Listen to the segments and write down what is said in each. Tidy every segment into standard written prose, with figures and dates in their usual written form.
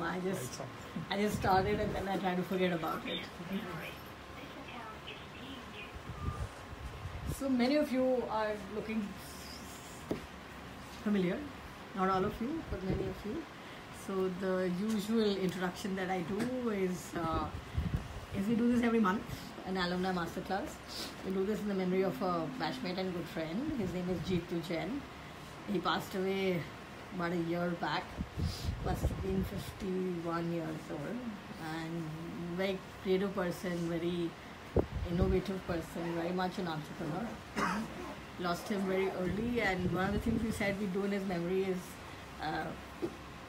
I just started and then I try to forget about it. So many of you are looking familiar, not all of you, but many of you. So the usual introduction that I do is we do this every month, an alumni masterclass. We do this in the memory of a batchmate and good friend. His name is Jeetu Jain. He passed away about a year back, must have been 51 years old, and very creative person, very innovative person, very much an entrepreneur. Lost him very early, and one of the things we said we do in his memory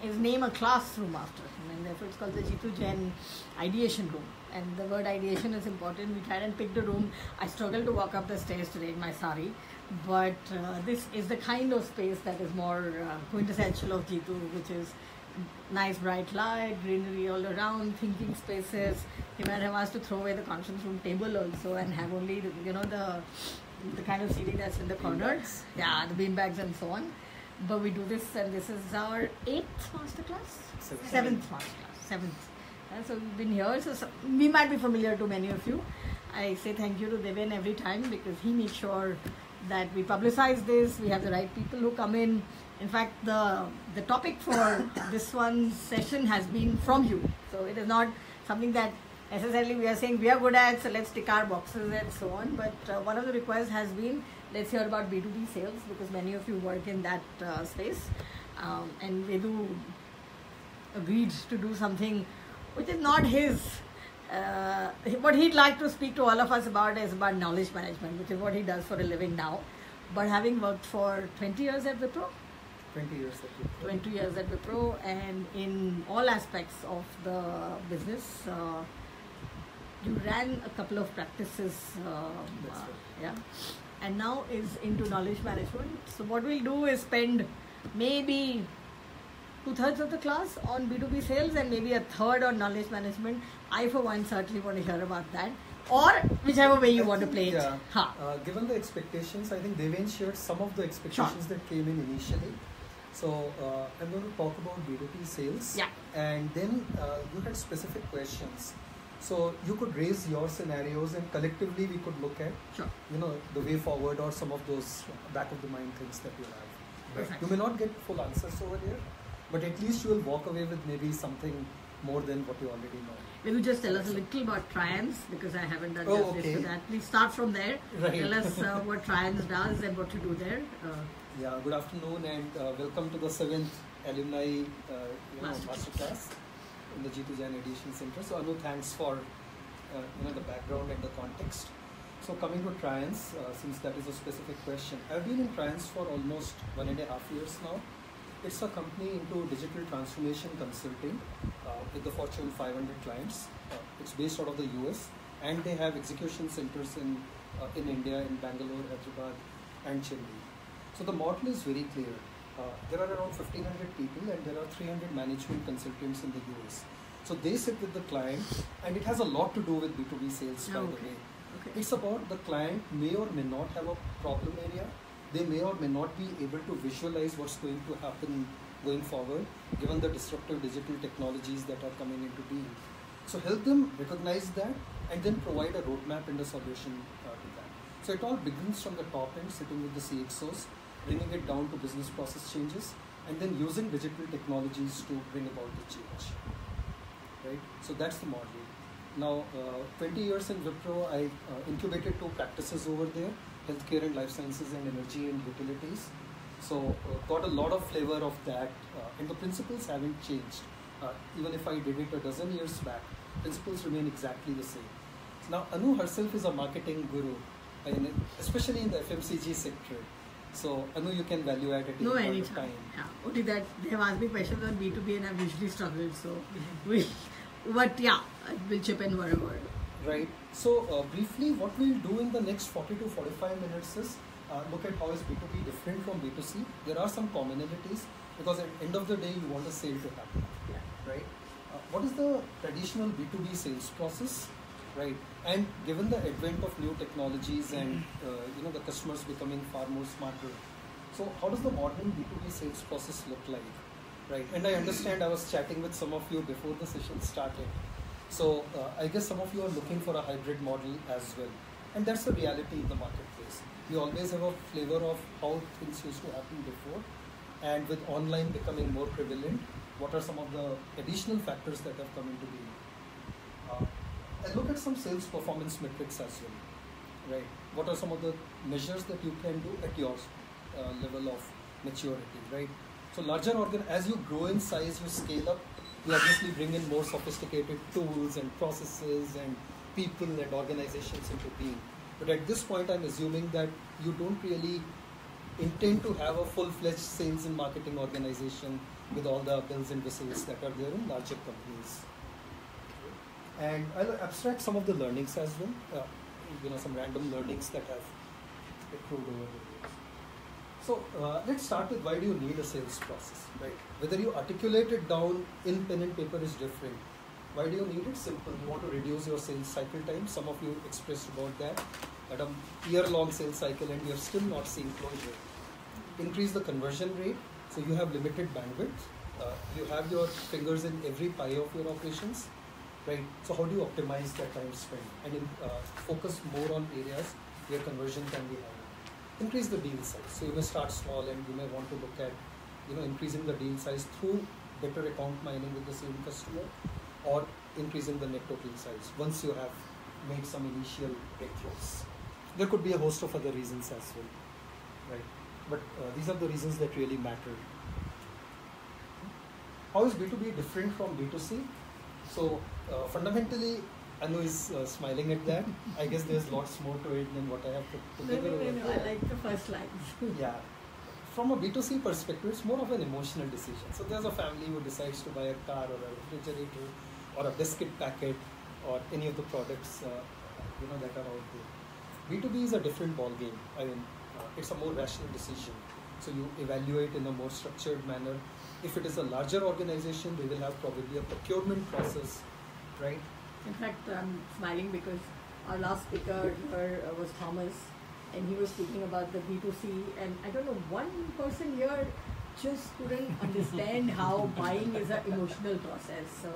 is name a classroom after him, and therefore it's called the Jeetu Jain Ideation Room. And the word ideation is important. We tried and picked a room. I struggled to walk up the stairs today in my sari, but this is the kind of space that is more quintessential of Jeetu, which is nice bright light, greenery all around, thinking spaces. He might have asked to throw away the conference room table also and have only the kind of seating that's in the corners. Yeah, the bean bags and so on. But we do this, and this is our 8th masterclass? 7th masterclass. 7th. So we've been here, so we might be familiar to many of you. I say thank you to Devin every time because he makes sure that we publicize this, we have the right people who come in. In fact, the topic for this one session has been from you. So it is not something that necessarily we are saying we are good at, so let's tick our boxes and so on. But one of the requests has been, let's hear about B2B sales, because many of you work in that space. And Vedu agreed to do something which is not his. What he'd like to speak to all of us about is about knowledge management, which is what he does for a living now. But having worked for 20 years at Wipro, 20 years at Wipro. 20 years at Wipro, and in all aspects of the business, you ran a couple of practices, That's right. yeah, and now is into knowledge management. So what we'll do is spend maybe 2/3 of the class on B2B sales and maybe 1/3 on knowledge management. I, for one, certainly want to hear about that, or whichever way you want to play it. Yeah. Given the expectations, I think Deven shared some of the expectations that came in initially. So I'm going to talk about B2B sales. Yeah. And then you had specific questions. So you could raise your scenarios, and collectively we could look at, the way forward or some of those back of the mind things that you have. Perfect. You may not get full answers over here, but at least you will walk away with maybe something more than what you already know. Will you just tell us a little about Trians, because I haven't done justice to that. Please start from there. Right. Tell us what Trians does and what you do there. Yeah, good afternoon and welcome to the 7th alumni masterclass in the Jeetu Jain Edition Center. So Anu, thanks for the background and the context. So coming to Trians, since that is a specific question, I've been in Trians for almost 1.5 years now. It's a company into digital transformation consulting with the Fortune 500 clients. It's based out of the US, and they have execution centers in India, in Bangalore, Hyderabad, and Chennai. So the model is very clear. There are around 1,500 people, and there are 300 management consultants in the US. So they sit with the client, and it has a lot to do with B2B sales, by the way. Okay. It's about the client may or may not have a problem area. They may or may not be able to visualize what's going to happen going forward, given the disruptive digital technologies that are coming into being. So help them recognize that and then provide a roadmap and a solution to that. So it all begins from the top end, sitting with the CXOs, bringing it down to business process changes, and then using digital technologies to bring about the change. Right? So that's the model. Now, 20 years in Wipro, I incubated 2 practices over there, healthcare and life sciences and energy and utilities. So got a lot of flavor of that, and the principles haven't changed. Even if I did it a dozen years back, principles remain exactly the same. Now, Anu herself is a marketing guru, and especially in the FMCG sector. So, Anu, you can value add at any point of time. Yeah, only that they have asked me questions on B2B and I've usually struggled. So, we'll chip in wherever. Right. So, briefly, what we'll do in the next 40 to 45 minutes is look at how is B2B different from B2C. There are some commonalities because at the end of the day, you want a sale to happen. Yeah. Right. What is the traditional B2B sales process? Right. And given the advent of new technologies and the customers becoming far more smarter, so how does the modern B2B sales process look like? Right, and I understand I was chatting with some of you before the session started. So I guess some of you are looking for a hybrid model as well. And that's the reality in the marketplace. We always have a flavor of how things used to happen before. And with online becoming more prevalent, what are some of the additional factors that have come into being? I look at some sales performance metrics as well, right? What are some of the measures that you can do at your level of maturity, right? So larger as you grow in size, you scale up, you obviously bring in more sophisticated tools and processes and people and organizations into being. But at this point, I'm assuming that you don't really intend to have a full-fledged sales and marketing organization with all the bells and whistles that are there in larger companies. And I'll abstract some of the learnings as well, some random learnings that have accrued over the years. So let's start with why do you need a sales process, right? Whether you articulate it down in pen and paper is different. Why do you need it? Simple. You want to reduce your sales cycle time. Some of you expressed about that. At a year-long sales cycle and you're still not seeing closure. Increase the conversion rate. So you have limited bandwidth. You have your fingers in every pie of your operations, right? So how do you optimize that time spent and focus more on areas where conversion can be higher? Increase the deal size. So you may start small and you may want to look at, increasing the deal size through better account mining with the same customer, or increasing the net total size once you have made some initial breakthroughs. There could be a host of other reasons as well, right? But these are the reasons that really matter. How is B2B different from B2C? So fundamentally, Anu is smiling at that. I guess there's lots more to it than what I have put together. No, I like the first lines. Yeah. From a B2C perspective, it's more of an emotional decision. So there's a family who decides to buy a car or a refrigerator or a biscuit packet or any of the products that are out there. B2B is a different ball game. I mean, it's a more rational decision. So you evaluate in a more structured manner. If it is a larger organization, they will have probably a procurement process, right? In fact, I'm smiling because our last speaker here was Thomas, and he was speaking about the B2C, and I don't know, one person here just couldn't understand how buying is an emotional process. So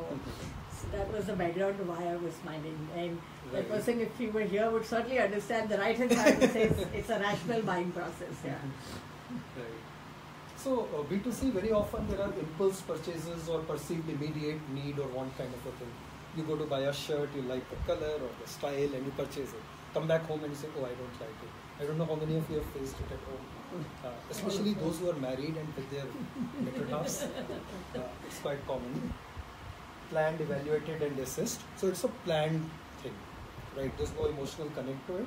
that was the background to why I was smiling. And that person, if he were here, would certainly understand the right hand side which says it's a rational buying process. Yeah. Right. So B2C, very often there are impulse purchases or perceived immediate need or want kind of a thing. You go to buy a shirt, you like the color or the style, and you purchase it. Come back home and you say, oh, I don't like it. I don't know how many of you have faced it at home, especially those who are married and with their better halves. It's quite common. Planned, evaluated, and assessed. So it's a planned thing, right? There's no emotional connect to it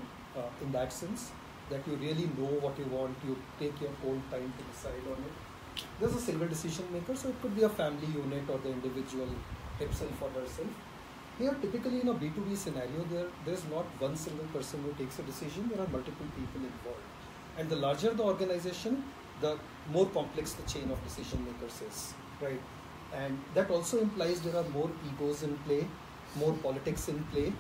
in that sense, that you really know what you want. You take your own time to decide on it. There's a single decision maker, so it could be a family unit or the individual himself or herself. Here, typically in a B2B scenario, there's not one single person who takes a decision. There are multiple people involved. And the larger the organization, the more complex the chain of decision makers is, right? And that also implies there are more egos in play, more politics in play.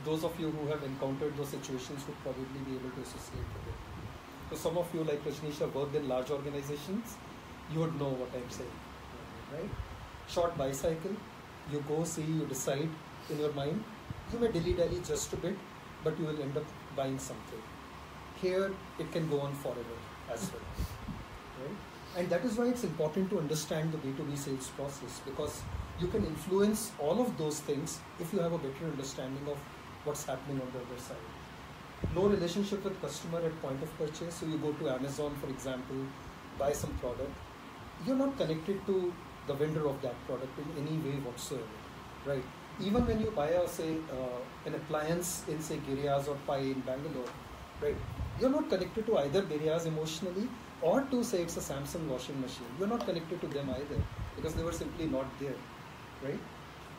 Those of you who have encountered those situations would probably be able to associate with it. So some of you, like Rajneesh, have worked in large organizations. You would know what I'm saying, right? Short buy cycle. You go see, you decide in your mind. You may dilly-dally just a bit, but you will end up buying something. Here, it can go on forever as well, right? And that is why it's important to understand the B2B sales process, because you can influence all of those things if you have a better understanding of what's happening on the other side. No relationship with customer at point of purchase. So you go to Amazon, for example, buy some product. You're not connected to the vendor of that product in any way whatsoever, right? Even when you buy an appliance in say Giriya's or Pi in Bangalore, right? You're not connected to either Giriya's emotionally or to say it's a Samsung washing machine. You're not connected to them either because they were simply not there, right?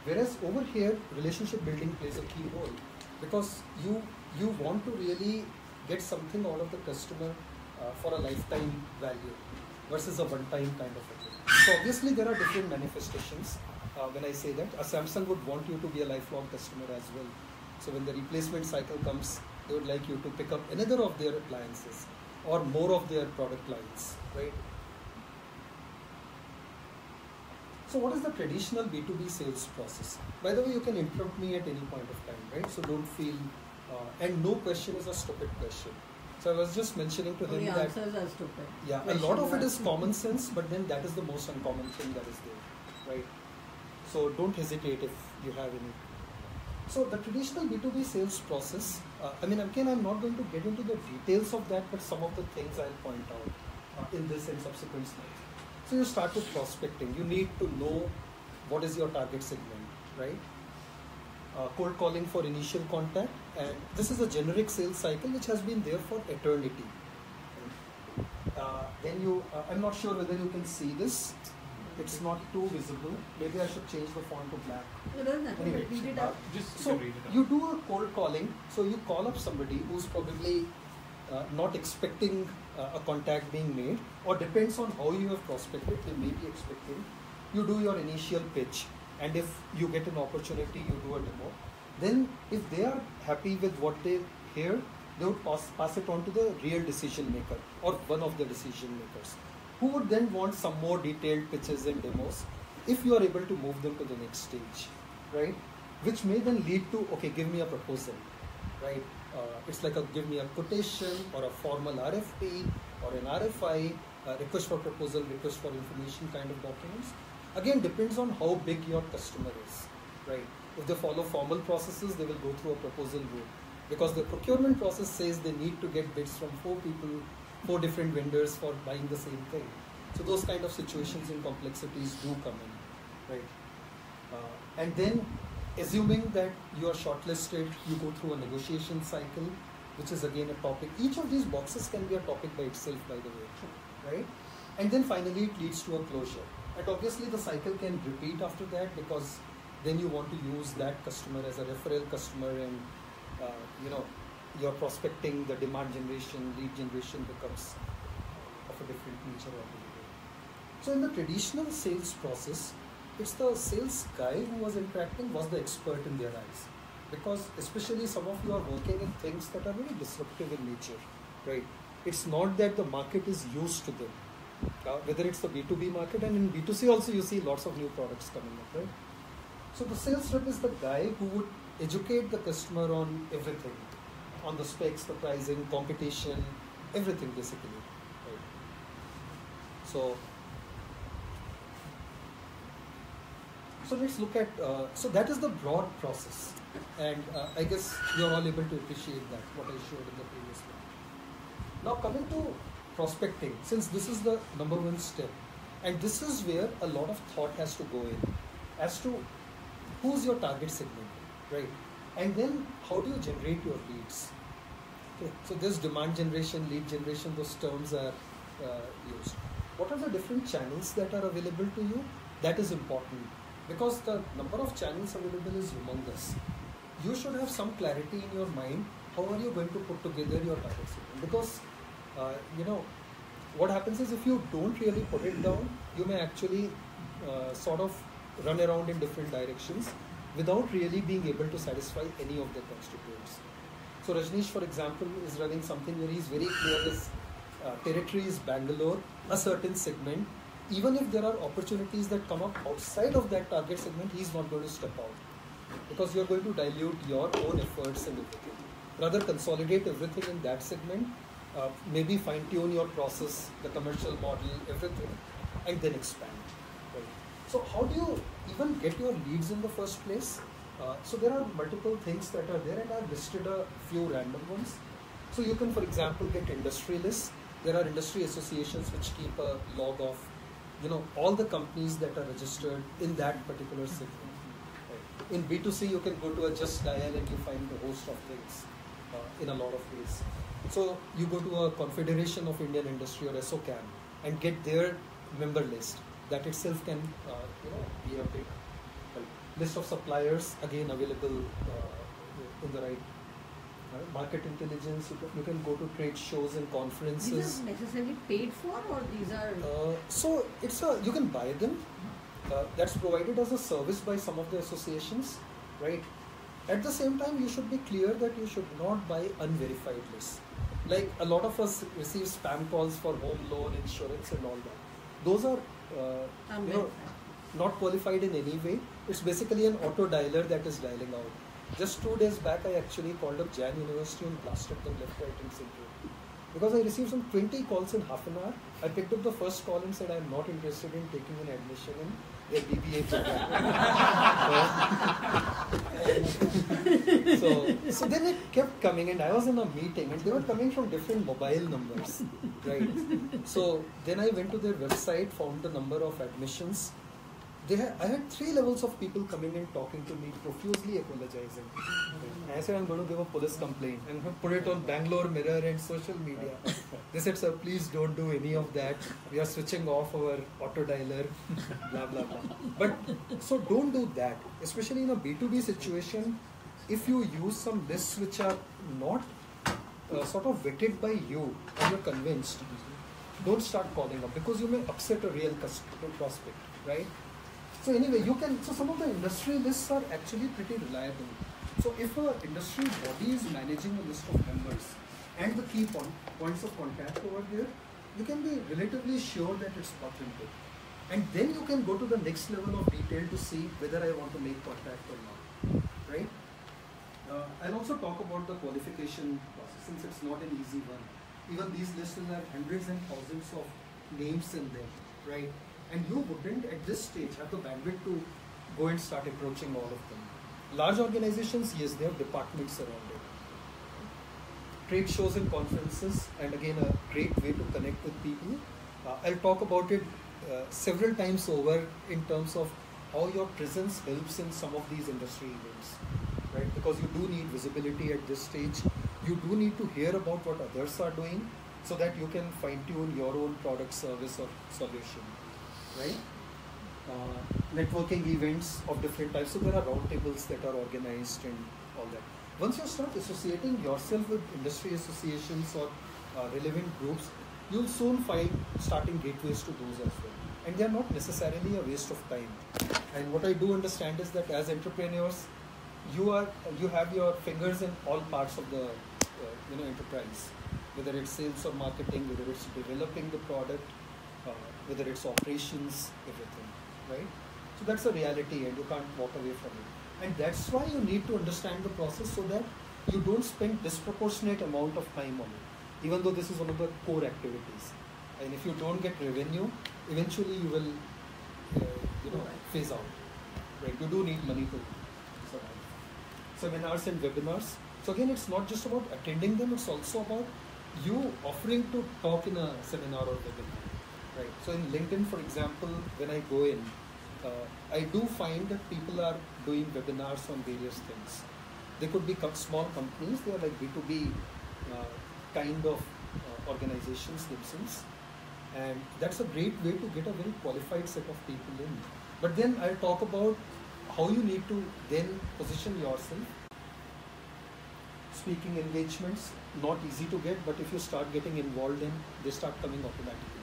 Whereas over here, relationship building plays a key role because you want to really get something out of the customer for a lifetime value versus a one-time kind of a thing. So obviously there are different manifestations. When I say that, a Samsung would want you to be a lifelong customer as well. So when the replacement cycle comes, they would like you to pick up another of their appliances or more of their product lines, right? So what is the traditional B2B sales process? By the way, you can interrupt me at any point of time, right? So don't feel, and no question is a stupid question. So I was just mentioning to him the that answers are stupid. yeah, a lot of it is common sense, but then that is the most uncommon thing that is there, right? So don't hesitate if you have any. So the traditional B2B sales process, I mean, again, I'm not going to get into the details of that, but some of the things I'll point out in this and subsequent slides. So you start with prospecting. You need to know what is your target segment, right? Cold calling for initial contact, and this is a generic sales cycle which has been there for eternity. Then you, I'm not sure whether you can see this. It's not too visible. Maybe I should change the font to black. It doesn't matter. Anyway, Read it out. so you do a cold calling. So you call up somebody who's probably not expecting a contact being made, or depends on how you have prospected, they may be expecting. You do your initial pitch, and if you get an opportunity, you do a demo. Then if they are happy with what they hear, they would pass it on to the real decision maker or one of the decision makers, who would then want some more detailed pitches and demos if you are able to move them to the next stage, right? Which may then lead to, okay, give me a proposal, right? It's like a give me a quotation or a formal RFP or an RFI, request for proposal, request for information kind of documents. Again, depends on how big your customer is, right? If they follow formal processes, they will go through a proposal route, because the procurement process says they need to get bids from 4 people, 4 different vendors for buying the same thing. So those kind of situations and complexities do come in, right? And then, assuming that you are shortlisted, you go through a negotiation cycle, which is again a topic. Each of these boxes can be a topic by itself, by the way, right? And then finally it leads to a closure. And obviously the cycle can repeat after that, because then you want to use that customer as a referral customer, and you're prospecting, the demand generation, lead generation becomes of a different nature altogether. So in the traditional sales process, it's the sales guy who was interacting was the expert in their eyes, because especially some of you are working in things that are very disruptive in nature, right? It's not that the market is used to them, whether it's the B2B market, and in B2C also you see lots of new products coming up, right? So the sales rep is the guy who would educate the customer on everything, on the specs, the pricing, competition, everything basically, right? So let's look at, so that is the broad process, and I guess you're all able to appreciate that, what I showed in the previous slide. Now coming to prospecting, since this is the number 1 step, and this is where a lot of thought has to go in, as to who's your target segment, right? And then how do you generate your leads? Okay. So this demand generation, lead generation, those terms are used. What are the different channels that are available to you? That is important, because the number of channels available is humongous. You should have some clarity in your mind. How are you going to put together your target segment? Because what happens is, if you don't really put it down, you may actually sort of run around in different directions without really being able to satisfy any of the constituents. So Rajneesh, for example, is running something where he's very clear his territory is Bangalore, a certain segment. Even if there are opportunities that come up outside of that target segment, he's not going to step out, because you're going to dilute your own efforts and everything. Rather, consolidate everything in that segment, maybe fine-tune your process, the commercial model, everything, and then expand. Right? So how do you even get your leads in the first place? So there are multiple things that are there, and I've listed a few random ones. So you can, for example, get industry lists. There are industry associations which keep a log of, all the companies that are registered in that particular segment. Right? In B2C, you can go to a Just Dial and you find a host of things in a lot of ways. So you go to a Confederation of Indian Industry, or SOCAM, and get their member list. That itself can, be a big help. List of suppliers, again available in the right. Market intelligence, you can go to trade shows and conferences. These are necessarily paid for, or these are? So it's you can buy them. That's provided as a service by some of the associations, right? At the same time, you should be clear that you should not buy unverified lists. Like a lot of us receive spam calls for home loan, insurance, and all that. Those are, not qualified in any way. It's basically an auto dialer that is dialing out. Just 2 days back, I actually called up Jan University and blasted them left, right, and center. Because I received some 20 calls in half an hour. I picked up the first call and said, I'm not interested in taking an admission in their BBA program. so then it kept coming, and I was in a meeting, and they were coming from different mobile numbers, right? So then I went to their website, found the number of admissions. I had 3 levels of people coming and talking to me, profusely apologizing. And I said, I'm going to give a police complaint. I'm going to put it on Bangalore Mirror and social media. They said, sir, please don't do any of that. We are switching off our auto dialer, blah, blah, blah. But, so don't do that. Especially in a B2B situation, if you use some lists which are not sort of vetted by you and you're convinced, don't start calling up because you may upset a real customer prospect, right? So anyway, so some of the industry lists are actually pretty reliable. So if an industry body is managing a list of members and the key points of contact over here, you can be relatively sure that it's authentic. And then you can go to the next level of detail to see whether I want to make contact or not, right? I'll also talk about the qualification process since it's not an easy one. Even these lists will have hundreds and thousands of names in them, right? And you wouldn't at this stage have the bandwidth to go and start approaching all of them. Large organizations, yes, they have departments around it. Trade shows and conferences, and again a great way to connect with people. I'll talk about it several times over in terms of how your presence helps in some of these industry events, right? Because you do need visibility at this stage. You do need to hear about what others are doing so that you can fine-tune your own product, service, or solution. Right? Networking events of different types. So there are roundtables that are organized and all that. Once you start associating yourself with industry associations or relevant groups, you'll soon find starting gateways to those as well. And they are not necessarily a waste of time. And what I do understand is that as entrepreneurs, you have your fingers in all parts of the enterprise, whether it's sales or marketing, whether it's developing the product, whether it's operations, everything, right? So that's a reality and you can't walk away from it. And that's why you need to understand the process so that you don't spend disproportionate amount of time on it, even though this is one of the core activities. And if you don't get revenue, eventually you will, phase out, right? You do need money to survive. Seminars and webinars. So again, it's not just about attending them, it's also about you offering to talk in a seminar or webinar. Right. So in LinkedIn, for example, when I go in, I do find that people are doing webinars on various things. They could be small companies, they are like B2B kind of organizations themselves. And that's a great way to get a very qualified set of people in. But then I'll talk about how you need to then position yourself. Speaking engagements, not easy to get, but if you start getting involved in, they start coming automatically.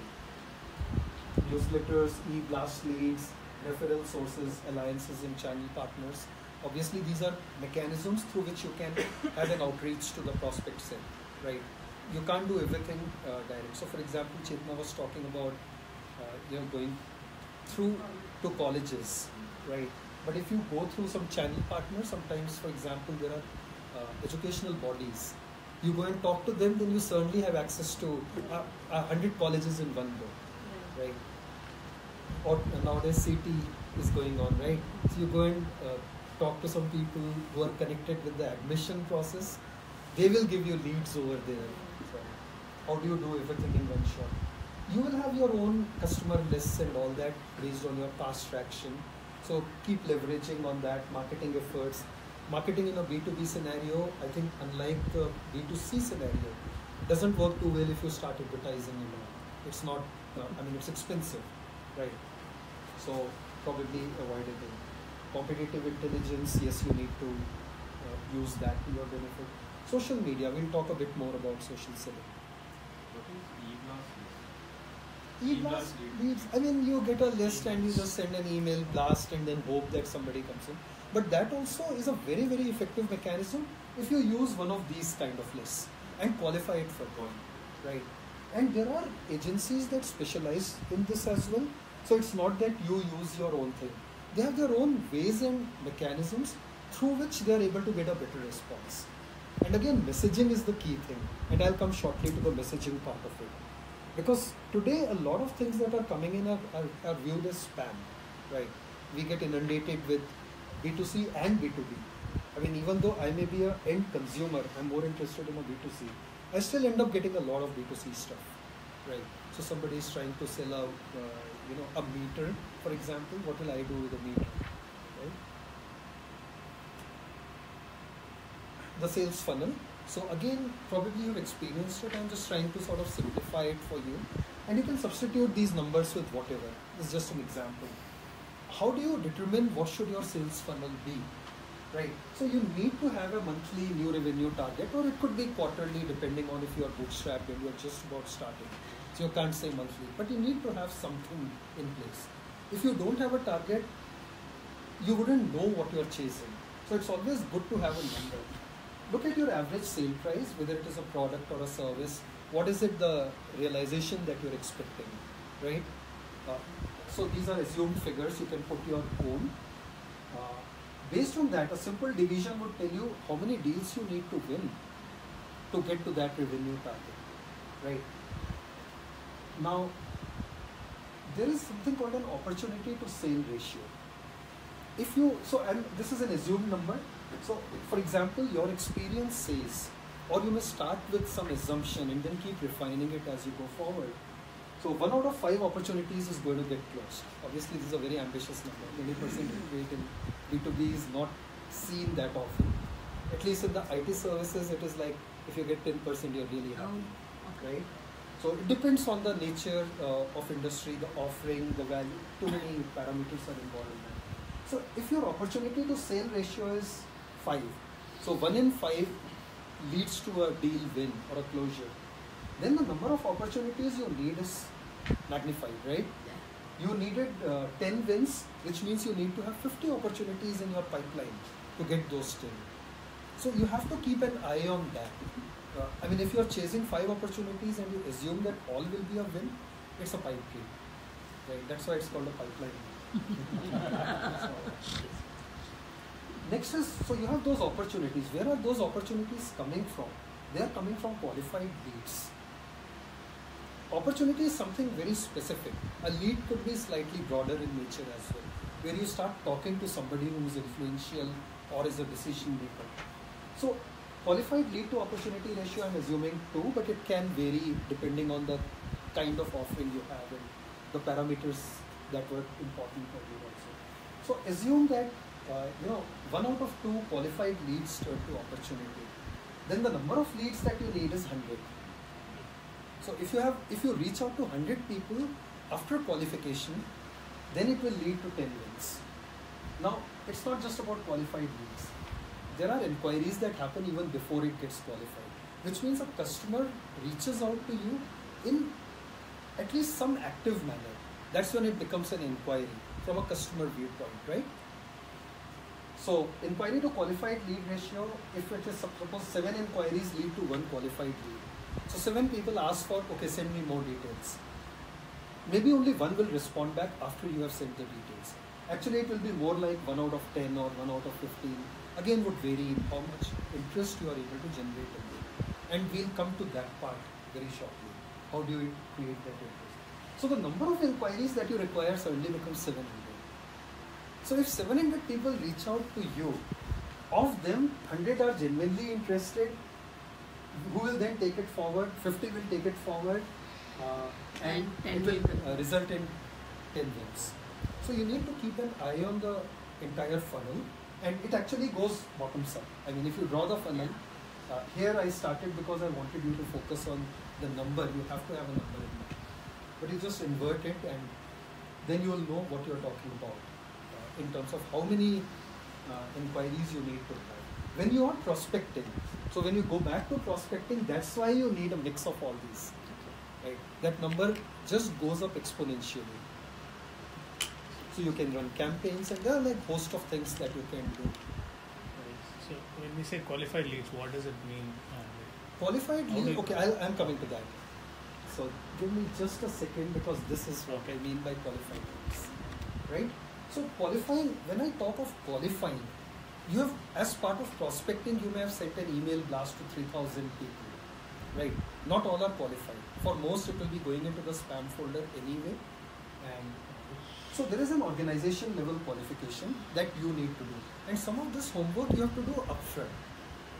Newsletters, e-blast leads, referral sources, alliances and channel partners. Obviously, these are mechanisms through which you can have an outreach to the prospect set, right? You can't do everything direct. So, for example, Chetna was talking about going through to colleges, right? But if you go through some channel partners, sometimes, for example, there are educational bodies. You go and talk to them, then you certainly have access to 100 colleges in one go, right? Or nowadays CT is going on, right? So you go and talk to some people who are connected with the admission process. They will give you leads over there. So how do you do everything in one shot? You will have your own customer lists and all that based on your past traction. So keep leveraging on that, marketing efforts. Marketing in a B2B scenario, I think unlike the B2C scenario, doesn't work too well if you start advertising. It's not, it's expensive, right? So probably avoid it. Competitive intelligence, yes, you need to use that to your benefit. Social media, we'll talk a bit more about social selling. What is e-blast? E-blast leads. You get a list and you just send an email blast and then hope that somebody comes in. But that also is a very, very effective mechanism if you use one of these kind of lists and qualify it for one, right? And there are agencies that specialize in this as well. So it's not that you use your own thing. They have their own ways and mechanisms through which they are able to get a better response. And again, messaging is the key thing. And I'll come shortly to the messaging part of it. Because today, a lot of things that are coming in are viewed as spam, right? We get inundated with B2C and B2B. I mean, even though I may be an end consumer, I'm more interested in a B2C. I still end up getting a lot of B2C stuff, right? So somebody is trying to sell out, a meter, for example. What will I do with a meter, right? The sales funnel. So again, probably you've experienced it. I'm just trying to sort of simplify it for you. And you can substitute these numbers with whatever. This is just an example. How do you determine what should your sales funnel be? Right. So you need to have a monthly new revenue target, or it could be quarterly depending on if you are bootstrapped and you're just about starting. So you can't say monthly, but you need to have something in place. If you don't have a target, you wouldn't know what you're chasing. So it's always good to have a number. Look at your average sale price, whether it is a product or a service. What is it, the realization that you're expecting, right? So these are assumed figures. You can put your own. Based on that, a simple division would tell you how many deals you need to win to get to that revenue target, right? Now, there is something called an opportunity to sale ratio. And this is an assumed number. So, for example, your experience says, or you may start with some assumption and then keep refining it as you go forward. So 1 out of 5 opportunities is going to get closed. Obviously, this is a very ambitious number. 20% rate in B2B is not seen that often. At least in the IT services, it is like if you get 10%, you're really happy, right? So it depends on the nature of industry, the offering, the value. Too many parameters are involved in that. So if your opportunity to sale ratio is 5, so 1 in 5 leads to a deal win or a closure, then the number of opportunities you need is magnified, right? Yeah. You needed 10 wins, which means you need to have 50 opportunities in your pipeline to get those 10. So you have to keep an eye on that. If you're chasing 5 opportunities and you assume that all will be a win, it's a pipe dream, right? That's why it's called a pipeline. Next is, so you have those opportunities. Where are those opportunities coming from? They are coming from qualified leads. Opportunity is something very specific. A lead could be slightly broader in nature as well, where you start talking to somebody who is influential or is a decision maker. So qualified lead to opportunity ratio, I'm assuming 2, but it can vary depending on the kind of offering you have and the parameters that were important for you also. So assume that 1 out of 2 qualified leads turn to opportunity. Then the number of leads that you need is 100. So if you reach out to 100 people after qualification, then it will lead to 10 wins. Now, it's not just about qualified leads. There are inquiries that happen even before it gets qualified, which means a customer reaches out to you in at least some active manner. That's when it becomes an inquiry from a customer viewpoint, right? So, inquiry to qualified lead ratio, if it is suppose 7 inquiries lead to 1 qualified lead. So 7 people ask for, okay, send me more details. Maybe only 1 will respond back after you have sent the details. Actually, it will be more like 1 out of 10 or 1 out of 15. Again, would vary in how much interest you are able to generate in it. And we'll come to that part very shortly. How do you create that interest? So the number of inquiries that you require suddenly becomes 700. So if 700 people reach out to you, of them 100 are genuinely interested, who will then take it forward, 50 will take it forward, and it will result in 10 wins. So you need to keep an eye on the entire funnel, and it actually goes bottoms up. If you draw the funnel, here I started because I wanted you to focus on the number. You have to have a number in mind. But you just invert it, and then you will know what you're talking about in terms of how many inquiries you need to have. When you are prospecting, so when you go back to prospecting, that's why you need a mix of all these. Right? That number just goes up exponentially. So you can run campaigns, and there are like host of things that you can do. Right. So when we say qualified leads, what does it mean? Qualified lead, okay, I'm coming to that. So give me just a second because this is what I mean by qualifying leads, right? So qualifying, when I talk of qualifying, you have, as part of prospecting, you may have sent an email blast to 3,000 people, right? Not all are qualified. For most, it will be going into the spam folder anyway. And so there is an organization level qualification that you need to do. And some of this homework you have to do upfront.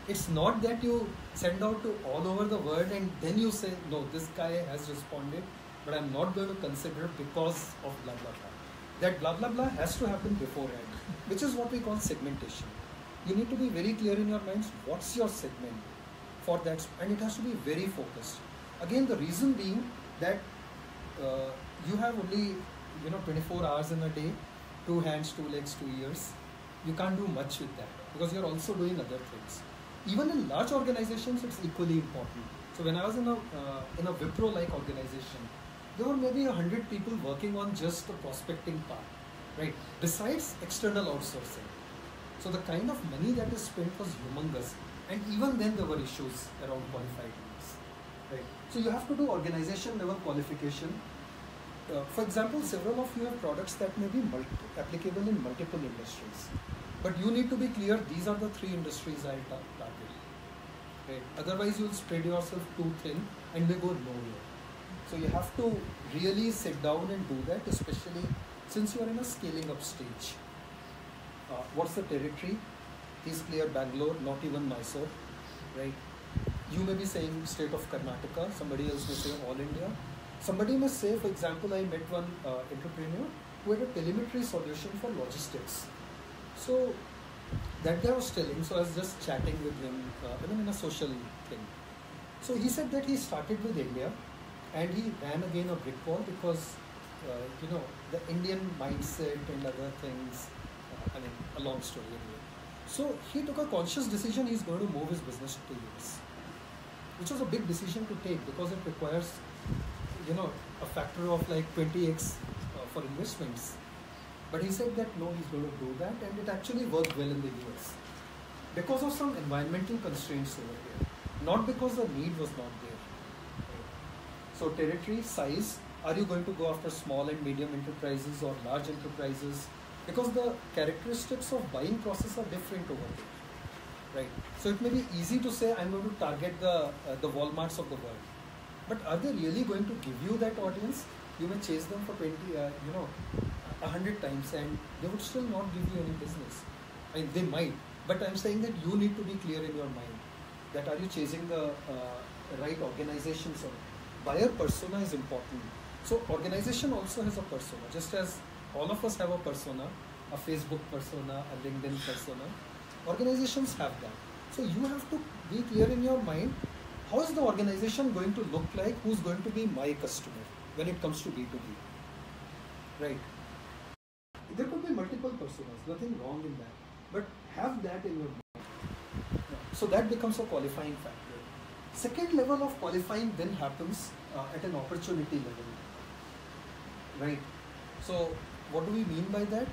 It's not that you send out to all over the world and then you say, no, this guy has responded, but I'm not going to consider because of blah, blah, blah. That blah, blah, blah has to happen beforehand, which is what we call segmentation. You need to be very clear in your minds, what's your segment for that, and it has to be very focused. Again, the reason being that you have only 24 hours in a day, 2 hands, 2 legs, 2 ears. You can't do much with that because you're also doing other things. Even in large organizations, it's equally important. So when I was in a Wipro-like organization, there were maybe 100 people working on just the prospecting part, right? Besides external outsourcing. So the kind of money that is spent was humongous. And even then there were issues around qualified leads, right? So you have to do organization level qualification. For example, several of you have products that may be applicable in multiple industries. But you need to be clear, these are the 3 industries I'll target, right? Otherwise you'll spread yourself too thin and may go nowhere. So you have to really sit down and do that, especially since you are in a scaling up stage. What's the territory? Is clear Bangalore, not even Mysore, right? You may be saying state of Karnataka, somebody else may say all India. Somebody may say, for example, I met one entrepreneur who had a telemetry solution for logistics. So that guy was telling, so I was just chatting with him, in a social thing. So he said that he started with India and he ran again a brick wall because, the Indian mindset and other things, a long story anyway. So he took a conscious decision, he's going to move his business to US, which was a big decision to take because it requires, a factor of like 20x for investments. But he said that no, he's going to do that, and it actually worked well in the US because of some environmental constraints over here, not because the need was not there. So territory, size, are you going to go after small and medium enterprises or large enterprises? Because the characteristics of buying process are different over there, right? So it may be easy to say I'm going to target the Walmarts of the world, but are they really going to give you that audience? You may chase them for 100 times and they would still not give you any business. They might, but I'm saying that you need to be clear in your mind that are you chasing the right organizations or buyer persona is important. So organization also has a persona, just as all of us have a persona, a Facebook persona, a LinkedIn persona. Organizations have that. So you have to be clear in your mind, how is the organization going to look like, who's going to be my customer when it comes to B2B, right? There could be multiple personas, nothing wrong in that, but have that in your mind. So that becomes a qualifying factor. Second level of qualifying then happens at an opportunity level, right? So what do we mean by that?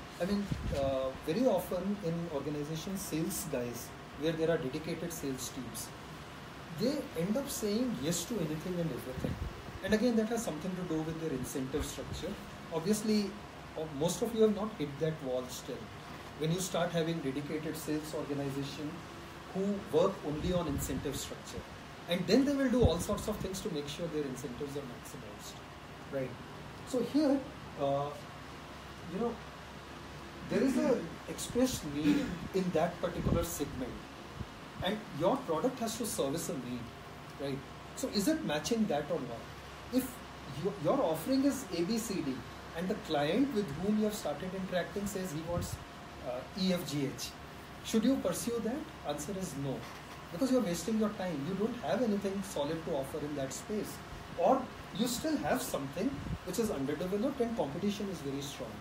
Very often in organizations, sales guys, where there are dedicated sales teams, they end up saying yes to anything and everything. And again, that has something to do with their incentive structure. Obviously, most of you have not hit that wall still. When you start having dedicated sales organization who work only on incentive structure, and then they will do all sorts of things to make sure their incentives are maximized, right? So here, there is a expressed need in that particular segment, and your product has to service a need, right? So is it matching that or not? If your offering is ABCD and the client with whom you have started interacting says he wants EFGH, should you pursue that? Answer is no, because you're wasting your time. You don't have anything solid to offer in that space, or you still have something which is underdeveloped and competition is very strong,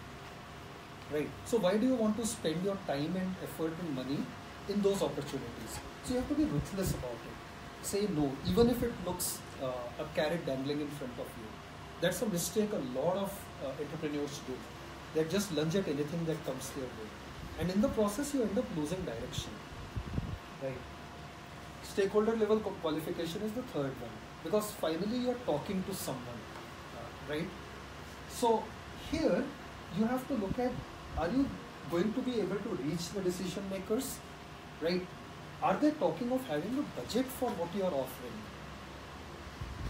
right? So why do you want to spend your time and effort and money in those opportunities? So you have to be ruthless about it. Say no, even if it looks a carrot dangling in front of you. That's a mistake a lot of entrepreneurs do. They just lunge at anything that comes their way, and in the process you end up losing direction, right? Stakeholder level qualification is the third one. because finally you are talking to someone, right? So here you have to look at, are you going to be able to reach the decision makers, right? Are they talking of having a budget for what you are offering?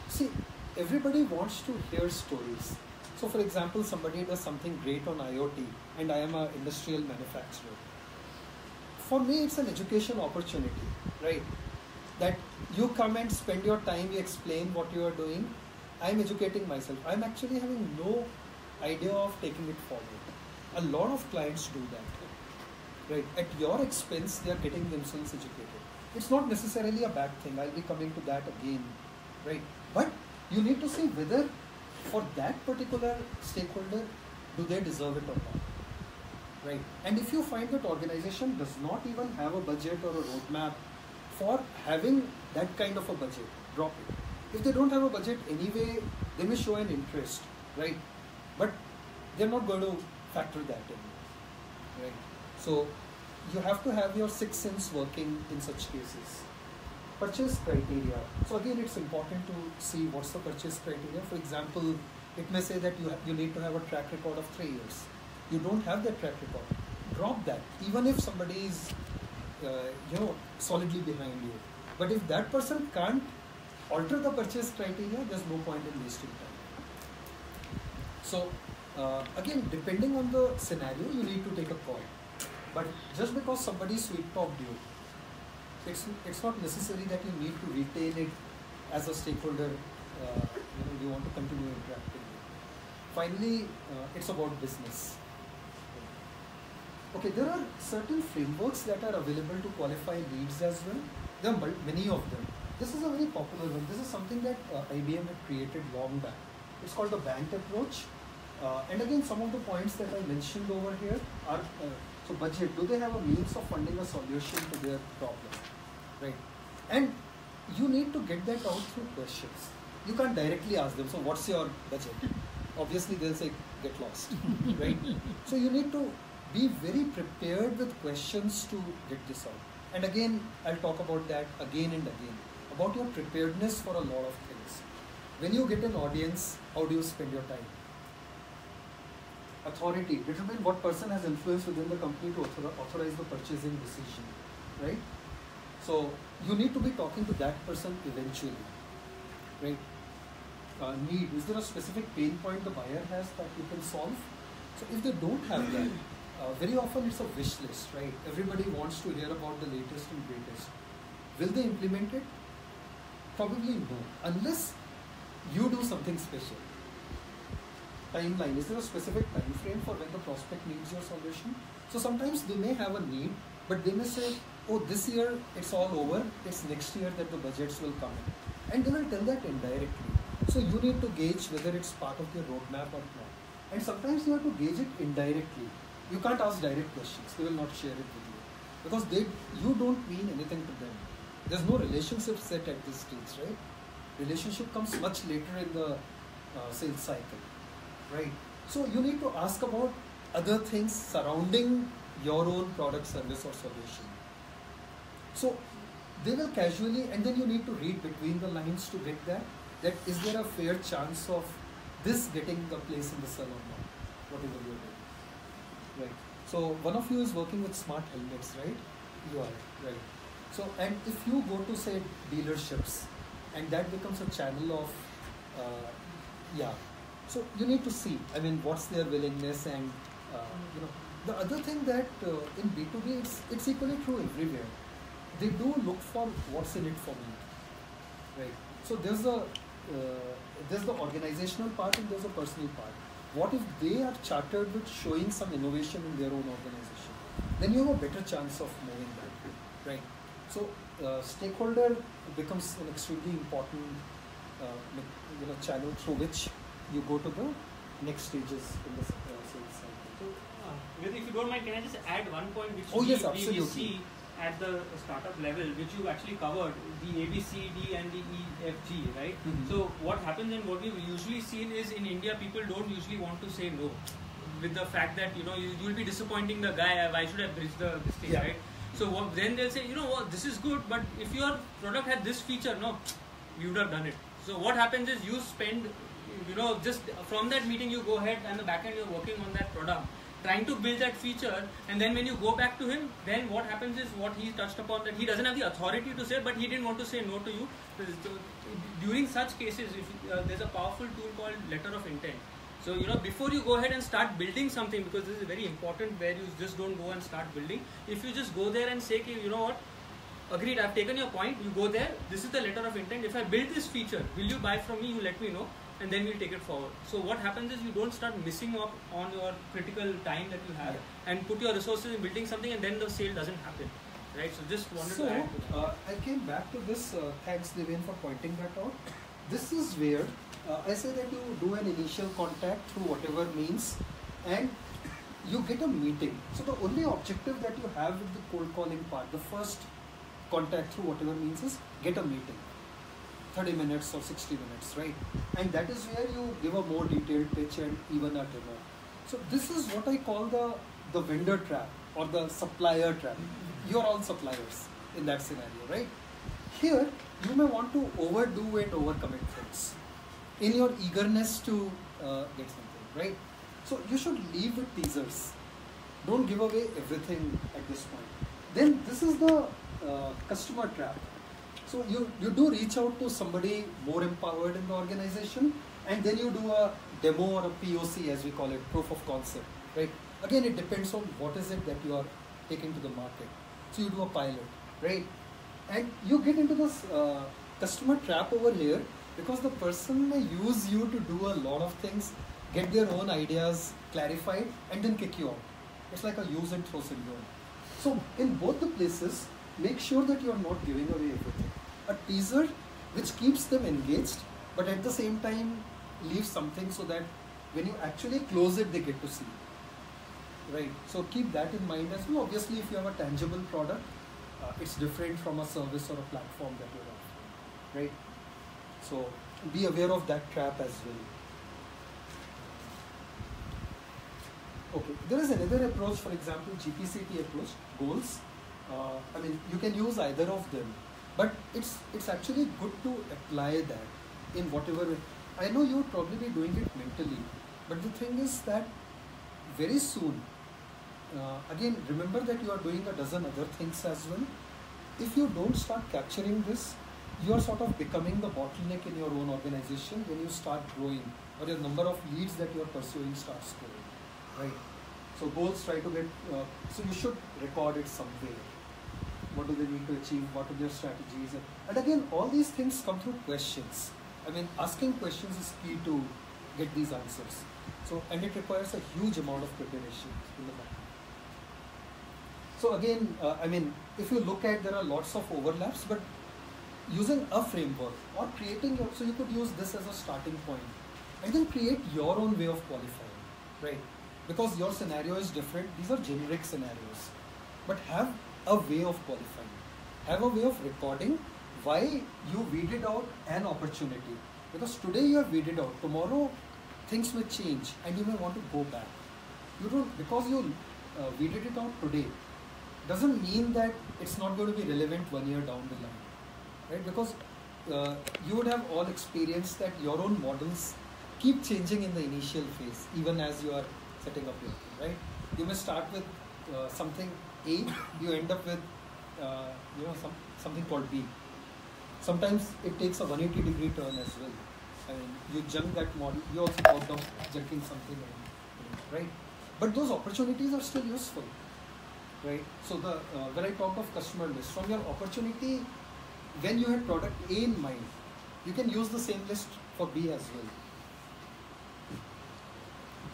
See, everybody wants to hear stories. So for example, somebody does something great on IoT and I am an industrial manufacturer. For me, it's an education opportunity, right? That you come and spend your time, you explain what you are doing. I'm educating myself. I'm actually having no idea of taking it forward. A lot of clients do that, right? At your expense, they are getting themselves educated. It's not necessarily a bad thing. I'll be coming to that again, right? But you need to see whether for that particular stakeholder, do they deserve it or not, right? And if you find that organization does not even have a budget or a roadmap for having that kind of a budget, drop it. If they don't have a budget anyway, they may show an interest, right? But they're not going to factor that in, right? So you have to have your sixth sense working in such cases. Purchase criteria. So again, it's important to see what's the purchase criteria. For example, it may say that you need to have a track record of 3 years. You don't have that track record. Drop that. Even if somebody is, solidly behind you. But if that person can't alter the purchase criteria, there's no point in wasting time. So again, depending on the scenario, you need to take a call. But just because somebody sweet talked you, it's not necessary that you need to retain it as a stakeholder you want to continue interacting with. Finally, it's about business. Okay, there are certain frameworks that are available to qualify leads as well. There are many of them. This is a very popular one. This is something that IBM had created long back. It's called the banked approach. And again, some of the points that I mentioned over here are, so budget, do they have a means of funding a solution to their problem, right? And you need to get that out through questions. You can't directly ask them, so what's your budget? Obviously they'll say, get lost, right? So you need to be very prepared with questions to get this out. And again, I'll talk about that again and again, about your preparedness for a lot of things. When you get an audience, how do you spend your time? Authority, determine what person has influence within the company to authorize the purchasing decision, right? So you need to be talking to that person eventually, right? Need, is there a specific pain point the buyer has that you can solve? So if they don't have that, very often it's a wish list, right? Everybody wants to hear about the latest and greatest. Will they implement it? Probably no, unless you do something special. Timeline, is there a specific time frame for when the prospect needs your solution? So sometimes they may have a need, but they may say, oh, this year it's all over, it's next year that the budgets will come in. And they will tell that indirectly. So you need to gauge whether it's part of your roadmap or not. And sometimes you have to gauge it indirectly. You can't ask direct questions, they will not share it with you. Because you don't mean anything to them. There's no relationship set at this stage, right? Relationship comes much later in the sales cycle. Right. So you need to ask about other things surrounding your own product, service or solution. So they will casually, and then you need to read between the lines to get that is there a fair chance of this getting the place in the cell or not, whatever you're doing. Right. So one of you is working with smart helmets, right? You are, right. So, and if you go to say dealerships and that becomes a channel of, so you need to see, I mean, what's their willingness and, the other thing that in B2B, it's equally true everywhere. They do look for what's in it for me, right? So there's the organizational part and there's a personal part. What if they are chartered with showing some innovation in their own organization? Then you have a better chance of moving that, right? So stakeholder becomes an extremely important channel through which you go to the next stages in the sales cycle. So, if you don't mind, can I just add one point which we see at the startup level, which you actually covered, the A, B, C, D and the E, F, G, right? Mm-hmm. So what happens and what we've usually seen is in India, people don't usually want to say no, with the fact that, you'll be disappointing the guy, why should I bridge this thing, right? So then they'll say, this is good, but if your product had this feature, no, you would have done it. So what happens is you spend, just from that meeting you go ahead and the back end you're working on that product, trying to build that feature, and then when you go back to him, then what happens is what he touched upon, that he doesn't have the authority to say, but he didn't want to say no to you. During such cases, if there's a powerful tool called letter of intent. So before you go ahead and start building something, because this is very important, where you just don't go and start building. If you just go there and say, you know what, agreed, I've taken your point, you go there, this is the letter of intent, if I build this feature, will you buy from me, you let me know, and then we'll take it forward. So what happens is you don't start missing up on your critical time that you have, and put your resources in building something, and then the sale doesn't happen, right? So just wanted to add to that. I came back to this, thanks Devin for pointing that out. This is where I say that you do an initial contact through whatever means, and you get a meeting. So the only objective that you have with the cold calling part, the first contact through whatever means, is get a meeting. 30 minutes or 60 minutes, right? And that is where you give a more detailed pitch and even a demo. So this is what I call the vendor trap or the supplier trap. You are all suppliers in that scenario, right? Here, you may want to overdo and overcommit things in your eagerness to get something, right? So you should leave with teasers. Don't give away everything at this point. Then this is the customer trap. So you do reach out to somebody more empowered in the organization, and then you do a demo or a POC, as we call it, proof of concept, right? Again, it depends on what is it that you are taking to the market. So you do a pilot, right? And you get into this customer trap over here, because the person may use you to do a lot of things, get their own ideas clarified, and then kick you out. It's like a use and throw syndrome. So in both the places, make sure that you are not giving away everything. A teaser which keeps them engaged, but at the same time leaves something so that when you actually close it, they get to see it. Right? So keep that in mind as well. Obviously, if you have a tangible product, it's different from a service or a platform that you're offering. Right? So be aware of that trap as well. Okay, there is another approach, for example, GPCT approach, goals. I mean, you can use either of them, but it's actually good to apply that in whatever. I know you'll probably be doing it mentally, but the thing is that very soon, again, remember that you are doing a dozen other things as well. If you don't start capturing this, you are sort of becoming the bottleneck in your own organization when you start growing, or your number of leads that you are pursuing starts growing, right? So goals try to get, so you should record it somewhere. What do they need to achieve? What are their strategies? And again, all these things come through questions. I mean, asking questions is key to get these answers. So, and it requires a huge amount of preparation in the back. So again, I mean, if you look at, there are lots of overlaps, but using a framework or creating your, so you could use this as a starting point and then create your own way of qualifying, right? Because your scenario is different. These are generic scenarios, but have a way of qualifying. Have a way of recording why you weeded out an opportunity. Because today you have weeded out, tomorrow things may change and you may want to go back. You don't, because you weeded it out today, doesn't mean that it's not going to be relevant 1 year down the line, right? Because you would have all experienced that your own models keep changing in the initial phase, even as you are setting up your thing, right? You may start with something A, you end up with something called B. Sometimes it takes a 180-degree turn as well. I mean, you junk that model, you also thought of junking something, right? But those opportunities are still useful, right? So the when I talk of customer list, from your opportunity, when you had product A in mind, you can use the same list for B as well.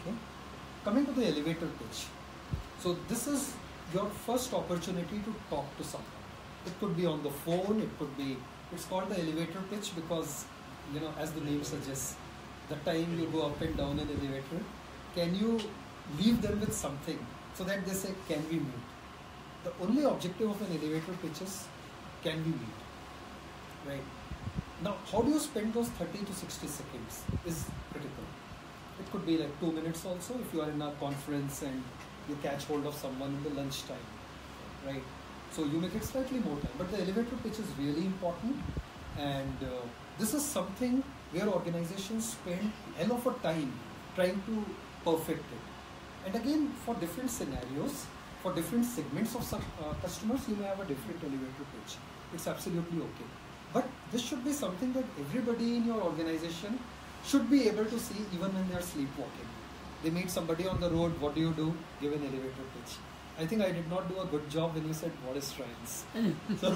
Okay. Coming to the elevator pitch. So this is your first opportunity to talk to someone. It could be on the phone, it could be, it's called the elevator pitch because, as the name suggests, the time you go up and down an elevator, can you leave them with something so that they say, can we meet? The only objective of an elevator pitch is, can we meet? Right? Now, how do you spend those 30 to 60 seconds is critical. It could be like 2 minutes also if you are in a conference and you catch hold of someone in the lunch time, right? So you make it slightly more time, but the elevator pitch is really important, and this is something where organizations spend hell of a time trying to perfect it. And again, for different scenarios, for different segments of some customers, you may have a different elevator pitch. It's absolutely okay. But this should be something that everybody in your organization should be able to see even when they are sleepwalking. They meet somebody on the road, what do? Give an elevator pitch. I think I did not do a good job when you said what is trends. So,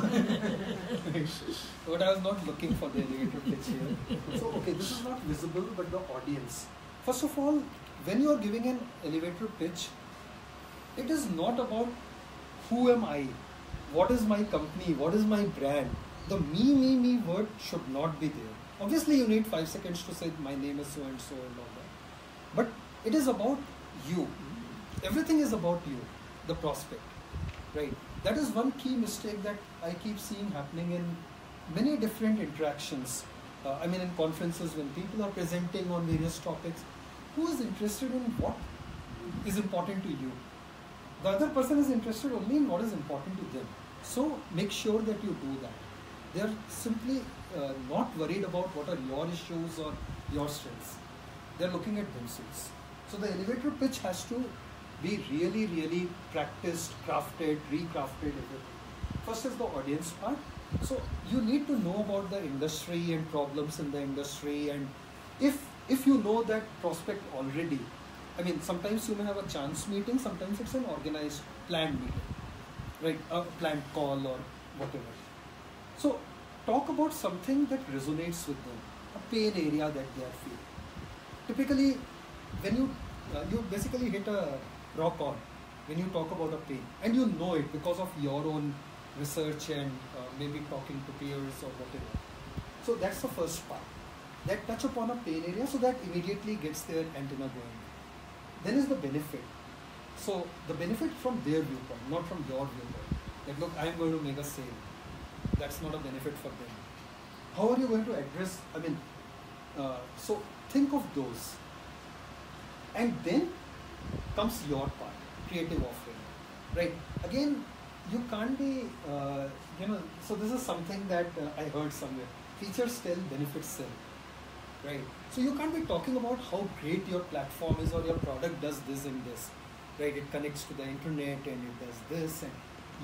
but I was not looking for the elevator pitch here. So okay, this is not visible, but the audience. First of all, when you are giving an elevator pitch, it is not about who am I, what is my company, what is my brand. The me word should not be there. Obviously, you need 5 seconds to say my name is so and so and all that. But it is about you. Everything is about you, the prospect, right? That is one key mistake that I keep seeing happening in many different interactions. In conferences when people are presenting on various topics, who is interested in what is important to you? The other person is interested only in what is important to them. So make sure that you do that. They are simply not worried about what are your issues or your strengths. They are looking at themselves. So the elevator pitch has to be really, really practiced, crafted, recrafted. First is the audience part. So you need to know about the industry and problems in the industry, and if you know that prospect already, sometimes you may have a chance meeting, sometimes it's an organized, planned meeting, right? A planned call or whatever. So talk about something that resonates with them, a pain area that they are feeling. Typically, when you basically hit a rock on when you talk about a pain, and you know it because of your own research and maybe talking to peers or whatever. So that's the first part. That touch upon a pain area, so that immediately gets their antenna going. Then is the benefit. So the benefit from their viewpoint, not from your viewpoint. That look, I am going to make a sale. That's not a benefit for them. How are you going to address? So think of those. And then comes your part, creative offering, right? Again, you can't be, so this is something that I heard somewhere. Features tell, benefits sell, right? So you can't be talking about how great your platform is or your product does this and this, right? It connects to the internet and it does this, and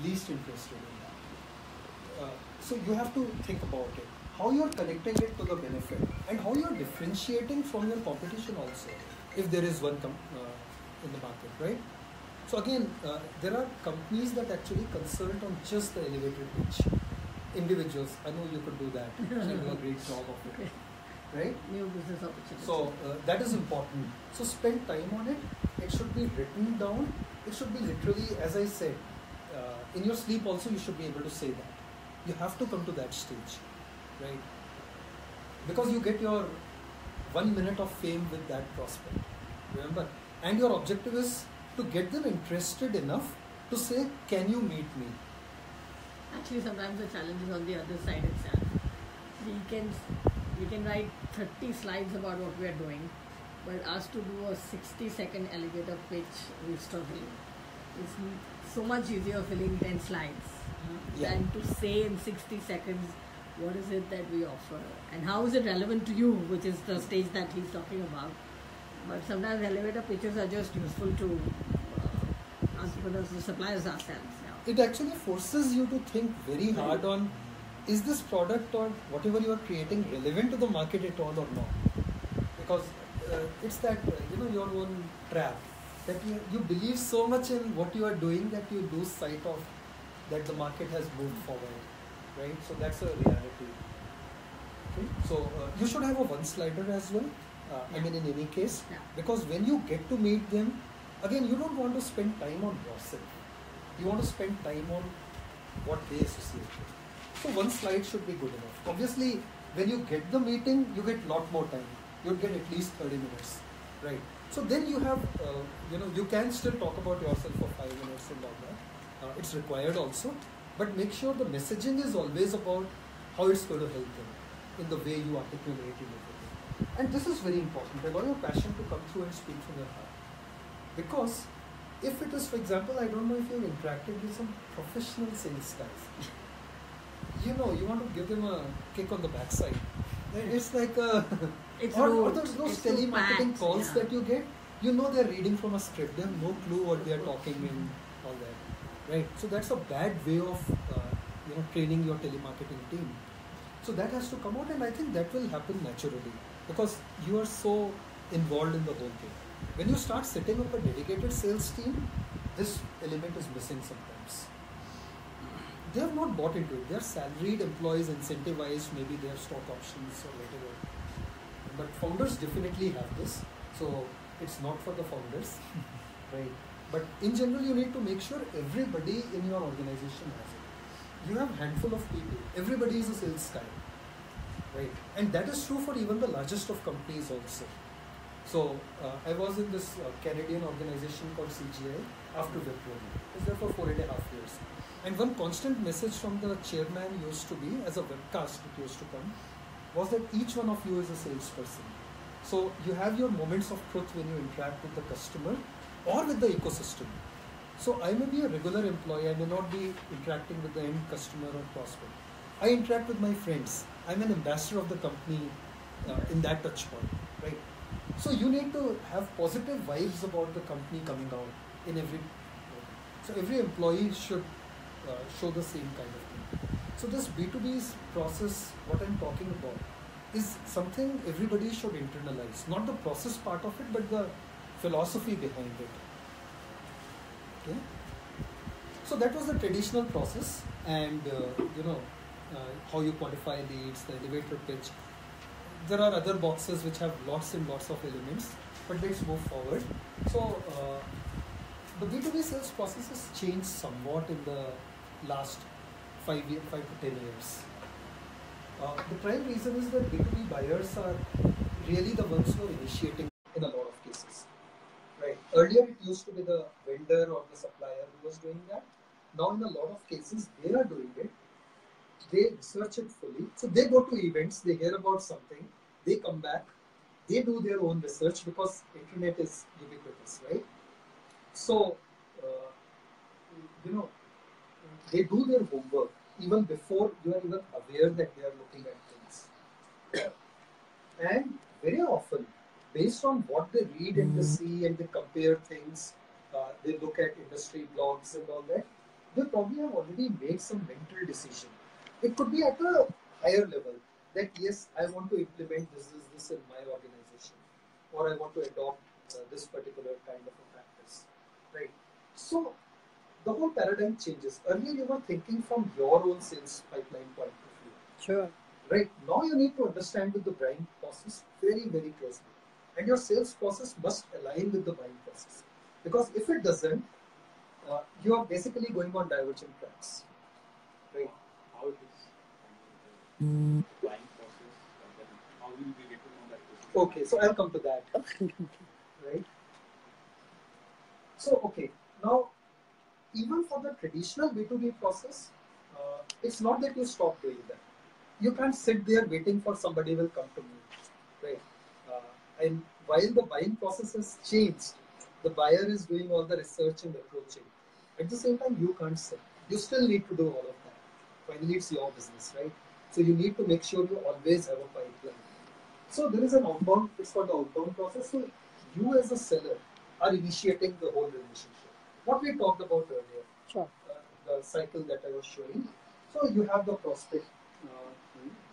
least interested in that. So you have to think about it. How you're connecting it to the benefit, and how you're differentiating from your competition also, if there is one in the market, right? So again, there are companies that actually consult on just the elevator pitch. Individuals, I know you could do that. You do a great job of it, right? New business opportunities. So that is important. So spend time on it. It should be written down. It should be literally, as I said, in your sleep also you should be able to say that. You have to come to that stage, right? Because you get your 1 minute of fame with that prospect, remember? And your objective is to get them interested enough to say, can you meet me? Actually, sometimes the challenge is on the other side itself. We can write 30 slides about what we are doing, but asked to do a 60-second elevator pitch, we struggle. It's so much easier filling 10 slides than to say in 60 seconds what is it that we offer and how is it relevant to you, which is the stage that he's talking about. But sometimes elevator pitches are just useful to entrepreneurs, the suppliers ourselves. It actually forces you to think very hard on, is this product or whatever you are creating relevant to the market at all or not? Because it's that, your own trap, that you believe so much in what you are doing that you lose sight of that the market has moved forward, right? So that's a reality. Okay? So you should have a one-slider as well, in any case, because when you get to meet them, again, you don't want to spend time on yourself. You want to spend time on what they associate with. So one slide should be good enough. Obviously, when you get the meeting, you get a lot more time. You'll get at least 30 minutes, right? So then you have, you can still talk about yourself for 5 minutes and all that. It's required also, but make sure the messaging is always about how it's going to help them in the way you articulate it. And this is very important. Allow your passion to come through and speak from your heart. Because if it is, for example, I don't know if you've interacted with some professional sales guys. You want to give them a kick on the backside. It's like It's or rude. those It's too telemarketing packed, calls yeah. that you get, you know they're reading from a script. They have no clue what they are talking and all that, right? So that's a bad way of training your telemarketing team. So that has to come out, and I think that will happen naturally because you are so involved in the whole thing. When you start setting up a dedicated sales team, this element is missing sometimes. They have not bought into it. They are salaried employees, incentivized, maybe they have stock options or whatever. But founders definitely have this, so it's not for the founders, right? But in general, you need to make sure everybody in your organization has it. You have a handful of people. Everybody is a sales guy, right? And that is true for even the largest of companies also. So I was in this Canadian organization called CGI after Wipro. I was there for 4.5 years. And one constant message from the chairman used to be, as a webcast it used to come, was that each one of you is a salesperson. So you have your moments of truth when you interact with the customer or with the ecosystem. So I may be a regular employee, I may not be interacting with the end customer or prospect. I interact with my friends. I'm an ambassador of the company in that touch point, right? So you need to have positive vibes about the company coming out in every. So every employee should show the same kind of thing. So this B2B process, what I'm talking about, is something everybody should internalize. Not the process part of it, but the philosophy behind it. Okay. So that was the traditional process, and how you quantify leads, the elevator pitch. There are other boxes which have lots and lots of elements, but let's move forward. So the B2B sales process has changed somewhat in the last 5 to 10 years. The prime reason is that B2B buyers are really the ones who are initiating in a lot of cases. Right. Earlier it used to be the vendor or the supplier who was doing that. Now in a lot of cases they are doing it. They research it fully. So they go to events, they hear about something, they come back, they do their own research because internet is ubiquitous, right? So, they do their homework even before you are even aware that they are looking at things. And very often, based on what they read and they see and they compare things, they look at industry blogs and all that, they probably have already made some mental decision. It could be at a higher level that yes, I want to implement this in my organization, or I want to adopt this particular kind of a practice, right? So the whole paradigm changes. Earlier you were thinking from your own sales pipeline point of view. Sure. Right. Now you need to understand with the buying process very, very closely. And your sales process must align with the buying process. Because if it doesn't, you are basically going on divergent tracks. Right. How it is buying process, how will we get to know that process? Okay, so I'll come to that. Right. So, okay. Now, even for the traditional B2B process, it's not that you stop doing that. You can't sit there waiting for somebody will come to me, right? And while the buying process has changed, the buyer is doing all the research and approaching. At the same time, you can't sit. You still need to do all of that. Finally, it's your business, right? So you need to make sure you always have a pipeline. So there is an outbound, it's called the outbound process. So you as a seller are initiating the whole relationship. What we talked about earlier, Sure. The cycle that I was showing. So you have the prospect,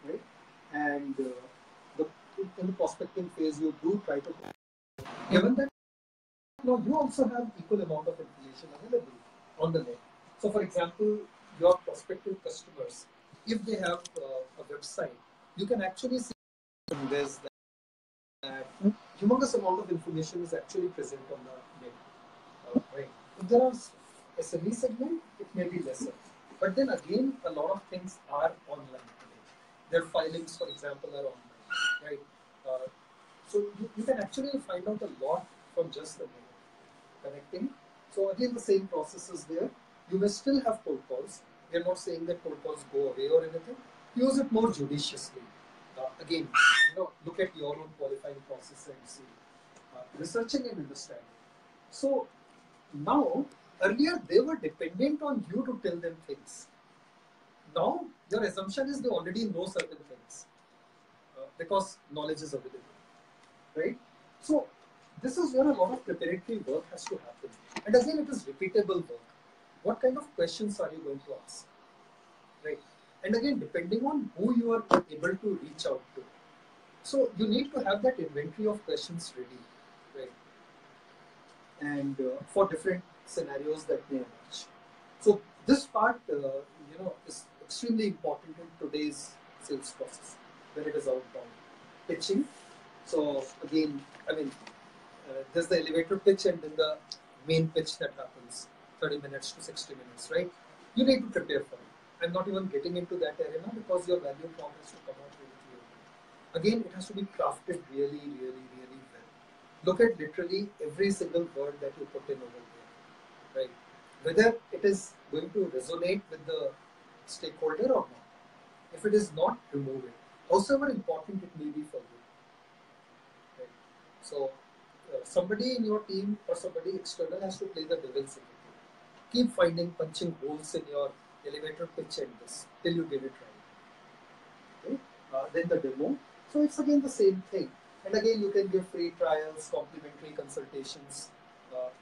right? And in the prospecting phase, you do try to. Given that now you also have equal amount of information available on the net. So, for example, your prospective customers, if they have a website, you can actually see there's that humongous amount of information is actually present on the net. Right. If there are SME segment, it may be lesser. But then again, a lot of things are online today. Their filings, for example, are online, right? So you can actually find out a lot from just the net connecting. So again, the same process is there. You may still have cold calls. We are not saying that cold calls go away or anything. Use it more judiciously. Again, look at your own qualifying process and see. Researching and understanding. So now, earlier they were dependent on you to tell them things. Now, your assumption is they already know certain things. because knowledge is available, right? So this is where a lot of preparatory work has to happen. And again, it is repeatable work. What kind of questions are you going to ask, right? And again, depending on who you are able to reach out to. So you need to have that inventory of questions ready, right? And for different scenarios that may emerge. So this part, is extremely important in today's sales process when it is outbound. Pitching. So again, there's the elevator pitch and then the main pitch that happens 30 minutes to 60 minutes, right? You need to prepare for it. I'm not even getting into that arena because your value prop has to come out really clearly. Again, it has to be crafted really, really, really well. Look at literally every single word that you put in over there, right? Whether it is going to resonate with the stakeholder or not. If it is not, remove it. However important it may be for you. Right? So, somebody in your team or somebody external has to play the devil's advocate. Keep finding punching holes in your elevator pitch and this till you get it right. Okay? Then the demo. So it's again the same thing. And again, you can give free trials, complimentary consultations.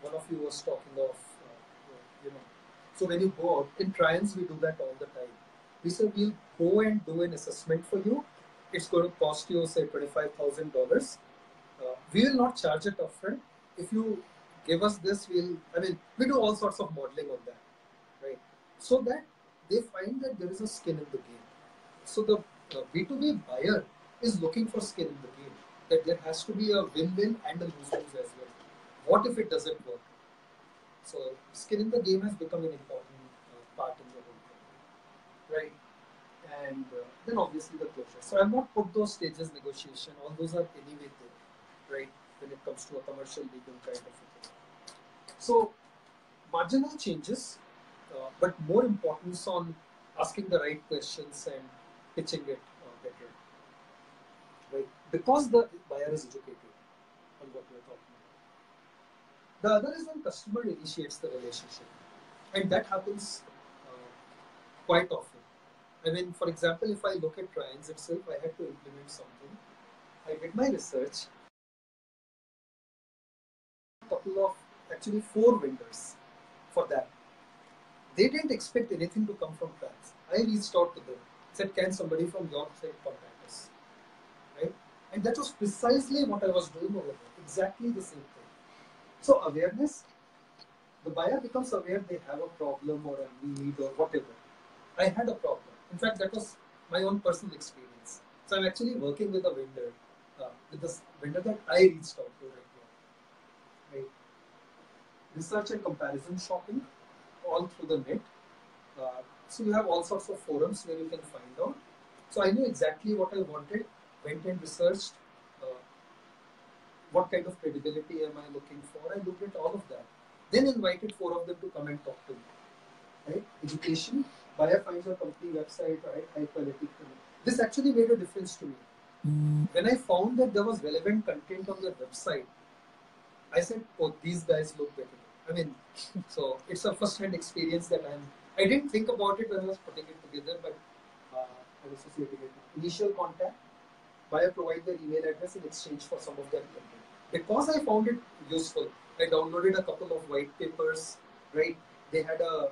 One of you was talking of, So when you go out in trials, we do that all the time. We say we'll go and do an assessment for you. It's going to cost you say $25,000. We will not charge it upfront. If you give us this, we do all sorts of modeling on that, right? So that they find that there is a skin in the game. So the B2B buyer is looking for skin in the game. That there has to be a win-win and a lose-lose as well. What if it doesn't work? So skin in the game has become an important part in the whole thing, right? And then obviously the closure. So I've not put those stages negotiation. All those are anyway there, right? When it comes to a commercial legal kind of a thing. So marginal changes, but more importance on asking the right questions and pitching it better, right? Because the buyer is educated on what we're talking about. The other is when customer initiates the relationship, and that happens quite often. For example, if I look at Trians itself, I had to implement something. I did my research. A couple of, actually 4 vendors for that. They didn't expect anything to come from Trians. I reached out to them, said, can somebody from your side contact us? Right? And that was precisely what I was doing over there. Exactly the same thing. So awareness, the buyer becomes aware they have a problem or a need or whatever. I had a problem. In fact, that was my own personal experience. So I'm actually working with a vendor, with this vendor that I reached out to right now. Right? Research and comparison shopping, all through the net. So you have all sorts of forums where you can find out. So I knew exactly what I wanted, went and researched what kind of credibility am I looking for. I looked at all of that. Then invited 4 of them to come and talk to me. Right? Education, buyer finds your company website, right? High quality. This actually made a difference to me. When I found that there was relevant content on their website, I said, oh, these guys look better. So it's a first-hand experience that I didn't think about it when I was putting it together, but I'm associating it. Initial contact, buyer provide their email address in exchange for some of their content. Because I found it useful, I downloaded a couple of white papers, right? They had a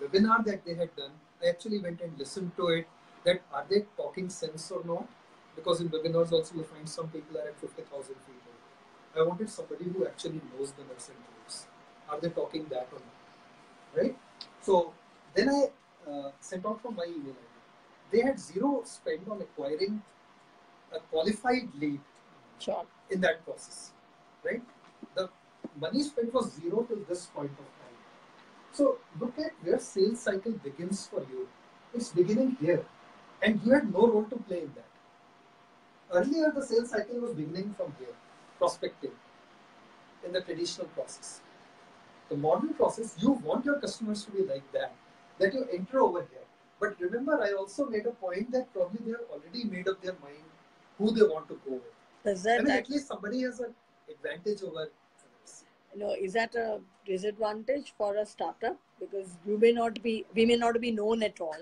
webinar that they had done. I actually went and listened to it, that are they talking sense or not? Because in webinars also you find some people are at 50,000 people. I wanted somebody who actually knows the nuts and bolts. Are they talking that or not? Right? So then I sent out from my email ID. They had 0 spend on acquiring a qualified lead in that process. Right? The money spent was 0 till this point of time. So look at where sales cycle begins for you. It's beginning here. And you had no role to play in that. Earlier, the sales cycle was beginning from here, prospecting, in the traditional process. The modern process, you want your customers to be like that you enter over here. But remember, I also made a point that probably they have already made up their mind who they want to go with. At least somebody has an advantage over others. Is that a disadvantage for a startup? Because we may not be known at all.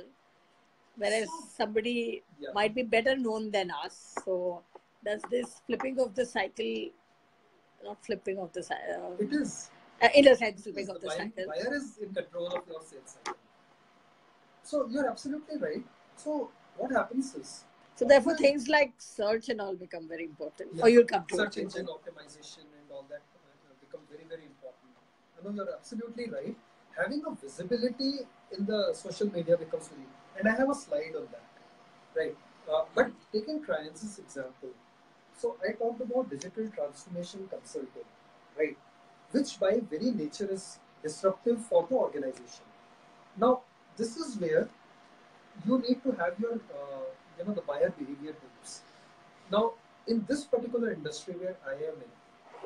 whereas somebody might be better known than us. So does this flipping of the cycle, not flipping of the cycle, It is. in a sense, flipping of the cycle. Buyer is in control of your sales cycle. So you're absolutely right. So what happens is, so therefore things like search and all become very important. Or you'll come to search engine optimization and all that become very, very important. I know you're absolutely right. Having a visibility in the social media becomes very, and I have a slide on that, right? But taking Triance's example, so I talked about digital transformation consulting, right? Which by very nature is disruptive for the organization. Now, this is where you need to have your, the buyer behavior groups. Now, in this particular industry where I am in,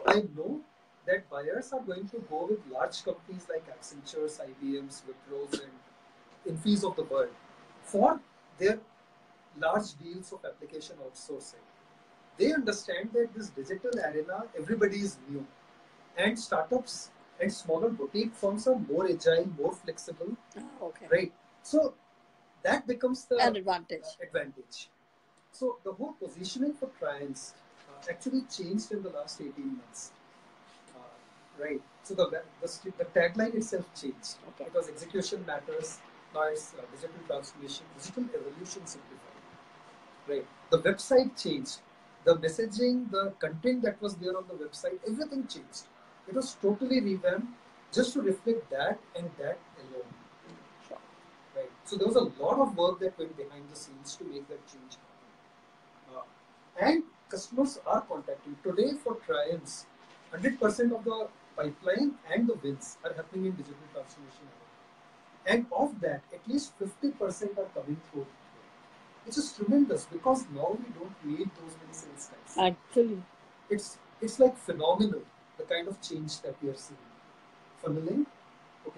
I know that buyers are going to go with large companies like Accenture's, IBM's, Wipro's, and Infis of the world for their large deals of application outsourcing. They understand that this digital arena, everybody is new, and startups and smaller boutique firms are more agile, more flexible. Right? So that becomes the advantage. So the whole positioning for Triance actually changed in the last 18 months. Right. So the tagline itself changed because execution matters. Now it's digital transformation, digital evolution simplified. Right. The website changed. The messaging, the content that was there on the website, everything changed. It was totally revamped just to reflect that and that alone. Sure. Right. So there was a lot of work that went behind the scenes to make that change happen. And customers are contacting. Today for Triance, 100% of the pipeline and the wins are happening in digital transformation. And of that, at least 50% are coming through. Which is tremendous because now we don't need those many sales guys. Actually, it's like phenomenal the kind of change that we are seeing. Funneling,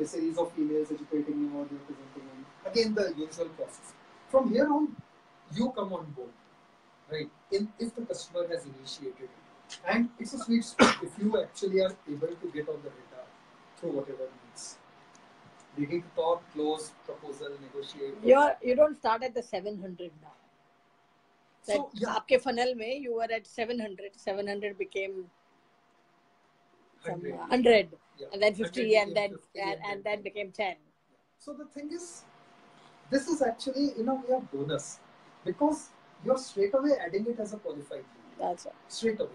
series of emails educating you, audio presenting them. Again, the usual process. From here on, you come on board, right? If the customer has initiated it, and it's a sweet spot if you actually are able to get on the radar through whatever means. Ready to talk, close, proposal, negotiate. You don't start at the 700 now. So, आपके funnel में you were at 700. 700 became 100, and then 50, and then became 10. So the thing is, this is actually in a way a bonus because you're straight away adding it as a qualified lead. That's right. Straight away.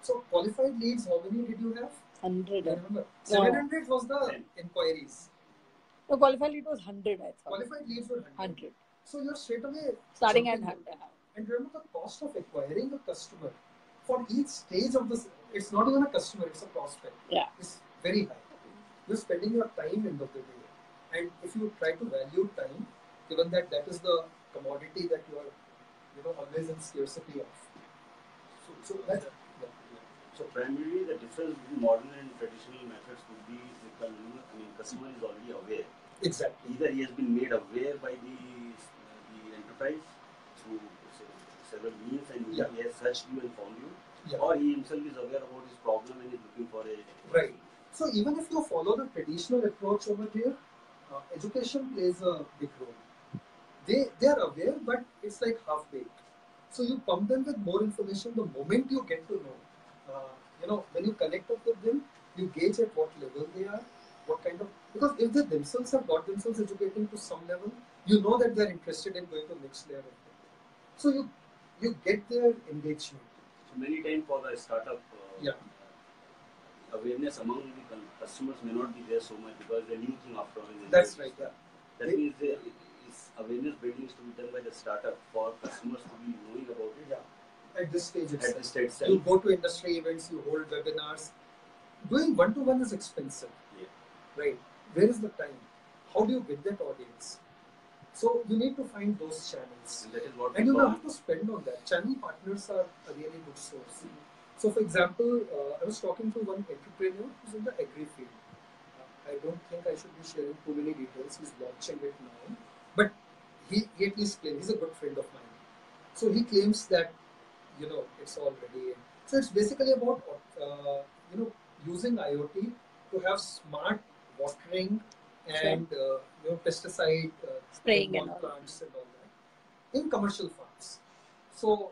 So qualified leads, how many did you have? 100. Remember, 700 was the inquiries. No, qualified lead was 100, I thought. Qualified leads were 100. So you're straight away starting at 100. And remember the cost of acquiring a customer for each stage of this. It's not even a customer; it's a prospect. Yeah, it's very high. You're spending your time end of the day, and if you try to value time, given that that is the commodity that you are, always in scarcity of. So that's So primarily the difference between modern and traditional methods would be the customer is already aware. Exactly. Either he has been made aware by the enterprise through several means and he has searched you and found you, or he himself is aware about his problem and is looking for a right. So even if you follow the traditional approach over here, education plays a big role. They are aware, but it's like half baked. So you pump them with more information the moment you get to know. When you connect up with them, you gauge at what level they are, what kind of, because if they themselves have got themselves educating to some level, you know that they're interested in going to the next layer of it. So you get their engagement. So many times for the startup, awareness among the customers may not be there so much because the new thing after all. That's right. Yeah. That means awareness building is to be done by the startup for customers to be knowing about it. Yeah. At this stage itself. At this stage itself. You go to industry events, you hold webinars. Doing one-to-one is expensive. Yeah. Right. Where is the time? How do you get that audience? So you need to find those channels. And that is what you have to spend on that. Channel partners are a really good source. So for example, I was talking to one entrepreneur who's in the agri field. I don't think I should be sharing too many details. He's launching it now. But he at least claims, he's a good friend of mine. So he claims that, it's all ready. So it's basically about, using IoT to have smart watering and, pesticide spraying and all plants and all that. in commercial farms. So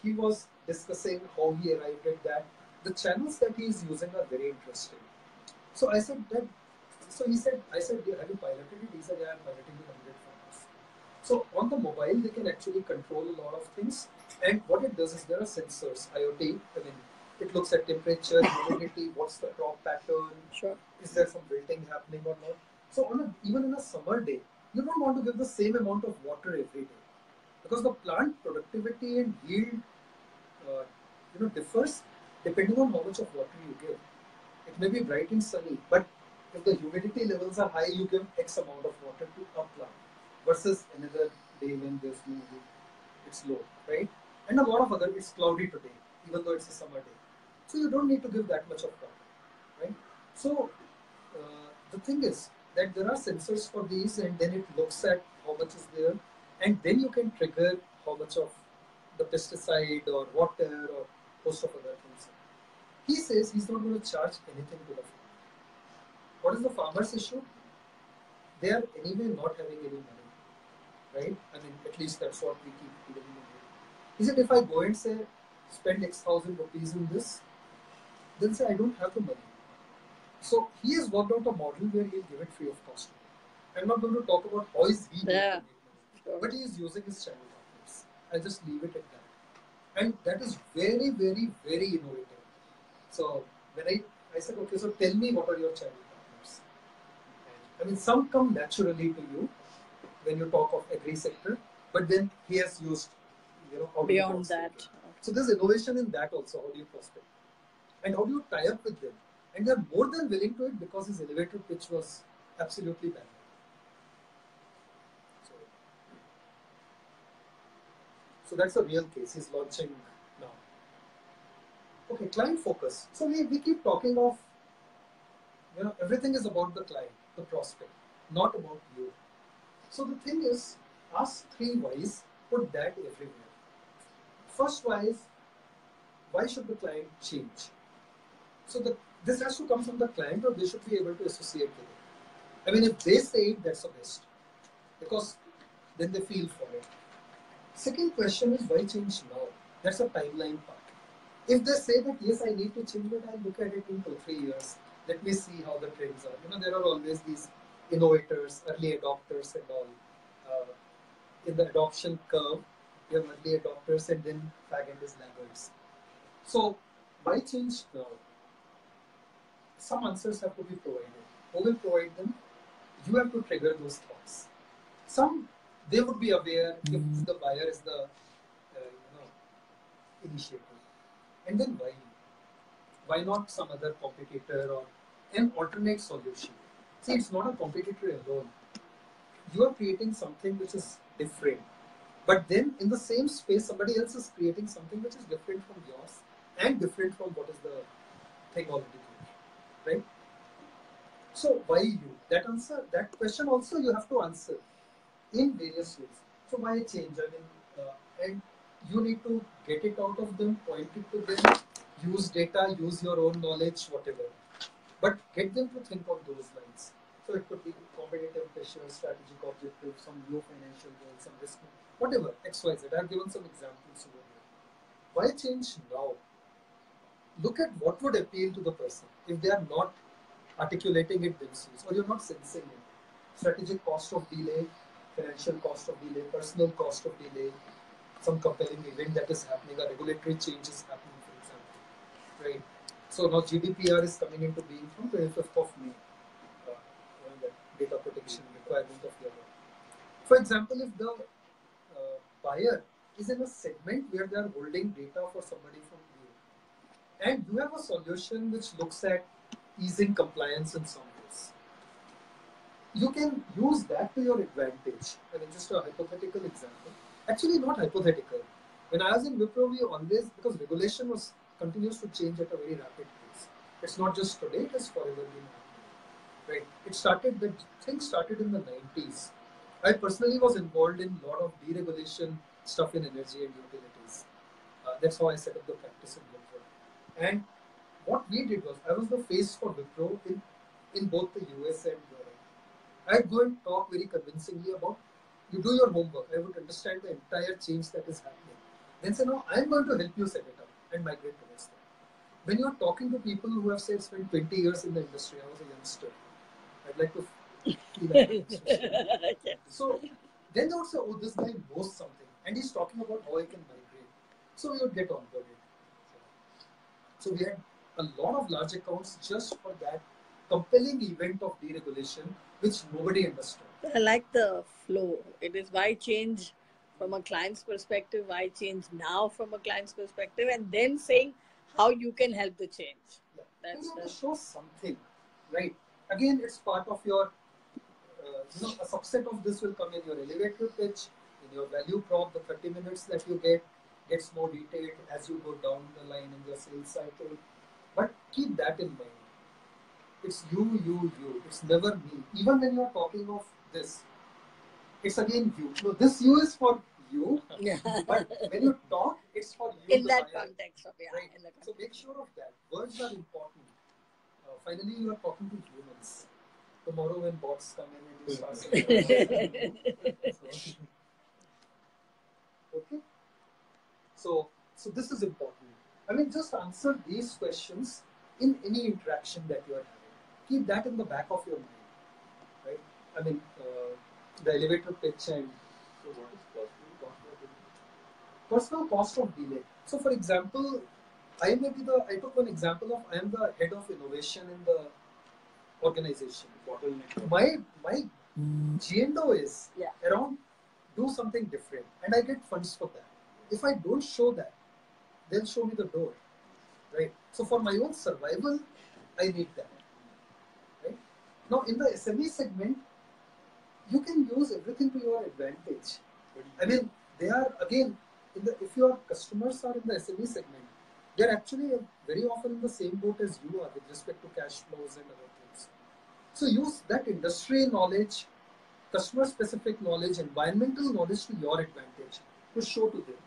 he was discussing how he arrived at that. The channels that he is using are very interesting. So I said that. So he said, I said, have you piloted it? He said, yeah, I'm piloting the 100 farmers. So on the mobile, they can actually control a lot of things. And what it does is there are sensors, IoT. I mean, it looks at temperature, humidity, what's the crop pattern, Sure. is there some wilting happening or not. So even in a summer day, you don't want to give the same amount of water every day, because the plant productivity and yield differs depending on how much of water you give. It may be bright and sunny, but if the humidity levels are high, you give X amount of water to a plant versus another day when there's no wind, it's low, right? And a lot of other, it's cloudy today, even though it's a summer day. So you don't need to give that much of water, right? So the thing is that there are sensors for these, and then it looks at how much is there, and then you can trigger how much of the pesticide or water or host of other things. He says he's not going to charge anything to the farmer. What is the farmer's issue? They are anyway not having any money, right? I mean, at least that's what we keep giving them. He said, if I go and say, spend X thousand rupees in this, they'll say, I don't have the money. So he has worked out a model where he'll give it free of cost. I'm not going to talk about how is he going to make money, but he is using his channel partners. I'll just leave it at that. And that is very, very, very innovative. So when I said, okay, so tell me what are your channel partners? I mean, some come naturally to you when you talk of agri sector, but then he has used, how Beyond that. So there's innovation in that also. How do you prospect? And how do you tie up with them? And they're more than willing to it because his elevator pitch was absolutely bad. So that's a real case. He's launching now. Okay, client focus. So we keep talking of, everything is about the client, the prospect, not about you. So the thing is, ask 3 whys, put that everywhere. First why is, why should the client change? So this has to come from the client, or they should be able to associate with it. I mean, if they say it, that's the best, because then they feel for it. Second question is, why change now? That's a timeline part. If they say that, yes, I need to change it, I'll look at it in 2-3 years. Let me see how the trends are. There are always these innovators, early adopters and all. In the adoption curve, you have early adopters and then fag end is laggards. So, why change now? Some answers have to be provided. Who will provide them? You have to trigger those thoughts. Some, they would be aware if the buyer is the initiator. And then why? Why not some other competitor or an alternate solution? See, it's not a competitor alone. You are creating something which is different. But then in the same space, somebody else is creating something which is different from yours and different from what is the thing already there. Right? So why you? That question also you have to answer in various ways. So why change? I mean, and you need to get it out of them, point it to them, use data, use your own knowledge, whatever. But get them to think on those lines. So it could be competitive pressure, strategic objectives, some low financial goals, some risk, whatever, X, Y, Z. I have given some examples over here. Why change now? Look at what would appeal to the person if they are not articulating it themselves, or you're not sensing it. Strategic cost of delay, financial cost of delay, personal cost of delay, some compelling event that is happening, a regulatory change is happening, for example, right? So now GDPR is coming into being from 25th of May, the data protection requirement of the law. For example, if the buyer is in a segment where they are holding data for somebody from you, and you have a solution which looks at easing compliance in some ways, you can use that to your advantage. I mean, just a hypothetical example. Actually, not hypothetical. When I was in Wipro, we always, because regulation continues to change at a very rapid pace. It's not just today, it has forever been happening. Right? The thing started in the 90s. I personally was involved in a lot of deregulation stuff in energy and utilities. That's how I set up the practice in Wipro. And what we did was, I was the face for Wipro in both the US and Europe. I'd go and talk very convincingly about You do your homework. I would understand the entire change that is happening. Then say, no, I'm going to help you set it up and migrate towards that. When you're talking to people who have, say, spent 20 years in the industry, I was a youngster. I'd like to feel that. So then they would say, oh, this guy knows something. And he's talking about how I can migrate. So we would get onboarded. So we had a lot of large accounts just for that compelling event of deregulation, which nobody understood. I like the flow. It is why change from a client's perspective, why change now from a client's perspective, and then saying how you can help the change. Yeah. That's you have to show something, right? Again, it's part of your, a subset of this will come in your elevator pitch, in your value prop, the 30 minutes that you get gets more detailed as you go down the line in the sales cycle. But keep that in mind. It's you. It's never me. Even when you're talking of this, it's again you. No, this you is for you. Yeah. But when you talk, it's for you. In that context of right? In the context. So make sure of that. Words are important. Finally, you are talking to humans. Tomorrow, when bots come in and you start saying, okay. So this is important. I mean, just answer these questions in any interaction that you are having. Keep that in the back of your mind, right? I mean, the elevator pitch and So what is personal cost of delay. So, for example, I took one example of I am the head of innovation in the organization. My G&O is around do something different, and I get funds for that. If I don't show that, they'll show me the door, right? So for my own survival, I need that, right? Now in the SME segment, you can use everything to your advantage. I mean, they are again if your customers are in the SME segment, they're actually very often in the same boat as you are with respect to cash flows and other things. So use that industry knowledge, customer specific knowledge, environmental knowledge to your advantage to show to them.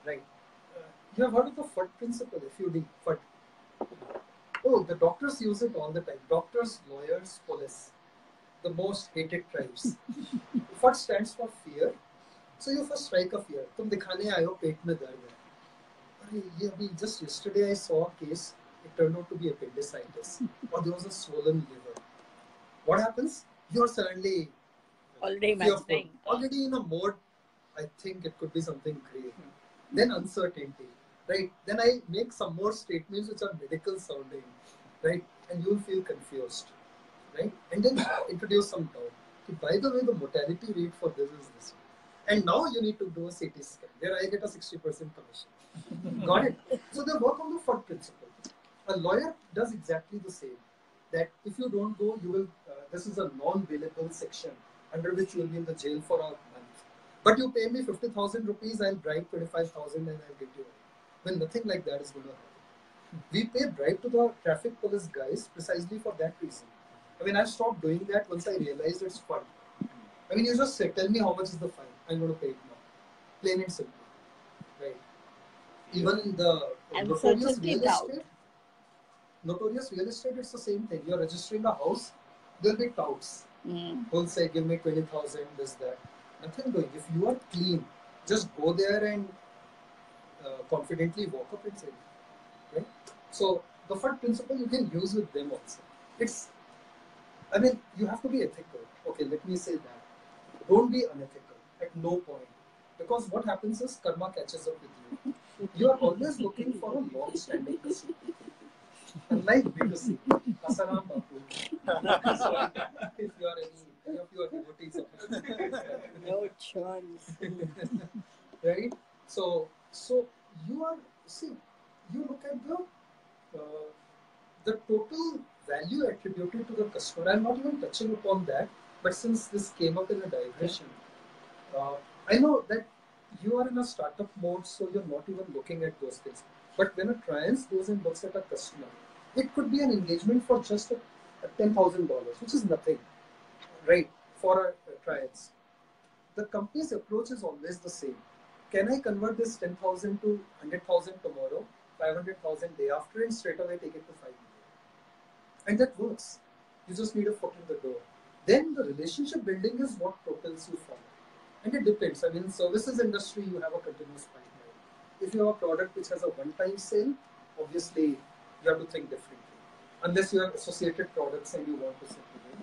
Right. You have heard of the FUD principle, FUD, FUD. Oh, the doctors use it all the time. Doctors, lawyers, police. The most hated tribes. FUD stands for fear. So you first strike a fear. तुम दिखाने आए हो पेट में दर्द है. अरे ये अभी just yesterday I saw a case. It turned out to be appendicitis, or there was a swollen liver. What happens? You're suddenly already in a mode. I think it could be something grave. Then uncertainty, right? Then I make some more statements which are medical sounding, right? And you'll feel confused, right? And then introduce some doubt. By the way, the mortality rate for this is this. And now you need to do a CT scan, where I get a 60% commission. Got it? So they work on the FUD principle. A lawyer does exactly the same. That if you don't go, you will. This is a non-bailable section under which you will be in the jail for a month. But you pay me 50,000 rupees, I'll bribe 25,000 and I'll get you out. Well, nothing like that is going to happen. We pay bribe to the traffic police guys precisely for that reason. I mean, I stopped doing that once I realized it's fun. I mean, you just say, tell me how much is the fine. I'm going to pay it now. Plain and simple. Right. Even in the notorious real estate, it's the same thing. You're registering a house, there'll be touts. Who'll say, give me 20,000, this, that. Nothing doing. If you are clean, just go there and confidently walk up and say, right? So the FUD principle you can use with them also. I mean, you have to be ethical. Okay, let me say that. Don't be unethical at no point. Because what happens is karma catches up with you. You are always looking for a long-standing customer. Unlike B2C, Asaram Bapu. So, if you are any of your devotees of it. No chance. Right? So you look at the total value attributed to the customer. I'm not even touching upon that, but since this came up in a digression, I know that you are in a startup mode, so you're not even looking at those things. But when a client goes and looks at a customer, it could be an engagement for just $10,000, which is nothing, right? For a trials. The company's approach is always the same. Can I convert this 10,000 to 100,000 tomorrow, 500,000 day after, and straight away take it to 5 million? And that works. You just need a foot in the door. then the relationship building is what propels you forward. And it depends. I mean, in services industry, you have a continuous pipeline. If you have a product which has a one-time sale, obviously you have to think differently. Unless you have associated products and you want to sell them.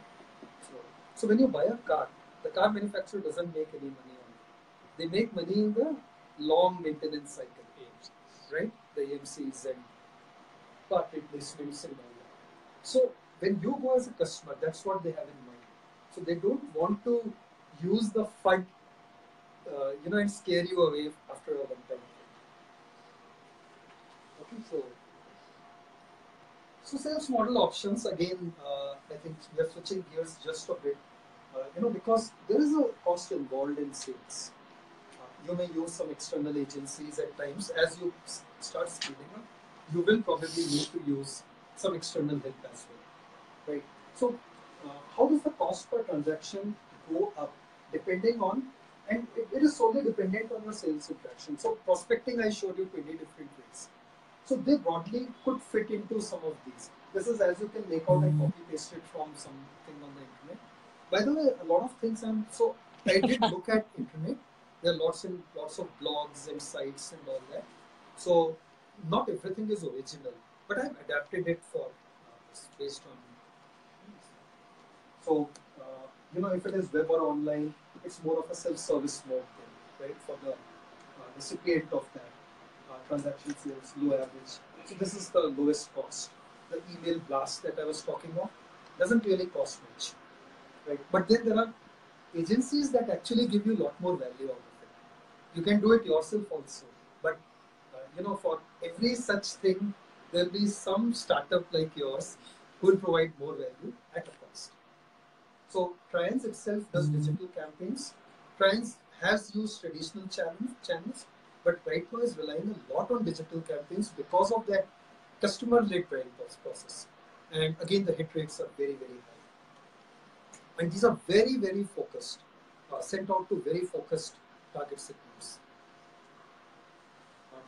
So when you buy a car, the car manufacturer doesn't make any money on it. They make money in the long maintenance cycle, right? The AMCs and part replacements and all that. So when you go as a customer, that's what they have in mind. So they don't want to use the FUD, and scare you away after a one time. Okay, so sales model options again. I think we are switching gears just a bit. Because there is a cost involved in sales. You may use some external agencies at times. As you start scaling up, you will probably need to use some external help as well, right? So, how does the cost per transaction go up depending on, and it is solely dependent on your sales interaction. So, prospecting, I showed you 20 different ways. So, they broadly could fit into some of these. This is as you can make out and copy paste it from something on the internet. By the way, a lot of things I did look at internet. There are lots of blogs and sites and all that. So not everything is original, but I've adapted it for based on. So if it is web or online, it's more of a self-service mode thing, right? For the recipient of that transaction sales, low average. So this is the lowest cost. The email blast that I was talking of doesn't really cost much. Right. But then there are agencies that actually give you a lot more value out of it. You can do it yourself also. But, for every such thing, there will be some startup like yours who will provide more value at a cost. So, Trians itself does digital campaigns. Trians has used traditional channels, but right now is relying a lot on digital campaigns because of that customer-led buying process. And again, the hit rates are very, very high. And these are very, very focused, sent out to very focused target segments.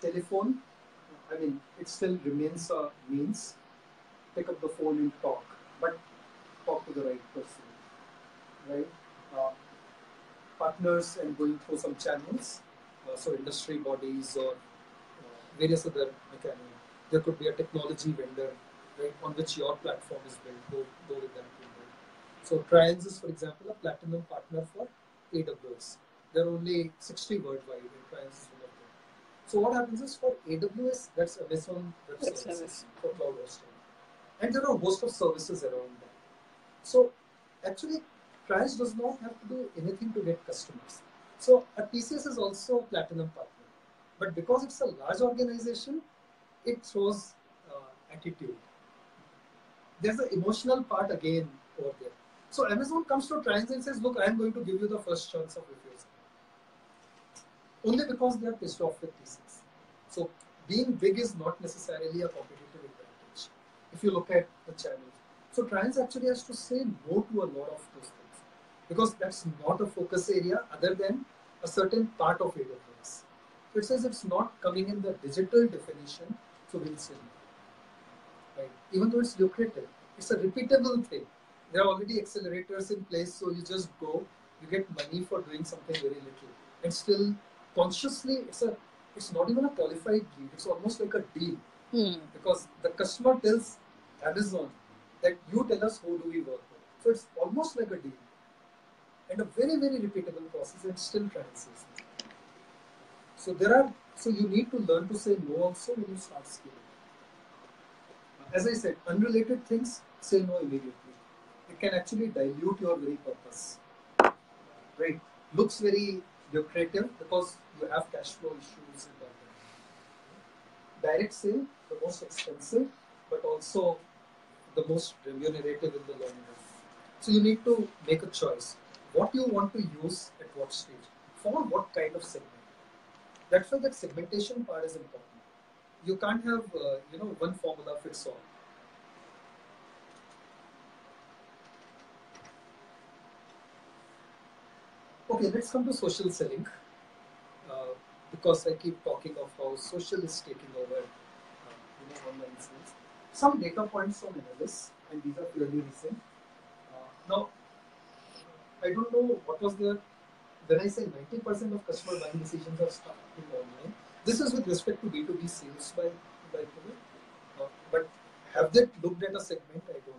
Telephone, I mean, it still remains a means. Pick up the phone and talk, but talk to the right person, right? Partners and going through some channels, so industry bodies or various other mechanisms. There could be a technology vendor, right, on which your platform is built. Go with that. So Trians is, for example, a platinum partner for AWS. There are only 60 worldwide, and Trians is one of them. So what happens is for AWS, that's Amazon Web Services for cloud hosting. And there are a host of services around that. So actually, Trians does not have to do anything to get customers. So a TCS is also a platinum partner. But because it's a large organization, it throws attitude. There's the emotional part again over there. So Amazon comes to Trians and says, look, I'm going to give you the first chance of reviews. Only because they are pissed off with TCS. So being big is not necessarily a competitive advantage. If you look at the channels. So Trians actually has to say no to a lot of those things. Because that's not a focus area other than a certain part of AWS. So it says it's not coming in the digital definition, so we'll say no. Right? Even though it's lucrative, it's a repeatable thing. There are already accelerators in place, so you just go, you get money for doing something very little. And still, consciously, it's not even a qualified lead, it's almost like a deal. Because the customer tells Amazon that you tell us who do we work with. So it's almost like a deal. And a very, very repeatable process and still translates. So you need to learn to say no also when you start scaling. As I said, unrelated things, say no immediately. It can actually dilute your very purpose. Right? Looks very lucrative because you have cash flow issues and all that. Direct sale, the most expensive, but also the most remunerative in the long run. So you need to make a choice. What you want to use at what stage, for what kind of segment. That's why that segmentation part is important. You can't have one formula fits all. Okay, let's come to social selling. Because I keep talking of how social is taking over online sales. Some data points from analysts, and these are fairly recent. Now, I don't know what was their, when I say 90% of customer buying decisions are starting online, this is with respect to B2B sales by the way. But have they looked at a segment? I don't know.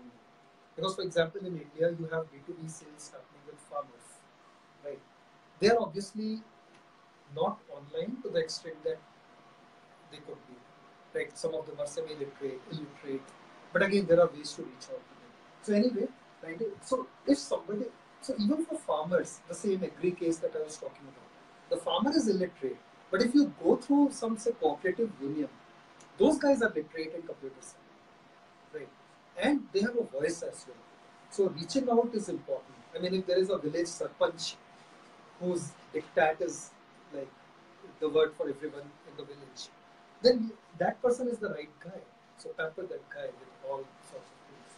Because for example, in India, you have B2B sales happening with farmers, right? They are obviously not online to the extent that they could be, right? Some of them are illiterate, but again, there are ways to reach out to them. So anyway, right? So if somebody, so even for farmers, the same agri case that I was talking about, the farmer is illiterate, but if you go through some say cooperative union, those guys are literate in computer science, right? And they have a voice as well. So reaching out is important. I mean, if there is a village sarpanch whose diktat is like the word for everyone in the village, then that person is the right guy. So pamper that guy with all sorts of things.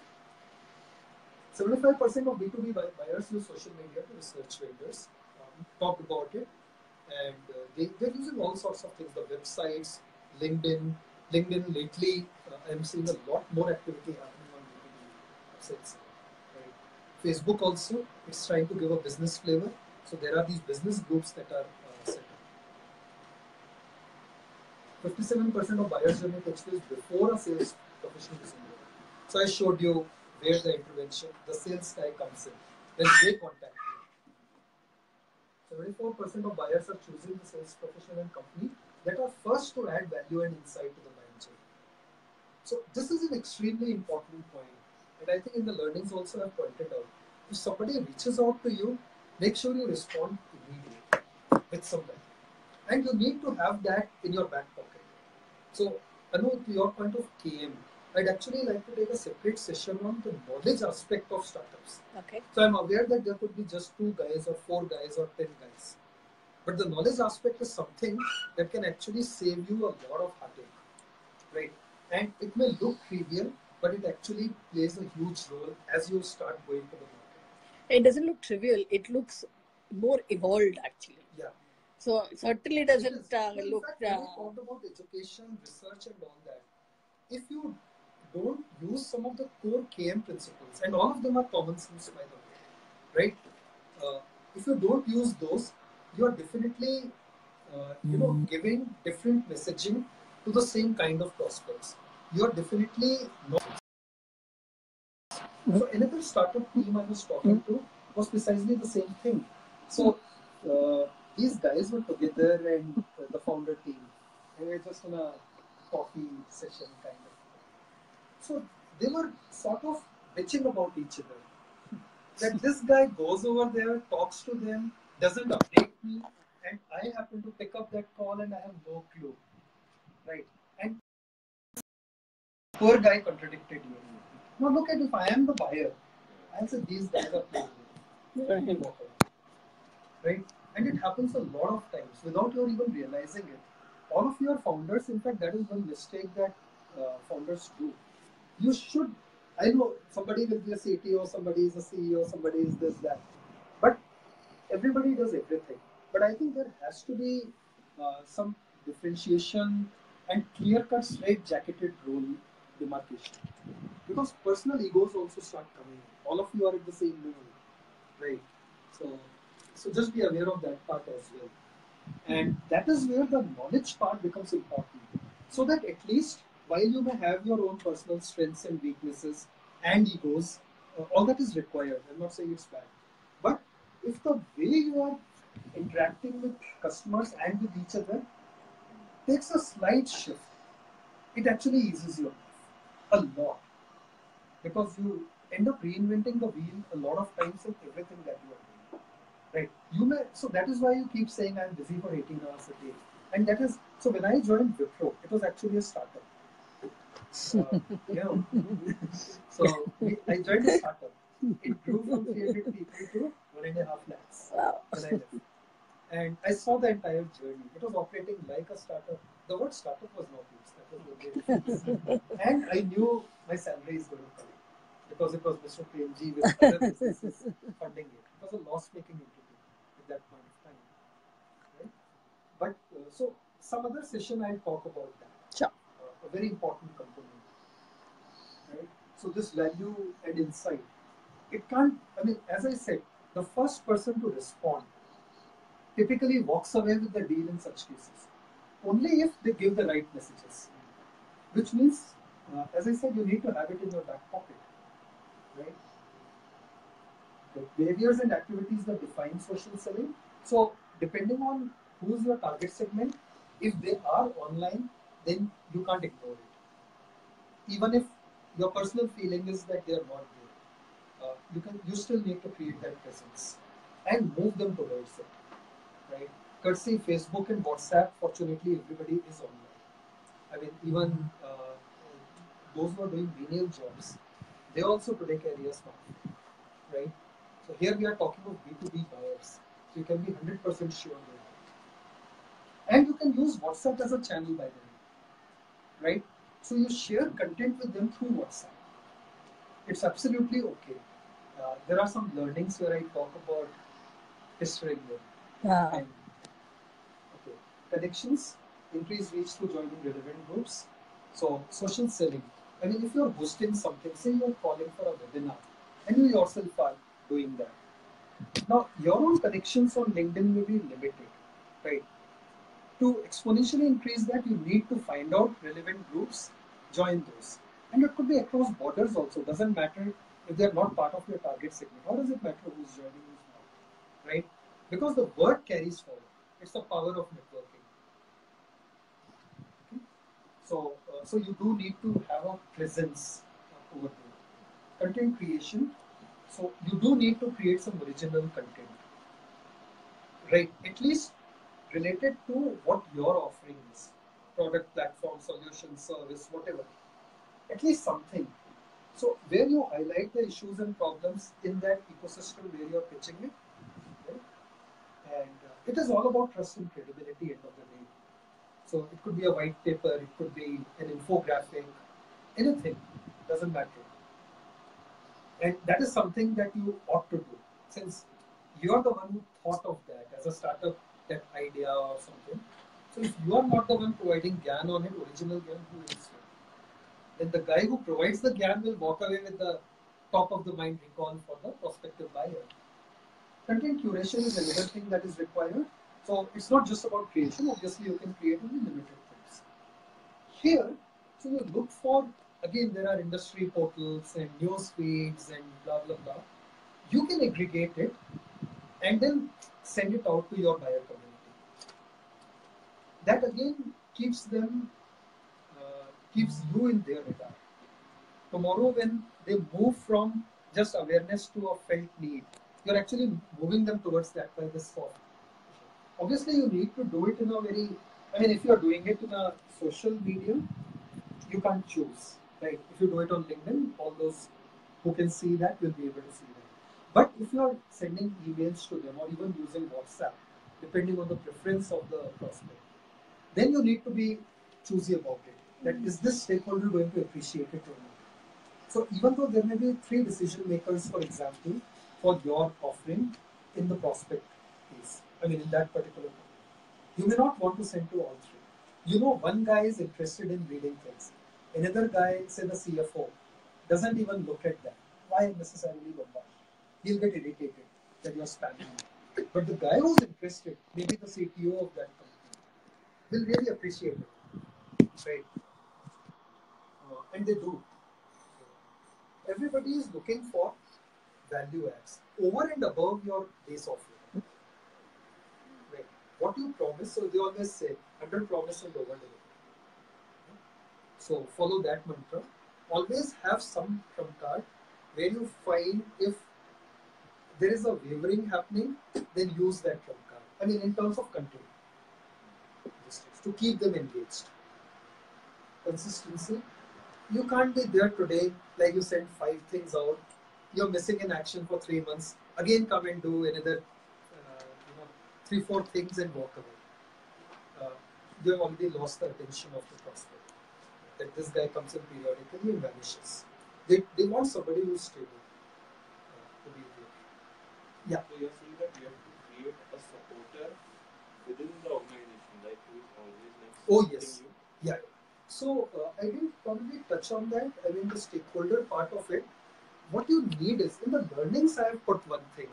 75% of B2B buyers use social media to research vendors. Talked about it, and they're using all sorts of things. The websites, LinkedIn lately, I'm seeing a lot more activity happening on B2B websites. Right? Facebook also, it's trying to give a business flavor. So there are these business groups that are set up. 57% of buyers journey takes place before a sales professional is involved. So I showed you where the intervention, the sales guy comes in, when they contact you. 74% of buyers are choosing the sales professional and company that are first to add value and insight to the buying journey. So this is an extremely important point. And I think in the learnings also I've pointed out, if somebody reaches out to you, make sure you respond immediately with some value. And you need to have that in your back pocket. So, Anu, to your point of KM, I'd actually like to take a separate session on the knowledge aspect of startups. Okay. So I'm aware that there could be just 2 guys or 4 guys or 10 guys. But the knowledge aspect is something that can actually save you a lot of heartache, right? And it may look trivial, but it actually plays a huge role as you start going to the market. It doesn't look trivial. It looks more evolved, actually. Yeah. So certainly doesn't look. look. When I talked about education, research, and all that, if you don't use some of the core KM principles, and all of them are common sense, by the way, right? If you don't use those, you are definitely, giving different messaging to the same kind of prospects. You are definitely not. So another startup team I was talking to was precisely the same thing. So these guys were together and the founder team, and we were just in a coffee session kind of. So they were sort of bitching about each other. That this guy goes over there, talks to them, doesn't update me, and I happen to pick up that call and I have no clue. Right? And poor guy contradicted you. Now look at, if I am the buyer, I'll say these guys are playing. Right? And it happens a lot of times without you even realizing it. All of your founders, in fact, that is one mistake that founders do. You should, I know somebody will be a CTO, somebody is a CEO, somebody is this, that. But everybody does everything. But I think there has to be some differentiation and clear-cut, straight-jacketed role demarcation. Because personal egos also start coming. All of you are at the same level, right? So just be aware of that part as well. And that is where the knowledge part becomes important. So that at least while you may have your own personal strengths and weaknesses and egos, all that is required. I'm not saying it's bad. But if the way you are interacting with customers and with each other takes a slight shift, it actually eases your life a lot. Because you end up reinventing the wheel a lot of times in everything that you are doing. Right? You may, so that is why you keep saying I'm busy for 18 hours a day. And that is, so when I joined Wipro, it was actually a startup. So I joined a startup. It grew from 300 people to 1.5 lakhs when I left. And I saw the entire journey. It was operating like a startup. The word startup was not used. That was very and I knew my salary is going to come because it was Mr. Premji with other businesses funding it. It was a loss-making entity at that point of time. Right? But so some other session I'll talk about that. Sure. A very important component. Right? So this value and insight, it can't, I mean, as I said, the first person to respond typically walks away with the deal in such cases. Only if they give the right messages. Which means, as I said, you need to have it in your back pocket. Right? The behaviors and activities that define social selling. So, depending on who's your target segment, if they are online, then you can't ignore it. Even if your personal feeling is that they are not there, you still need to create that presence and move them towards it. Right? Courtesy Facebook and WhatsApp, fortunately, everybody is online. I mean, even those who are doing menial jobs, they also today carry a smartphone. Right? So here we are talking of B2B buyers. So you can be 100% sure they are. And you can use WhatsApp as a channel by the way. Right? So you share content with them through WhatsApp. It's absolutely okay. There are some learnings where I talk about history here. Yeah. And, okay. Connections, increase reach through joining relevant groups. So social selling. I mean, if you're hosting something, say you're calling for a webinar, and you yourself are doing that. Now, your own connections on LinkedIn may be limited, right? To exponentially increase that, you need to find out relevant groups, join those. And it could be across borders also. Doesn't matter if they're not part of your target segment. How does it matter who's joining, who's not, right? Because the word carries forward. It's the power of networking. Okay? So you do need to have a presence over there. Content creation. So you do need to create some original content, right? At least related to what your offering is, product, platform, solution, service, whatever. At least something. So where you highlight the issues and problems in that ecosystem where you're pitching it, right? And it is all about trust and credibility end of the day. So it could be a white paper, it could be an infographic, anything, doesn't matter. And that is something that you ought to do, since you're the one who thought of that as a startup, that idea or something. So if you are not the one providing GAN on it, original GAN, who is? Then the guy who provides the GAN will walk away with the top of the mind recall for the prospective buyer. Content curation is another thing that is required. So it's not just about creation. Obviously, you can create only limited things. Here, so you look for, again, there are industry portals and news feeds and blah, blah, blah. You can aggregate it and then send it out to your buyer community. That again keeps them, keeps you in their radar. Tomorrow, when they move from just awareness to a felt need, you're actually moving them towards that by this form. Obviously, you need to do it in a very, I mean, if you're doing it in a social medium, you can't choose, right? If you do it on LinkedIn, all those who can see that will be able to see that. But if you are sending emails to them or even using WhatsApp, depending on the preference of the prospect, then you need to be choosy about it. That is this stakeholder going to appreciate it or not? So even though there may be 3 decision makers, for example, for your offering in the prospect case, I mean in that particular point, you may not want to send to all 3. You know, one guy is interested in reading things. Another guy, say the CFO, doesn't even look at that. Why necessarily bombard? He'll get irritated that you're spamming. But the guy who's interested, maybe the CTO of that company, will really appreciate it, right? And they do. Everybody is looking for value adds over and above your base offering. Right? What you promise, so they always say, under promise and over deliver. So follow that mantra. Always have some trump card where you find if there is a wavering happening, then use that trump card. I mean, in terms of content, to keep them engaged. Consistency. You can't be there today, like you send 5 things out. You're missing in action for 3 months. Again, come and do another, 3-4 things and walk away. You have already lost the attention of the prospect. That this guy comes in periodically and vanishes. They want somebody who's stable to be there. Yeah. So you're saying that you have to create a supporter within the organization, like who is always like Oh yes. you. Yeah. So I didn't probably touch on that. I mean the stakeholder part of it. What you need is, in the learnings I have put one thing.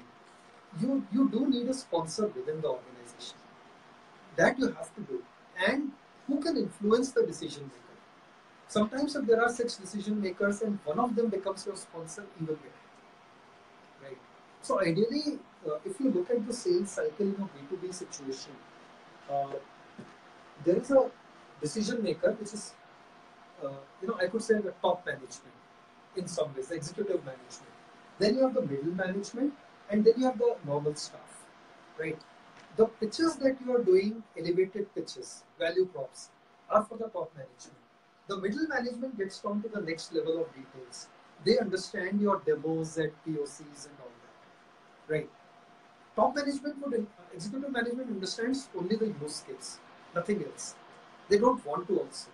you do need a sponsor within the organization. That you have to do. And who can influence the decision maker? Sometimes if there are such decision makers and one of them becomes your sponsor, even better. Right? So ideally, if you look at the sales cycle in a B2B situation, there is a decision maker which is, I could say the top management in some ways, the executive management. Then you have the middle management, and then you have the normal staff, right? The pitches that you are doing, elevated pitches, value props, are for the top management. The middle management gets down to the next level of details. They understand your demos and POCs and all that, right? Top management executive management understands only the use case, nothing else. They don't want to also,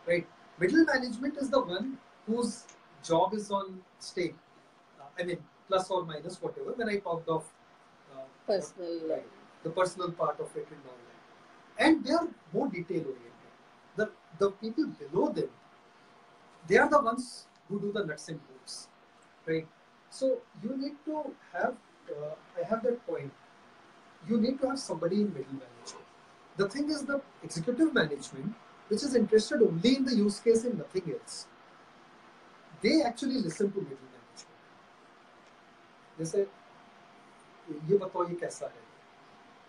right? Middle management is the one whose job is on stake. Plus or minus whatever. When I talked of Personal. Right, the personal part of it and all that, and they are more detail oriented. The people below them, they are the ones who do the nuts and bolts, right? So you need to have. I have that point. You need to have somebody in middle management. The thing is, the executive management, which is interested only in the use case and nothing else, they actually listen to middle management. They say, "ये बताओ ये कैसा है?"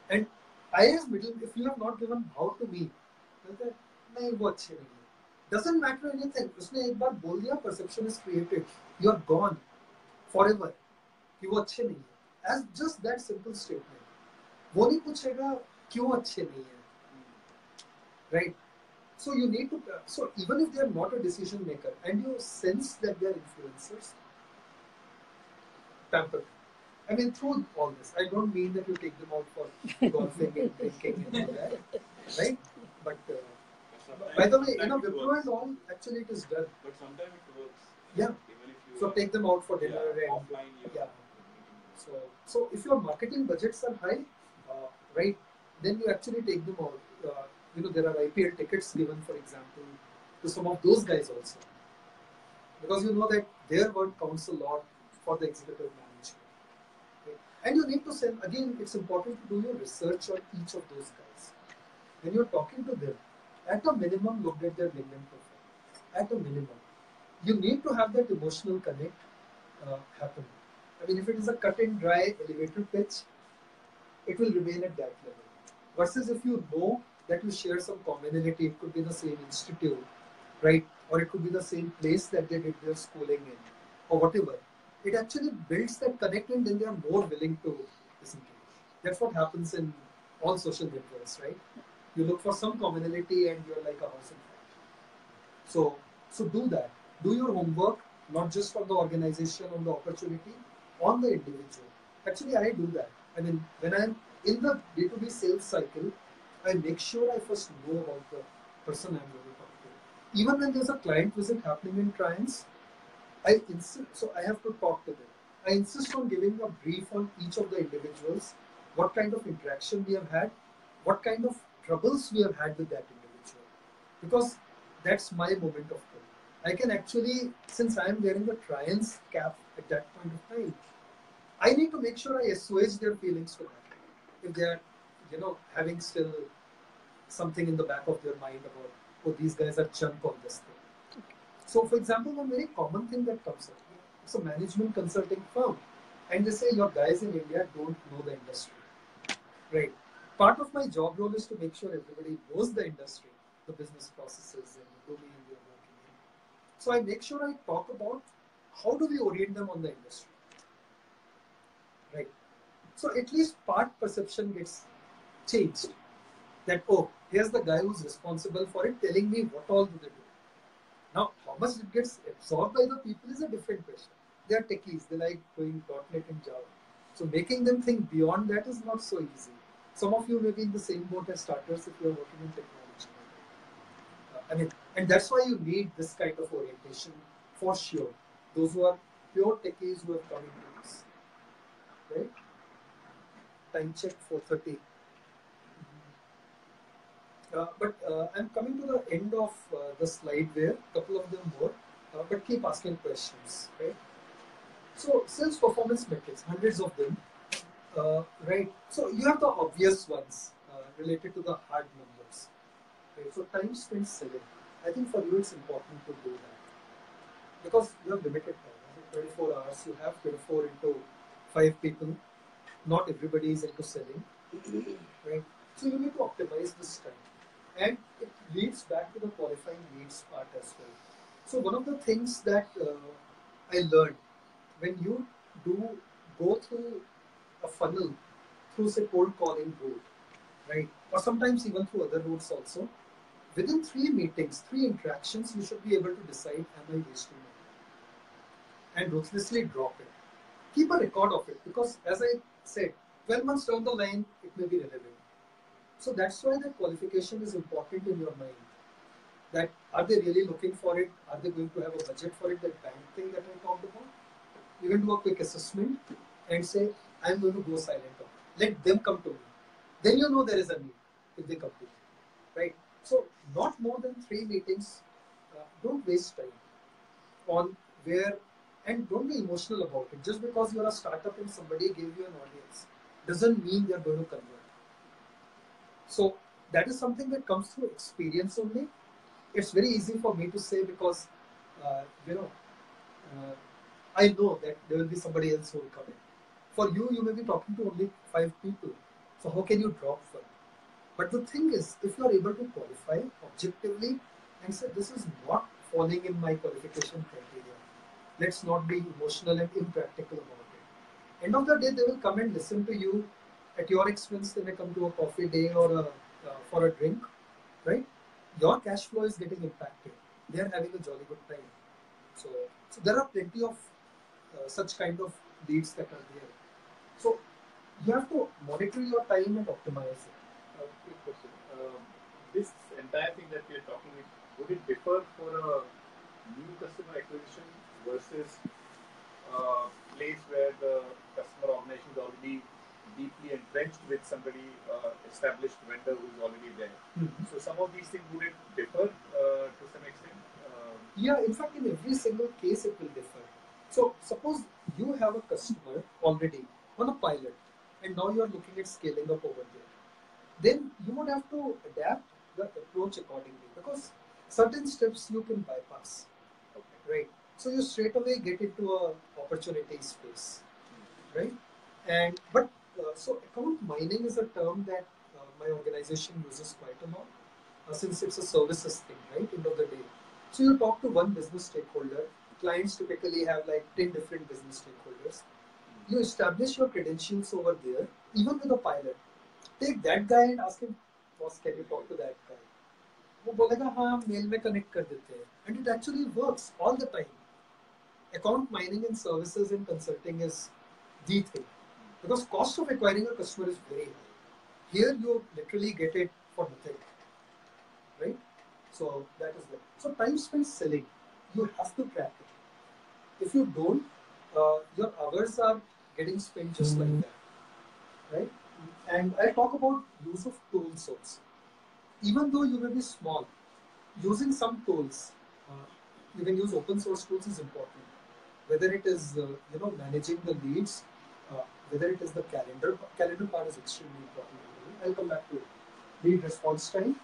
And I as middle, if you have not given how to me, नहीं वो अच्छे नहीं है. Doesn't matter anything. उसने एक बार बोल दिया, perception is created. You are gone forever. कि वो अच्छे नहीं है. As just that simple statement. वो नहीं पूछेगा क्यों अच्छे नहीं है. Right? So you need to. So even if they are not a decision maker, and you sense that they are influencers, pamper. Through all this, I don't mean that you take them out for golfing and drinking and all that, right? But by the way, Wipro and all, actually it is done. But sometimes it works. Yeah. Even if you So take them out for dinner and offline. yeah. So if your marketing budgets are high, right, then you actually take them out. There are IPL tickets given, for example, to some of those guys also, because you know that their word counts a lot for the executive management. Okay? And you need to send, again, it's important to do your research on each of those guys. When you're talking to them, at a minimum, look at their LinkedIn profile. At a minimum, you need to have that emotional connect happen. If it is a cut and dry elevator pitch, it will remain at that level. Versus if you know that you share some commonality, it could be the same institute, right? Or it could be the same place that they did their schooling in, or whatever. It actually builds that connect, and then they are more willing to listen to you. That's what happens in all social networks, right? You look for some commonality and you're like a house in fire. So do that. Do your homework, not just on the organization, on the opportunity, on the individual. Actually, I do that. When I'm in the B2B sales cycle, I make sure I first know about the person I'm going to talk to. Even when there's a client visit happening in clients, I have to talk to them. I insist on giving a brief on each of the individuals, what kind of interaction we have had, what kind of troubles we have had with that individual. Because that's my moment of truth. I can actually, since I am wearing the Triance cap at that point of time, I need to make sure I assuage their feelings for that. If they are, having still something in the back of their mind about, oh, these guys are junk on this thing. So, for example, one very common thing that comes up, it's a management consulting firm, and they say your guys in India don't know the industry, right? Part of my job role is to make sure everybody knows the industry, the business processes and the domain we are working in. So I make sure I talk about how do we orient them on the industry, right? So at least part perception gets changed. That, oh, here's the guy who's responsible for it telling me what all do they do. Now, how much it gets absorbed by the people is a different question. They are techies, they like doing .NET and Java. So making them think beyond that is not so easy. Some of you may be in the same boat as starters if you're working in technology. And that's why you need this kind of orientation for sure. Those who are pure techies who have come into this. Right? Time check 4:30. But I'm coming to the end of the slide there, a couple of them more, but keep asking questions, right? So sales performance metrics, hundreds of them. Right. So you have the obvious ones related to the hard numbers. Right. So time spent selling. I think for you it's important to do that because you have limited time. 24 hours. You have 24 into 5 people. Not everybody is into selling. Right. So you need to optimize this time, and it leads back to the qualifying leads part as well. So one of the things that I learned when you do go through a funnel through say cold calling route, right? Or sometimes even through other routes also. Within 3 meetings, 3 interactions, you should be able to decide, am I wasting money? And ruthlessly drop it. Keep a record of it because as I said, 12 months down the line, it may be relevant. So that's why the qualification is important in your mind. That are they really looking for it? Are they going to have a budget for it? That bank thing that I talked about. You can do a quick assessment and say, I'm going to go silent on it. Let them come to me. Then you know there is a need if they come to you. Right? So not more than 3 meetings. Don't waste time on where, and don't be emotional about it. Just because you're a startup and somebody gave you an audience doesn't mean they're going to convert. So that is something that comes through experience only. It's very easy for me to say because, I know that there will be somebody else who will come in. For you, you may be talking to only 5 people. So how can you drop 5? But the thing is, if you are able to qualify objectively and say, this is not falling in my qualification criteria, let's not be emotional and impractical about it. End of the day, they will come and listen to you at your expense. They may come to a coffee day or for a drink, right? Your cash flow is getting impacted. They are having a jolly good time. So there are plenty of such kind of leads that are there. So you have to monitor your time and optimize it. Quick question. This entire thing that we are talking about, would it differ for a new customer acquisition versus a place where the customer organization is already deeply entrenched with somebody, established vendor who is already there? Mm-hmm. So some of these things, would it differ to some extent? Yeah, in fact, in every single case it will differ. So suppose you have a customer already on a pilot and now you are looking at scaling up over there. Then you would have to adapt the approach accordingly because certain steps you can bypass. Okay. Right? So you straight away get into a opportunity space. Right? And so account mining is a term that my organization uses quite a lot since it's a services thing, right? End of the day. So you talk to one business stakeholder. Clients typically have like 10 different business stakeholders. You establish your credentials over there, even with a pilot. Take that guy and ask him, boss, can you talk to that guy? वो बोलेगा हाँ mail में connect कर देते हैं, and it actually works all the time. Account mining in services and consulting is the thing because cost of acquiring a customer is very high. Here you literally get it for nothing, right? So that is it. So time spent selling, you have to track it. If you don't, your hours are getting spent just like that, right? And I talk about use of tools also. Even though you may be small, using some tools, you can use open source tools is important. Whether it is managing the leads, whether it is the calendar part is extremely important. I'll come back to it. Lead response time.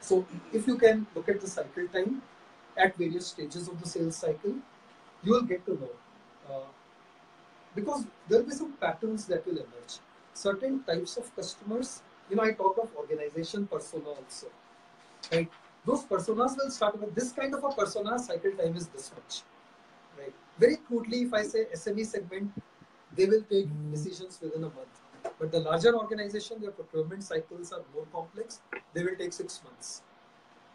So if you can look at the cycle time at various stages of the sales cycle, you will get to know. Because there will be some patterns that will emerge. Certain types of customers, I talk of organization persona also, right? Those personas will start with this kind of a persona, cycle time is this much, right? Very crudely, if I say SME segment, they will take decisions within a month. But the larger organization, their procurement cycles are more complex, they will take 6 months.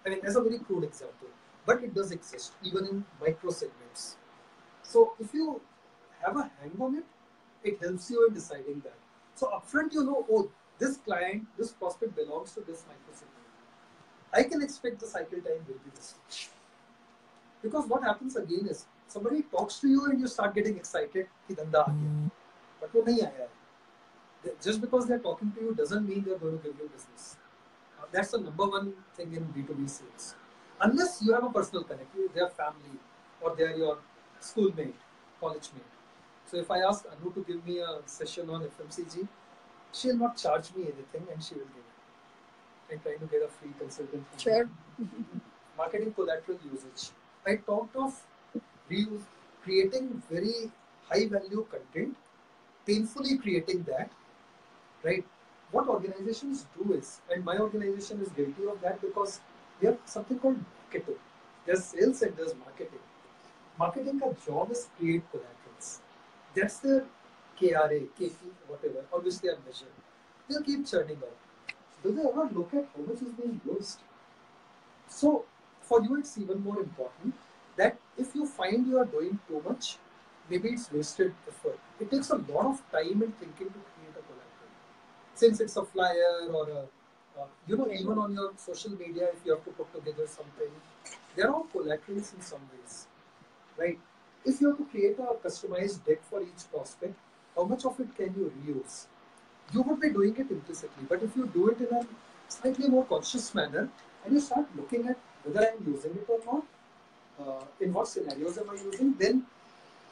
I mean, as a very crude example, but it does exist, even in micro segments. So if you have a hang on it, it helps you in deciding that. So upfront, oh, this client, this prospect belongs to this micro segment. I can expect the cycle time will be this much. Because what happens again is, somebody talks to you and you start getting excited, ki dhanda aa gaya. But wo nahi aaya hai. Just because they're talking to you doesn't mean they're going to give you business. That's the number one thing in B2B sales. Unless you have a personal connect, they're family or they're your schoolmate, college mate. So if I ask Anu to give me a session on FMCG, she'll not charge me anything and she will give it. I'm trying to get a free consultant. Sure. Marketing collateral usage. I talked of creating very high value content, painfully creating that, right? What organizations do is, and my organization is guilty of that because we have something called marketing. There's sales and there's marketing. Marketing ka job is create collaterals. That's their KRA, KP, whatever, on which they are measured. They'll keep churning out. Do they ever look at how much is being used? So, for you, it's even more important that if you find you are doing too much, maybe it's wasted effort. It takes a lot of time and thinking to create a collateral. Since it's a flyer or even on your social media, if you have to put together something, there are collaterals in some ways, right? If you have to create a customized deck for each prospect, how much of it can you reuse? You would be doing it implicitly, but if you do it in a slightly more conscious manner and you start looking at whether I'm using it or not, in what scenarios am I using, then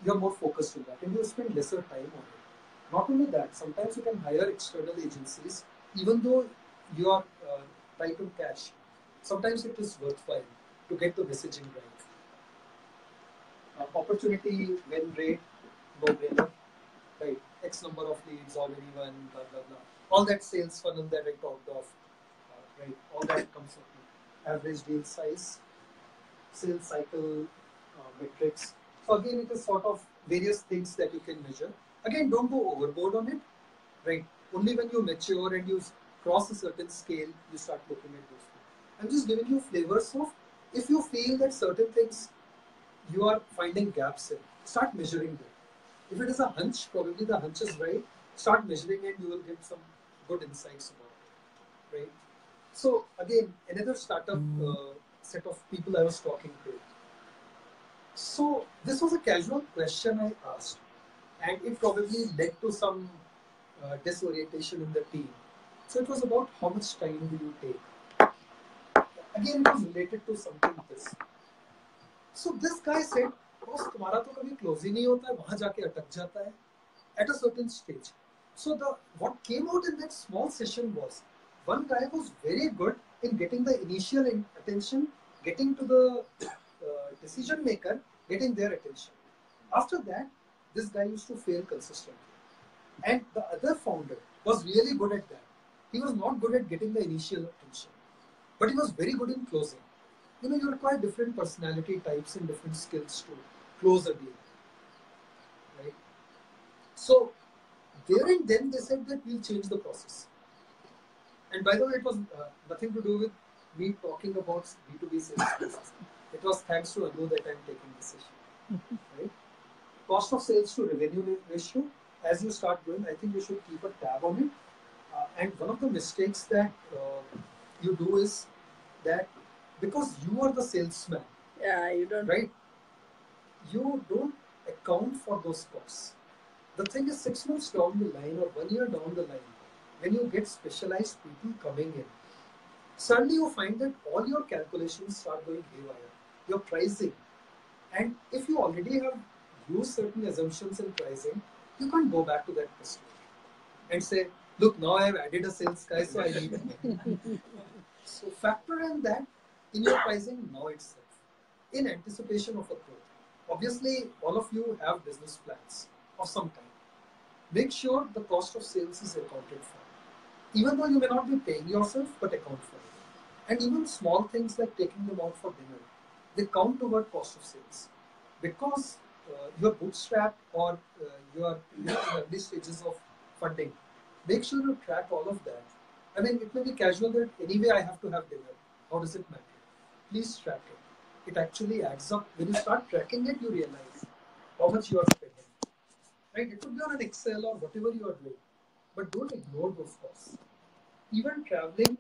you're more focused on that and you spend lesser time on it. Not only that, sometimes you can hire external agencies, even though you are tight on cash. Sometimes it is worthwhile to get the messaging right. Opportunity win rate, no brainer, right? X number of leads already won, blah blah blah. All that sales funnel that I talked of, right? All that comes up. Average deal size, sales cycle metrics. So again, it is sort of various things that you can measure. Again, don't go overboard on it, right? Only when you mature and you cross a certain scale, you start looking at those things. I'm just giving you flavors of, if you feel that certain things you are finding gaps in, start measuring them. If it is a hunch, probably the hunch is right. Start measuring and you will get some good insights about it, right? So again, another startup set of people I was talking to. So this was a casual question I asked, and it probably led to some disorientation in the team. So it was about how much time do you take. Again, it was related to something this. So this guy said, "Boss, तुम्हारा तो कभी close ही नहीं होता है, वहाँ जाके अटक जाता है at a certain stage." So what came out in that small session was, one guy was very good in getting the initial attention, getting to the decision maker, getting their attention. After that, this guy used to fail consistently. And the other founder was really good at that. He was not good at getting the initial attention, but he was very good in closing. You require different personality types and different skills to close a deal, right? So there and then they said that we'll change the process. And by the way, it was nothing to do with me talking about B2B sales. It was thanks to Anu that I'm taking this session, right? Cost of sales to revenue ratio, as you start going, I think you should keep a tab on it. And one of the mistakes that you do is that because you are the salesman, you don't. Right? You don't account for those costs. The thing is, 6 months down the line or 1 year down the line, when you get specialized people coming in, suddenly you find that all your calculations start going haywire. Your pricing, and if you already have used certain assumptions in pricing, you can't go back to that customer and say, "Look, now I have added a sales guy, so I need more." So factor in that in your pricing now itself, in anticipation of a growth. Obviously, all of you have business plans of some kind. Make sure the cost of sales is accounted for. Even though you may not be paying yourself, but account for it. And even small things like taking them out for dinner, they count toward cost of sales. Because you're bootstrapped or you're in early stages of funding, make sure you track all of that. I mean, it may be casual that anyway I have to have dinner. How does it matter? Please track it. It actually adds up. When you start tracking it, you realize how much you are spending. Right? It could be on an Excel or whatever you are doing. But don't ignore those costs. Even traveling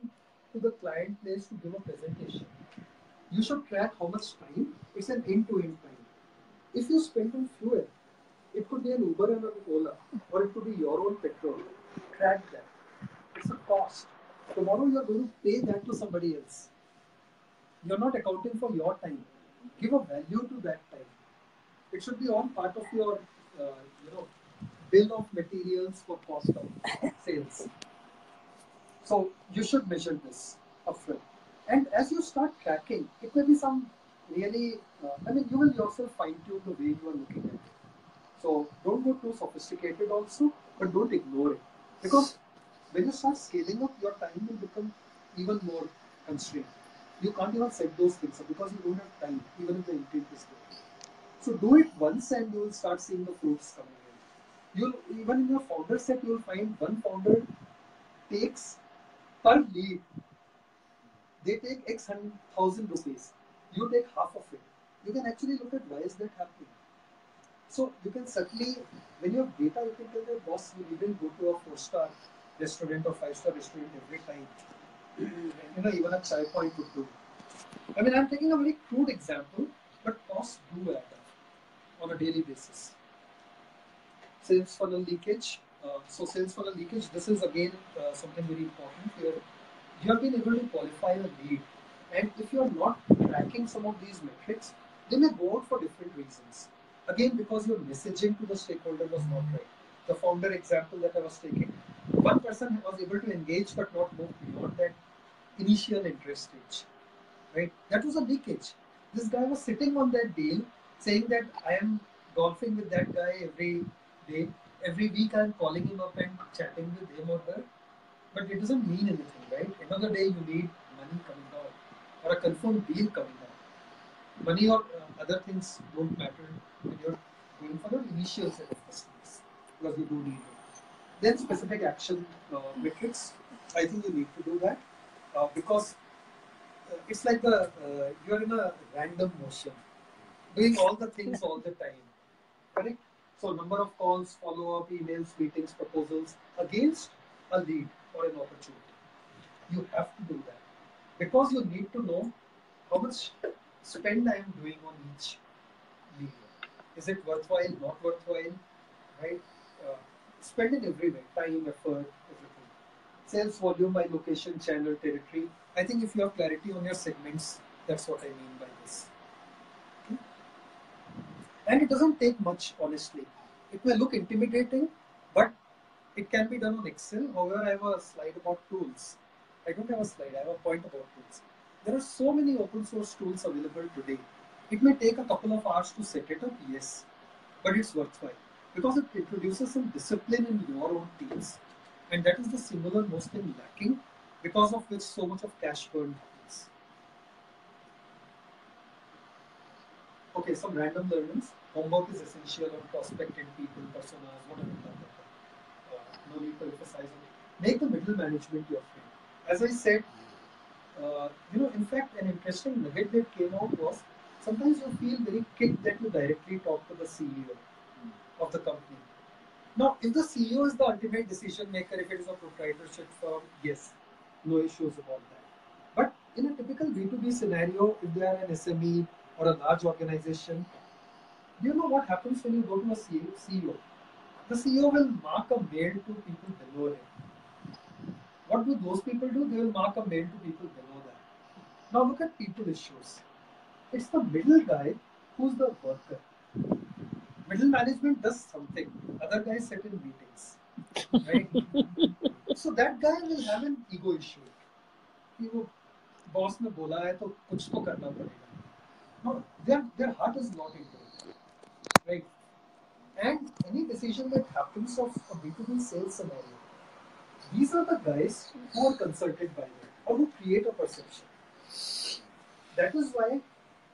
to the client place to give a presentation, you should track how much time. It's an end-to-end time. If you spend on fuel, it could be an Uber and an Ola, or it could be your own petrol. Track that. It's a cost. Tomorrow you are going to pay that to somebody else. You're not accounting for your time. Give a value to that time. It should be all part of your bill of materials for cost of sales. So you should measure this upfront. And as you start tracking, it may be some really, you will yourself fine tune the way you are looking at it. So don't go too sophisticated also, but don't ignore it. Because when you start scaling up, your time will become even more constrained. You can't even set those things up because you don't have time, even if the intent is there. So do it once and you will start seeing the fruits coming in. Even in your founder set, you will find one founder takes per lead. They take X 1,000 rupees. You take half of it. You can actually look at why is that happening. So you can certainly, when you have data, you can tell your boss, you didn't go to a 4-star restaurant or 5-star restaurant every time. Even a chai point would do. I'm taking a very crude example, but costs do add up on a daily basis. Sales funnel leakage. So sales funnel leakage, this is again something very important here. You have been able to qualify a lead, and if you are not tracking some of these metrics, they may go out for different reasons. Again, because your messaging to the stakeholder was not right. The founder example that I was taking, one person was able to engage but not move beyond that initial interest stage. Right? That was a leakage. This guy was sitting on that deal saying that I am golfing with that guy every day. Every week I am calling him up and chatting with him or her. But it doesn't mean anything, right? End of the day, you need money coming out or a confirmed deal coming out. Money or other things don't matter when you're going for the initial set of customers because you do need it. Then specific action metrics. I think you need to do that because it's like you're in a random motion, doing all the things all the time. Correct? So number of calls, follow-up, emails, meetings, proposals against a lead or an opportunity. You have to do that because you need to know how much spend I am doing on each lead. Is it worthwhile, not worthwhile, right? Spend it everywhere, time, effort, everything. Sales volume by location, channel, territory. I think if you have clarity on your segments, that's what I mean by this. Okay? And it doesn't take much, honestly. It may look intimidating, but it can be done on Excel. However, I have a slide about tools. I don't have a slide, I have a point about tools. There are so many open source tools available today. It may take a couple of hours to set it up, yes, but it's worthwhile because it introduces some discipline in your own teams. And that is the singular most thing lacking, because of which so much of cash burn happens. Okay, some random learnings. Homework is essential on prospecting people, personas, whatever. No need to emphasize on it. Make the middle management your friend. As I said, in fact, an interesting nugget that came out was sometimes you feel very kicked that you directly talk to the CEO of the company. Now, if the CEO is the ultimate decision maker, if it is a proprietorship firm, yes, no issues about that. But in a typical B2B scenario, if they are an SME or a large organization, do you know what happens when you go to a CEO? The CEO will mark a mail to people below him. What do those people do? They will mark a mail to people below that. Now look at people issues. It's the middle guy who's the worker. Middle management does something. Other guys sit in meetings. Right? So that guy will have an ego issue. कि वो boss ने बोला है तो कुछ तो करना पड़ेगा. No, their heart is not into it. Right? And any decision that happens of a B2B sales scenario, these are the guys who are consulted by them or who create a perception. That is why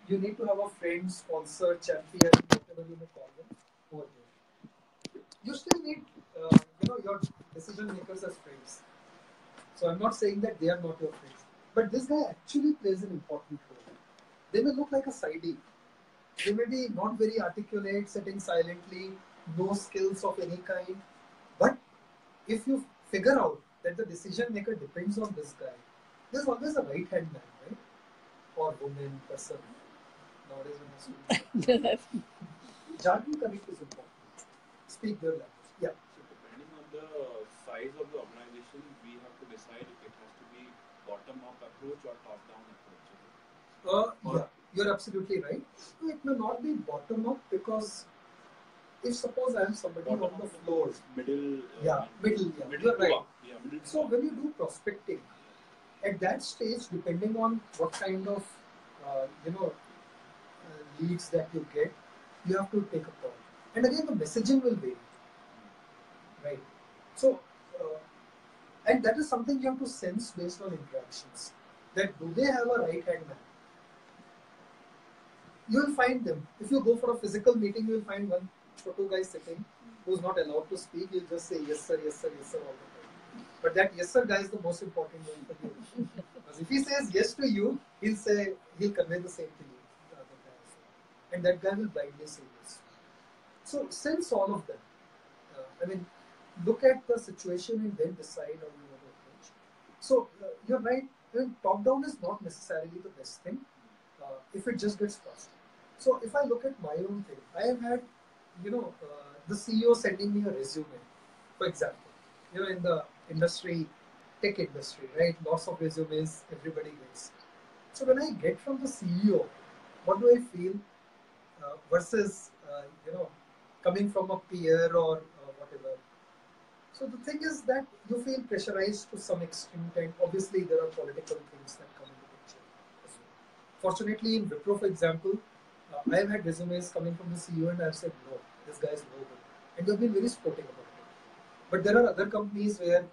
you need to have a friend, sponsor, champion, whatever you may call them, over there. You still need, your decision makers as friends. So I'm not saying that they are not your friends, but this guy actually plays an important role. They may look like a sidey. They may be not very articulate, sitting silently, no skills of any kind. But if you figure out that the decision maker depends on this guy, there's always a right hand man, right? Or woman, person. Nowadays, when jargon connect is important. Speak their language. Yeah. So depending on the size of the organization, we have to decide if it has to be bottom-up approach or top-down approach. Yeah, you're absolutely right. It may not be bottom-up because if suppose I am somebody on the floor, middle, middle, middle you're right. middle So when you do prospecting, at that stage, depending on what kind of leads that you get, you have to take a call. And again, the messaging will vary, right? So, and that is something you have to sense based on interactions. That do they have a right-hand man? You will find them. If you go for a physical meeting, you will find one or two guys sitting who's not allowed to speak. He'll just say yes sir, yes sir, yes sir all the time. But that yes sir guy is the most important one for you. Because if he says yes to you, he'll convey the same to you. The other guy as well. And that guy will blindly say yes. So sense all of them. Look at the situation and then decide how you want to approach. So you're right. Top down is not necessarily the best thing if it just gets passed. So if I look at my own thing, I have had, the CEO sending me a resume, for example, in the industry, tech industry, right? Lots of resumes everybody gets. So when I get from the CEO, what do I feel versus, coming from a peer or whatever. So the thing is that you feel pressurized to some extent, and obviously there are political things that come into the picture as well. Fortunately, in Wipro, for example, I have had resumes coming from the CEO and I've said, no, this guy is no good. And they've been very sporting about it. But there are other companies where,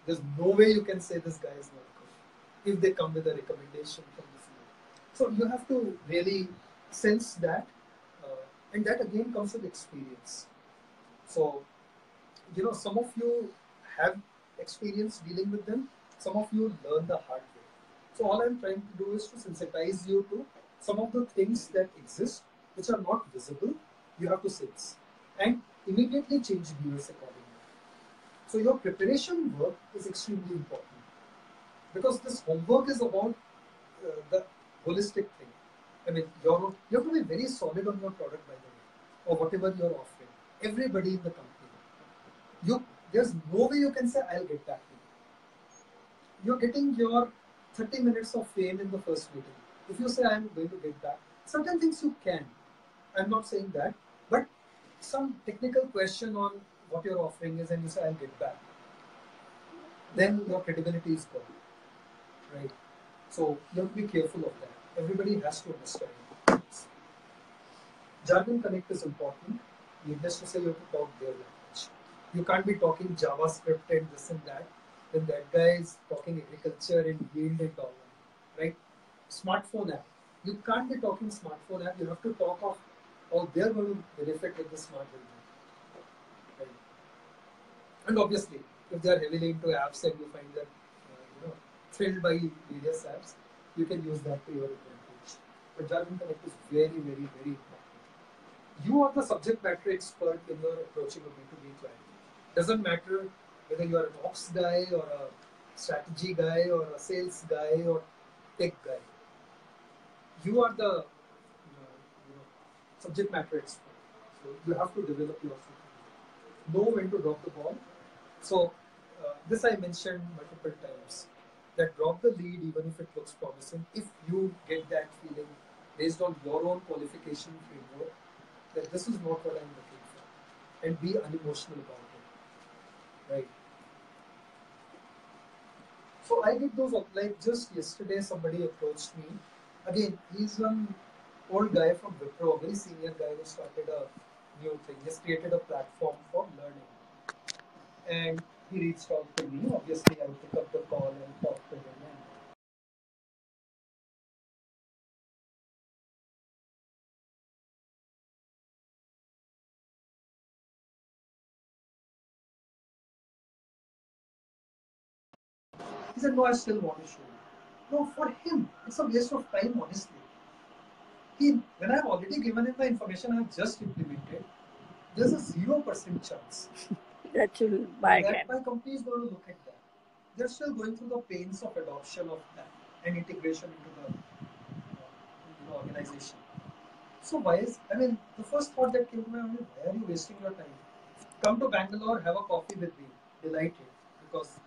there's no way you can say this guy is not good if they come with a recommendation from the CEO. So you have to really sense that, and that again comes with experience. So, some of you have experience dealing with them, some of you learn the hard way. So all I'm trying to do is to sensitize you to some of the things that exist, which are not visible, you have to sense. And immediately change gears accordingly. So your preparation work is extremely important. Because this homework is about the holistic thing. You have to be very solid on your product, by the way, or whatever you're offering. Everybody in the company. There's no way you can say, I'll get back to you. You're getting your 30 minutes of fame in the first meeting. If you say, I'm going to get back, certain things you can. I'm not saying that, but some technical question on what you're offering is, and you say, I'll get back, then your credibility is gone. Right? So you have to be careful of that. Everybody has to understand this. Jargon connect is important. Needless to say, you have to talk their language. You can't be talking JavaScript and this and that. Then that guy is talking agriculture and yield and all that. Right? Smartphone app. You can't be talking smartphone app. You have to talk of how they're going to benefit with the smart building. Right? And obviously, if they are heavily into apps and you find them thrilled by various apps, you can use that to your advantage. But Jargon Connect is very, very, very important. You are the subject matter expert when you are approaching a B2B client. Doesn't matter whether you are an ops guy or a strategy guy or a sales guy or tech guy. You are the subject matter expert. So you have to develop yourself. Know when to drop the ball. So this I mentioned multiple times. That drop the lead even if it looks promising. If you get that feeling based on your own qualification framework that this is not what I'm looking for, and be unemotional about it. Right? So I did those, like just yesterday somebody approached me. Again, he's an old guy from Wipro, a very senior guy who started a new thing. He's created a platform for learning. And he reached out to me. Obviously, I pick up the call and talk to him. He said, no, I still want to show you. No, for him, it's a waste of time, honestly. When I've already given him the information I've just implemented, there's a 0% chance that you'll buy again. That my company is going to look at that. They're still going through the pains of adoption of that and integration into the organization. So the first thought that came to my mind is, why are you wasting your time? Come to Bangalore, have a coffee with me. Delighted, because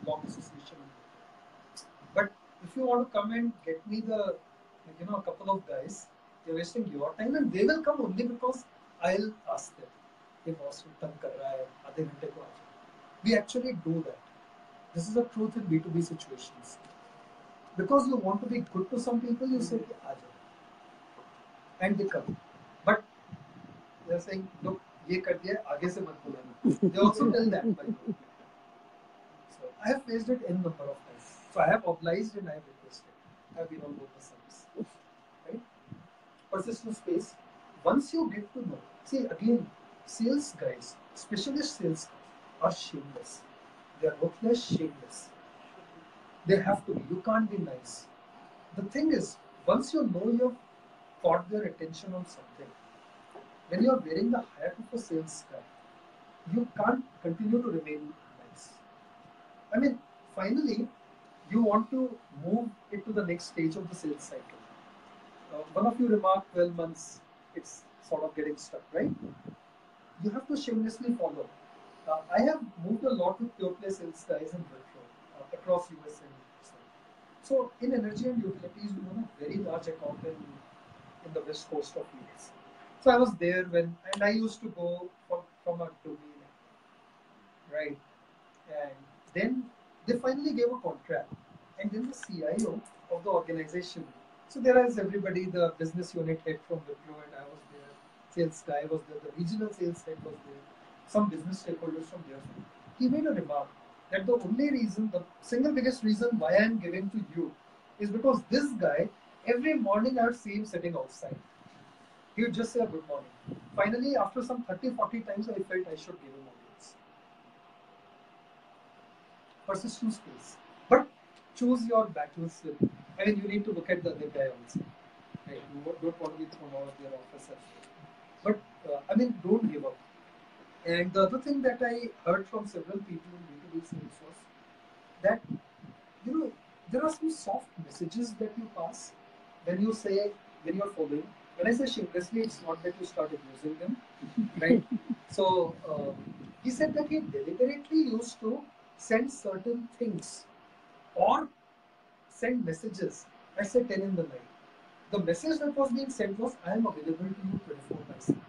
long association. But if you want to come and get me a couple of guys, you're wasting your time, and they will come only because I'll ask them, "Hey boss, तंग कर रहा है, आधे घंटे को आ जाओ." We actually do that. This is a truth in B2B situations. Because you want to be good to some people, you say, "आ जाओ," and they come. But they're saying, "Look, ये कर दिया, आगे से मत बोलना." They also tell that. By the way. So I have faced it in number of times. So I have obliged and I have requested. I have been on both the sides. Right? Persistent space. Once you get to know, see again, sales guys, specialist sales guys are shameless. They are ruthless, shameless. They have to be. You can't be nice. The thing is, once you know you've caught their attention on something, when you are wearing the hat of a sales guy, you can't continue to remain nice. I mean, finally, you want to move it to the next stage of the sales cycle. One of you remarked 12 months, it's sort of getting stuck, right? You have to shamelessly follow. I have moved a lot with pure play sales guys in Metro across US and so in energy and utilities, we won a very large account in the west coast of US. So I was there when, and I used to go from a domain, right? And then they finally gave a contract, and then the CIO of the organization. So there is everybody, the business unit head from Wipro, and I was there. Sales guy was there. The regional sales head was there. Some business stakeholders from there. He made a remark that the only reason, the single biggest reason why I am giving to you is because this guy, every morning I would see him sitting outside. He would just say a good morning. Finally, after some 30-40 times, I felt I should give him audience. Persistent space. But choose your battles with, I mean, you need to look at the other guy also. Right? You don't want to be thrown out of your office as well. But, I mean, don't give up. And the other thing that I heard from several people in B2B sales was that, you know, there are some soft messages that you pass when you say, when you're following. When I say shamelessly, it's not that you start abusing them, right? So, he said that he deliberately used to send certain things or send messages at say 10 in the night. The message that was being sent was, "I am available to you 24/7.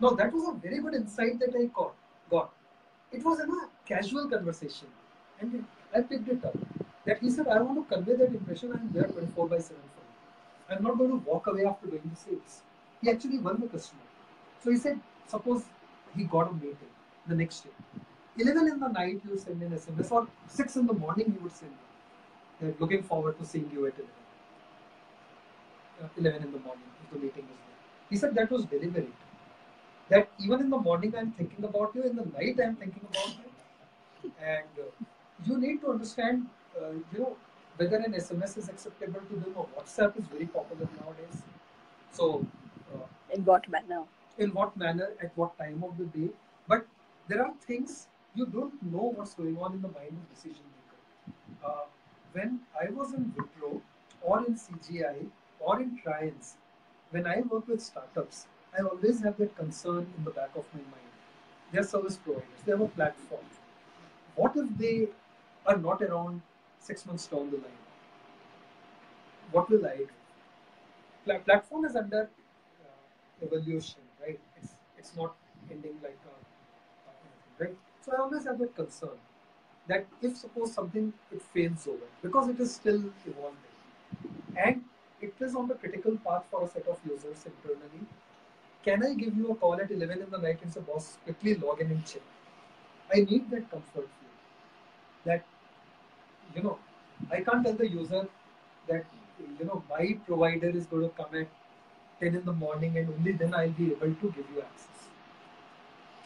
Now that was a very good insight that I got. It was in a casual conversation, and I picked it up. That he said, "I want to convey that impression. I am there 24/7 for you. I'm not going to walk away after doing the sales." He actually won the customer. So he said, suppose he got a meeting the next day. 11 in the night, he would send an SMS, or 6 in the morning, he would send one. They're looking forward to seeing you at 11 in the morning if the meeting is there. He said that was deliberate. That even in the morning I'm thinking about you, in the night I'm thinking about you. And you need to understand, whether an SMS is acceptable to them or WhatsApp is very popular nowadays. So, in what manner? In what manner, at what time of the day. But there are things you don't know what's going on in the mind of decision maker. When I was in Wipro or in CGI or in Triance, when I work with startups, I always have that concern in the back of my mind. They are service providers. They have a platform. What if they are not around 6 months down the line? What will I do? Platform is under evolution, right? It's not ending like anything, right? So I always have that concern that if suppose something it fails over because it is still evolving and it is on the critical path for a set of users internally. Can I give you a call at 11 in the night and say, "Boss, quickly log in and check"? I need that comfort feel. That, I can't tell the user that, my provider is going to come at 10 in the morning and only then I'll be able to give you access.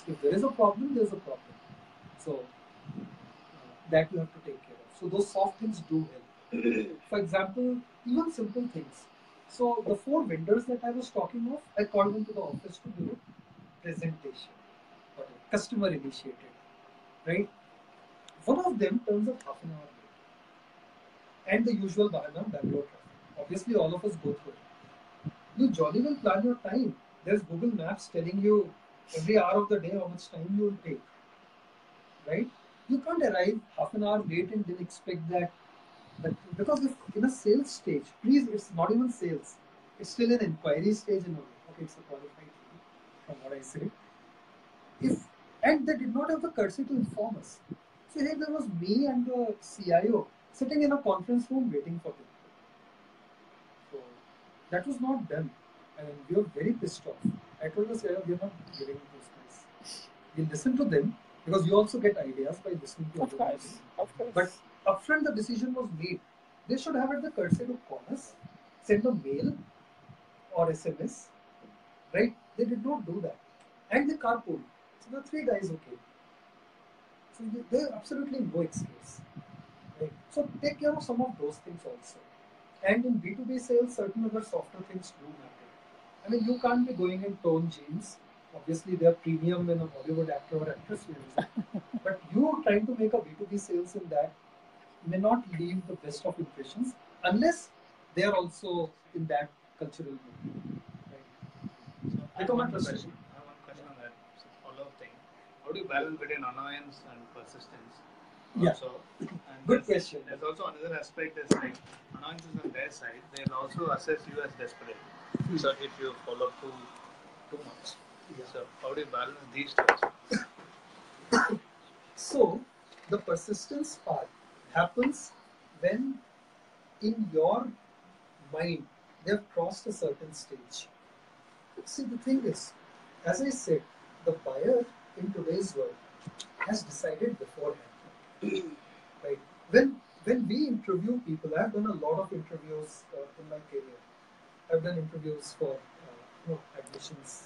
If there is a problem, there's a problem. So, that you have to take care of. So, those soft things do help. For example, even simple things. So the 4 vendors that I was talking of, I called them to the office to do a presentation, customer initiated, right? One of them turns up half an hour late, and the usual bahana, Bangalore traffic. Obviously, all of us go through it. You jolly well plan your time. There's Google Maps telling you every hour of the day how much time you will take, right? You can't arrive half an hour late and then expect that. Because if in a sales stage, please, it's not even sales. It's still an inquiry stage in a way. it's a qualified lead, from what I said. And they did not have the courtesy to inform us. So here there was me and the CIO sitting in a conference room waiting for them. So that was not done. And we were very pissed off. I told the CIO, we are not giving those guys. We listen to them because you also get ideas by listening to other people. Of course. But upfront the decision was made. They should have had the courtesy to call us, send a mail or SMS, right? They did not do that. And they carpooled. So the three guys, okay. So they have absolutely no excuse. Right? So take care of some of those things also. And in B2B sales, certain other softer things do matter. I mean, you can't be going in torn jeans. Obviously, they are premium in a Hollywood actor or actress wears. But you trying to make a B2B sales in that may not leave the best of impressions unless they are also in that cultural mood. Right? So I have one question on that. It's a follow-up thing. How do you balance between annoyance and persistence? Yeah. Also, and Good question. There's also another aspect is like annoyance is on their side. They'll also assess you as desperate. So if you follow too much. Yeah. So how do you balance these two? So the persistence part happens when in your mind they've crossed a certain stage. See, the thing is, as I said, the buyer in today's world has decided beforehand. Right? When we interview people, I've done a lot of interviews in my career. I've done interviews for admissions.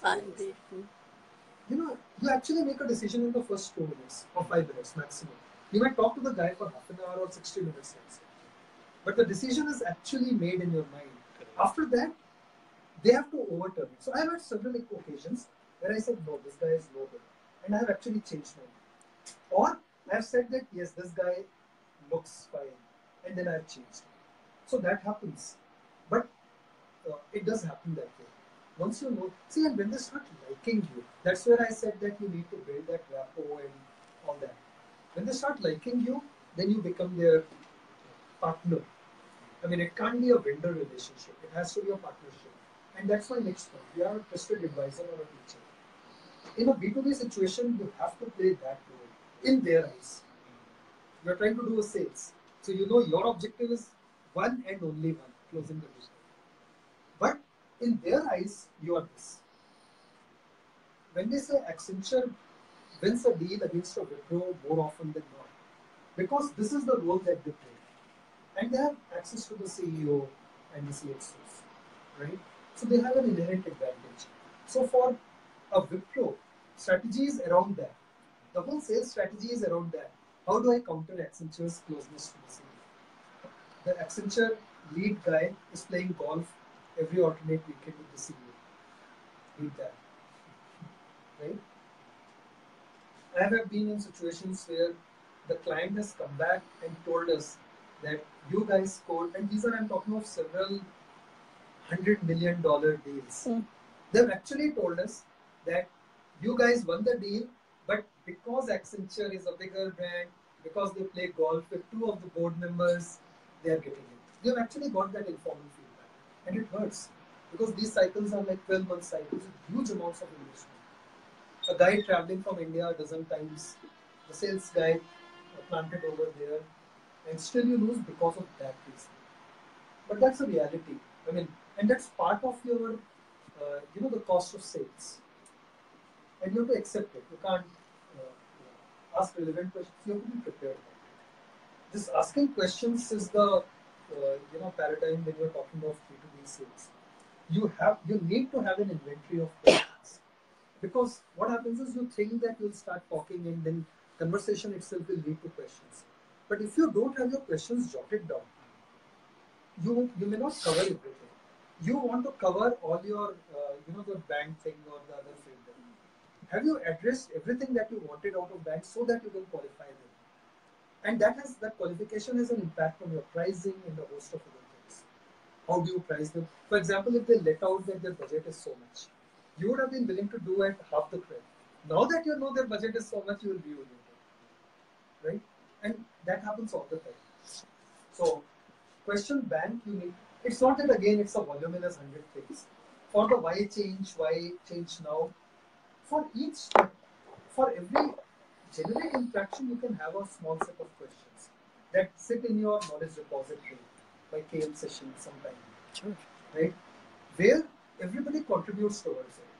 You actually make a decision in the first 2 minutes or 5 minutes maximum. You might talk to the guy for half an hour or 60 minutes, but the decision is actually made in your mind. After that, they have to overturn it. So I've had several occasions where I said, no, this guy is no good. And I've actually changed my mind. Or I've said that, yes, this guy looks fine. And then I've changed. So that happens. But it does happen that way. Once you know, see, and when they start liking you, that's where I said that you need to build that rapport and all that. When they start liking you, then you become their partner. I mean, it can't be a vendor relationship. It has to be a partnership. And that's my next point. You are a trusted advisor or a teacher. In a B2B situation, you have to play that role in their eyes. You are trying to do a sales. So you know your objective is one and only one, closing the business. But in their eyes, you are this. When they say Accenture wins a deal against a Wipro more often than not, because this is the role that they play. And they have access to the CEO and the CXOs, right? So they have an inherent advantage. So for a Wipro, strategy is around that. The whole sales strategy is around that. How do I counter Accenture's closeness to the CEO? The Accenture lead guy is playing golf every alternate weekend with the CEO. Read that. Right? I have been in situations where the client has come back and told us that you guys scored, and these are, I'm talking of several $100 million deals. They've actually told us that you guys won the deal, but because Accenture is a bigger brand, because they play golf with 2 of the board members, they are getting it. They've actually got that informal feedback. And it hurts because these cycles are like 12-month cycles, huge amounts of investment. A guy traveling from India a dozen times, the sales guy planted over there, and still you lose because of that reason. But that's a reality. I mean, and that's part of your, the cost of sales. And you have to accept it. You can't ask relevant questions. You have to be prepared. This asking questions is the paradigm when you're talking of B2B sales. You need to have an inventory of questions. Because what happens is you think that you'll start talking and then conversation itself will lead to questions. But if you don't have your questions jotted down, you may not cover everything. You want to cover all your, the bank thing or the other thing. Have you addressed everything that you wanted out of bank so that you can qualify them? And that qualification has an impact on your pricing and a host of other things. How do you price them? For example, if they let out that their budget is so much, you would have been willing to do at half the price. Now that you know their budget is so much, you will be willing to. Right? And that happens all the time. So, question bank, you need. It's not that again it's a voluminous 100 things. for the why change now. For each step, for every generic interaction, you can have a small set of questions that sit in your knowledge repository, like KM session sometime. Sure. Right? Where everybody contributes towards it.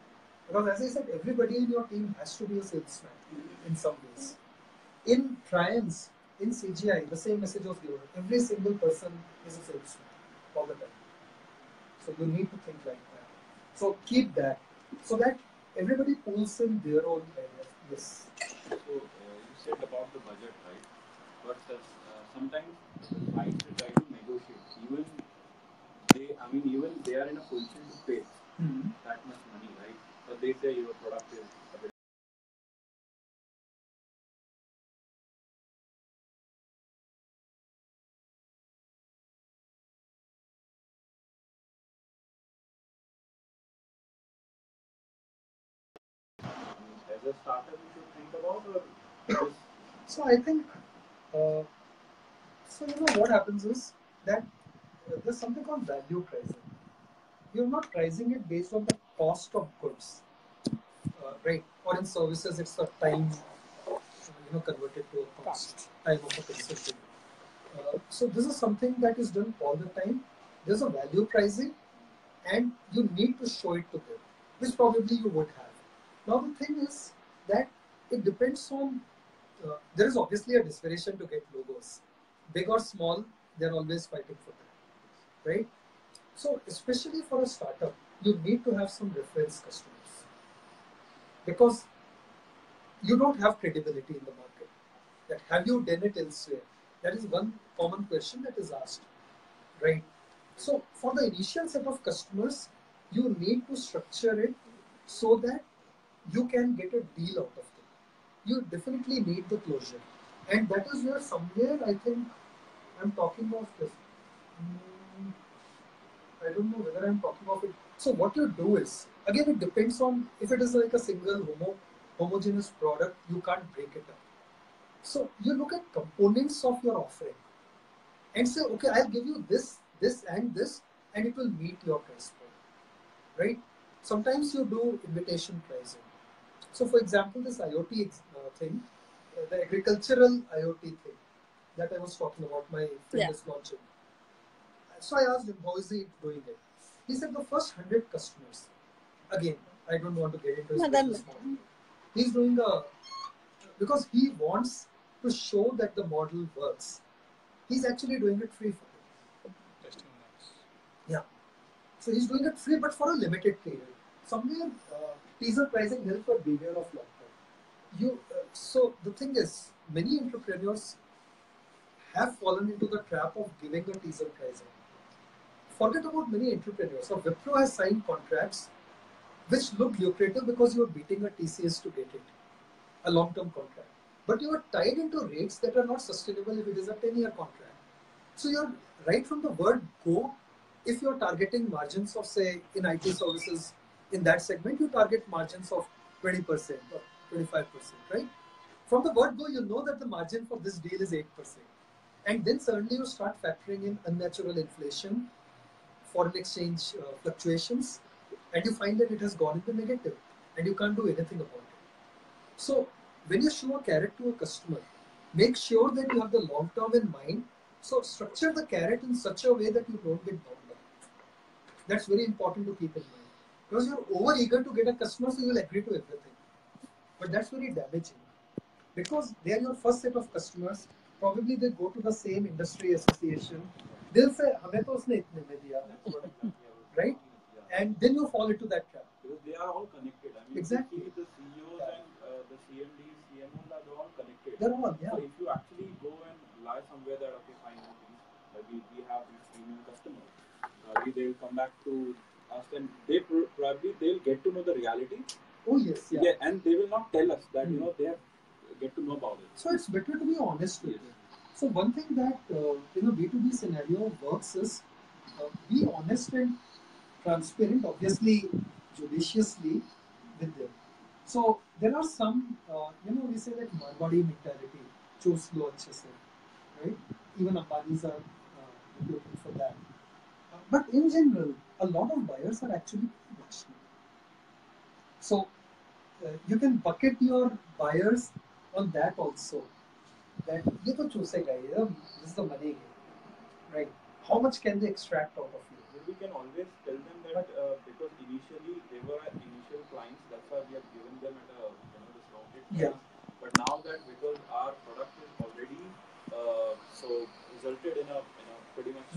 Because as I said, everybody in your team has to be a salesman in some ways. In Triumphs, in CGI, the same message was given. Every single person is a salesman all the time. So you need to think like that. So keep that. So that everybody pulls in their own areas. Yes. So you said about the budget, right? But sometimes the clients they try to negotiate. Even they are in a position to pay that much money, right? But they say your product is a bit. As a starter, you should think about or just. So I think, what happens is that there's something called value pricing. You're not pricing it based on the cost of goods, right? Or in services, it's the time, converted to a cost, time of a consulting. So this is something that is done all the time. There's a value pricing, and you need to show it to them, which probably you would have. Now the thing is that it depends on. There is obviously a desperation to get logos, big or small. They're always fighting for that, right? So especially for a startup, you need to have some reference customers because you don't have credibility in the market. That have you done it elsewhere? That is one common question that is asked, right? So for the initial set of customers, you need to structure it so that you can get a deal out of them. You definitely need the closure, and that is where somewhere I think I'm talking of this. I don't know whether I'm talking of it. So what you do is, again, it depends on if it is like a single homogeneous product, you can't break it up. So you look at components of your offering and say, okay, I'll give you this, and it will meet your price point, right? Sometimes you do invitation pricing. So for example, this IoT thing, the agricultural IoT thing that I was talking about, my friend is launching. So I asked him, how is he doing it? He said the first 100 customers, again, I don't want to get into his business model. He's doing because he wants to show that the model works. He's actually doing it free for them. Testing nuts. Yeah. So he's doing it free, but for a limited period. Somewhere, teaser pricing helps, but beware of long term. So the thing is, many entrepreneurs have fallen into the trap of giving a teaser pricing. Forget about many entrepreneurs. So Wipro has signed contracts which look lucrative because you are beating a TCS to get it, a long-term contract. But you are tied into rates that are not sustainable if it is a 10-year contract. So you're right from the word go. If you're targeting margins of, say, in IT services, in that segment, you target margins of 20% or 25%, right? From the word go, you know that the margin for this deal is 8%. And then suddenly you start factoring in unnatural inflation, foreign exchange fluctuations, and you find that it has gone into negative and you can't do anything about it. So when you show a carrot to a customer, make sure that you have the long term in mind. So structure the carrot in such a way that you don't get bound by it. That's very important to keep in mind. Because you're over eager to get a customer, so you will agree to everything. But that's very damaging. Because they are your first set of customers. Probably they go to the same industry association. They'll say, "Hame to usne itne mein diya," right? And then you fall into that trap. Because they are all connected. I mean, exactly. The CEOs and the CMDs, CMOs are all connected. They're all, yeah. So if you actually go and lie somewhere that, okay, fine, we have these premium customers, they'll come back to us and they'll get to know the reality. Oh yes, yeah. And they will not tell us that, they have get to know about it. So it's better to be honest with them. So one thing that in a B2B scenario works is be honest and transparent, obviously judiciously with them. So there are some, we say that Marwadi mentality, choose lo achhe se, right? Even Ambanis are looking for that. But in general, a lot of buyers are actually So you can bucket your buyers on that also. That ये तो चूसेगा ये, this is the money game, right? How much can they extract out of you? We can always tell them that because initially they were initial clients, that's why we have given them at a discounted price. Yeah. But now that because our product is already so resulted in a pretty much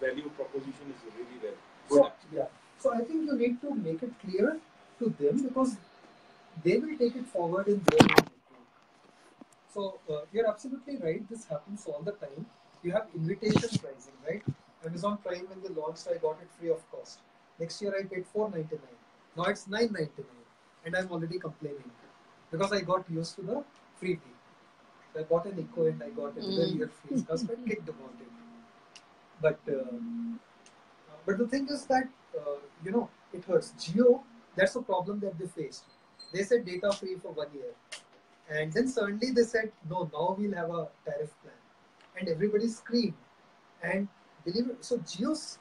value proposition is really well. So yeah. So I think you need to make it clear to them because they will take it forward in their own network. So you're absolutely right. This happens all the time. You have invitation pricing, right? Amazon Prime, when they launched, I got it free of cost. Next year I paid $4.99. Now it's $9.99, and I'm already complaining because I got used to the freebie. So I bought an Echo and I got another year free. So I was quite kicked about it. But the thing is that it hurts. Jio, that's a problem that they faced. They said data free for 1 year, and then suddenly they said no. Now we'll have a tariff plan, and everybody screamed. And believe it, so Jio's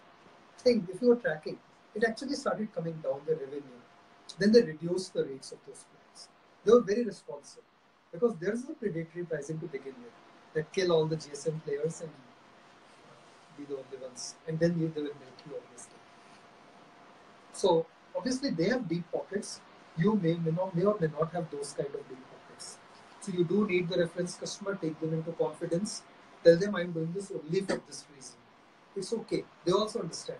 thing, if you were tracking, it actually started coming down the revenue. Then they reduced the rates of those plans. They were very responsive because there's a predatory pricing to begin with that kill all the GSM players and be the only ones, and then they will make you obviously. So obviously they have deep pockets. You may or may not have those kind of deep pockets. So you do need the reference customer, take them into confidence, tell them I'm doing this only for this reason. It's okay. They also understand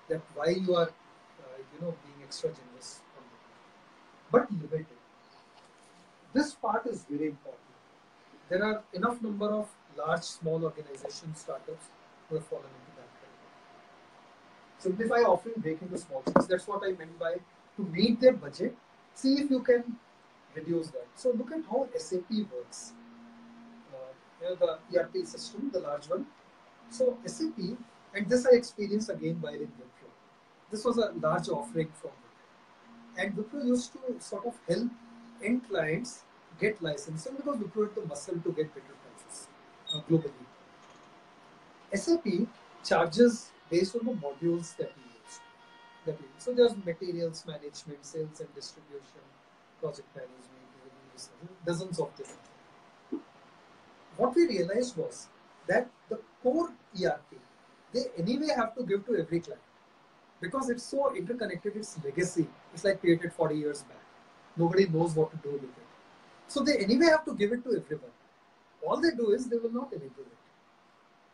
that why you are, being extra generous on them. But limited. This part is very important. There are enough number of large, small organizations, startups who have fallen into that trap. Simplify offering, break into small chunks. That's what I meant by to meet their budget. See if you can reduce that. So look at how SAP works. The ERP system, the large one. So SAP, and this I experienced again while in Wipro. This was a large offering from Wipro. And Wipro used to sort of help end clients get licensing because Wipro had the muscle to get better prices globally. SAP charges based on the modules that we use. So there's materials management, sales and distribution, project management, dozens of them. What we realized was that the core ERP, they anyway have to give to every client because it's so interconnected, it's legacy. It's like created 40 years back. Nobody knows what to do with it. So they anyway have to give it to everyone. All they do is they will not enable it.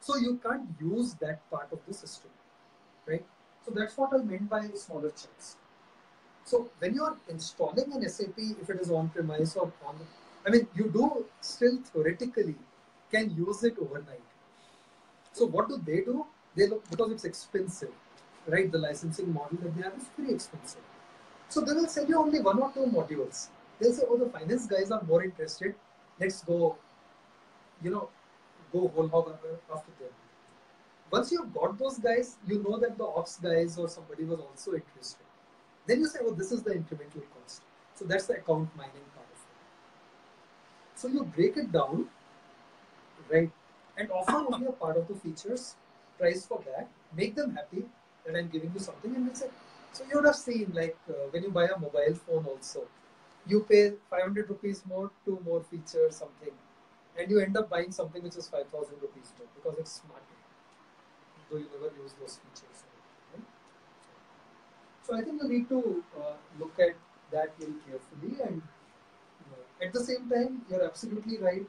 So you can't use that part of the system, right? So that's what I meant by smaller chunks. So when you are installing an SAP, if it is on-premise or you do still theoretically can use it overnight. So what do? They look, because it's expensive, right? The licensing model that they have is very expensive. So they will sell you only 1 or 2 modules. They'll say, oh, the finance guys are more interested. Let's go, go whole hog after them. Once you've got those guys, you know that the ops guys or somebody was also interested. Then you say, oh, this is the incremental cost. So that's the account mining part of it. So you break it down, right? And offer only a part of the features, price for that, make them happy that I'm giving you something, and it's so you would have seen when you buy a mobile phone also, you pay 500 rupees more, 2 more features, something, and you end up buying something which is 5,000 rupees more because it's smart, though you never use those features. Right? So I think you need to look at that very carefully, and at the same time, you're absolutely right.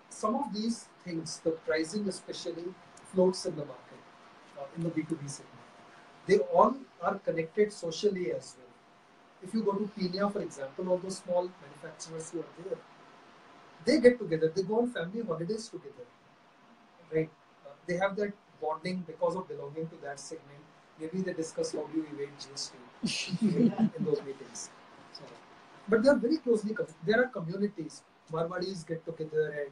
Some of these things, the pricing especially, floats in the market, in the B2B segment. They all are connected socially as well. If you go to Kenya, for example, all those small manufacturers who are there, they get together, they go on family holidays together, right? They have that bonding because of belonging to that segment. Maybe they discuss how do you evade GST in those meetings. So, but they are very closely connected. There are communities. Marwadis get together and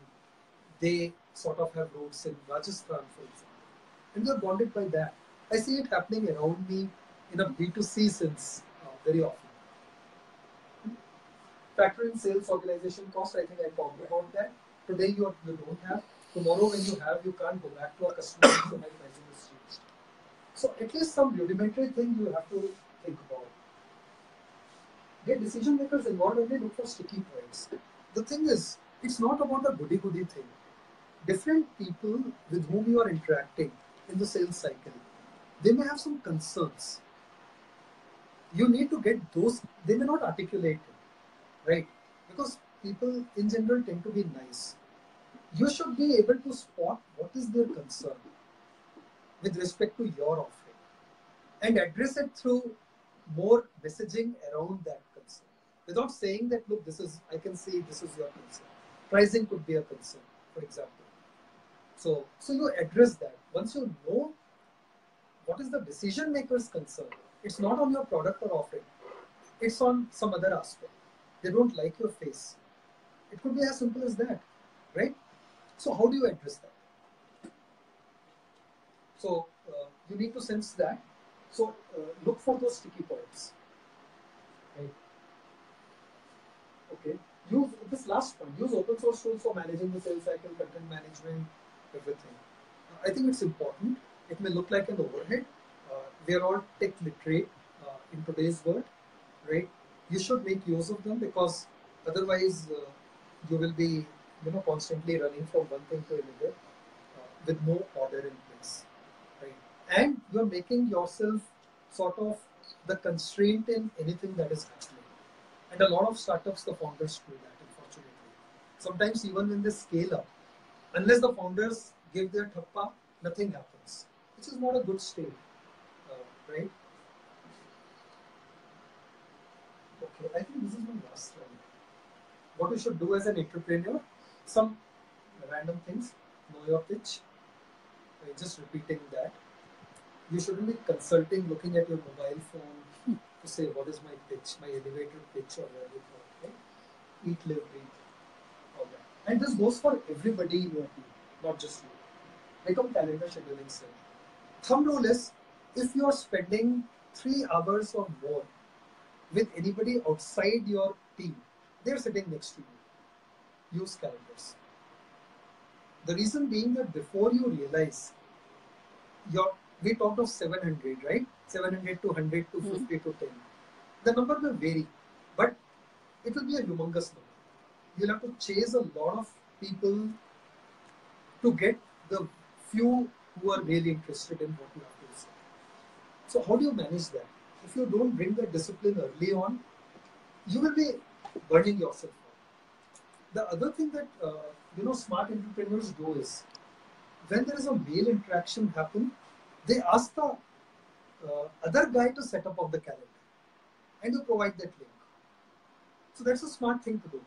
they sort of have roots in Rajasthan, for example. And they're bonded by that. I see it happening around me in a B2C sense very often. Factor in sales organization cost, I think I talked about that. Today you don't have. Tomorrow when you have, you can't go back to a customer and say my pricing is changed. So at least some rudimentary thing you have to think about. get decision makers involved and they look for sticky points. The thing is, it's not about a goody-goody thing. Different people with whom you are interacting in the sales cycle, they may have some concerns. You need to get those, they may not articulate it, right? Because people in general tend to be nice. You should be able to spot what is their concern with respect to your offering and address it through more messaging around that concern. Without saying that, look, this is, I can see this is your concern. Pricing could be a concern, for example. So you address that. Once you know what is the decision maker's concern, it's not on your product or offering. It's on some other aspect. They don't like your face. It could be as simple as that, right? So how do you address that? So you need to sense that. So look for those sticky points. Right. Okay. Use this last point. Use open source tools for managing the sales cycle, content management, everything. I think it's important. It may look like an overhead. We are all tech literate in today's world, right? You should make use of them because otherwise you will be, constantly running from one thing to another with no order in place, right? And you're making yourself sort of the constraint in anything that is happening. And a lot of startups, the founders do that, unfortunately. Sometimes even when they scale up, unless the founders give their thappa, nothing happens, which is not a good state, right? Okay, I think this is my last slide. What you should do as an entrepreneur, some random things, know your pitch, just repeating that. You shouldn't be consulting, looking at your mobile phone to say, what is my pitch, my elevator pitch or whatever, right? Eat, live, breathe, all that. And this goes for everybody in your team, not just you. Become calendar scheduling cell. Thumb rule is, if you are spending 3 hours or more with anybody outside your team, they're sitting next to you. Use calendars. The reason being that before you realize, we talked of 700, right? 700 to 100 to 50 to 10. The number will vary, but it will be a humongous number. You'll have to chase a lot of people to get the few who are really interested in what you have to say. So how do you manage that? If you don't bring that discipline early on, you will be burning yourself out. The other thing that smart entrepreneurs do is, when there is a mail interaction happen, they ask the other guy to set up of the calendar, and you provide that link. So that's a smart thing to do.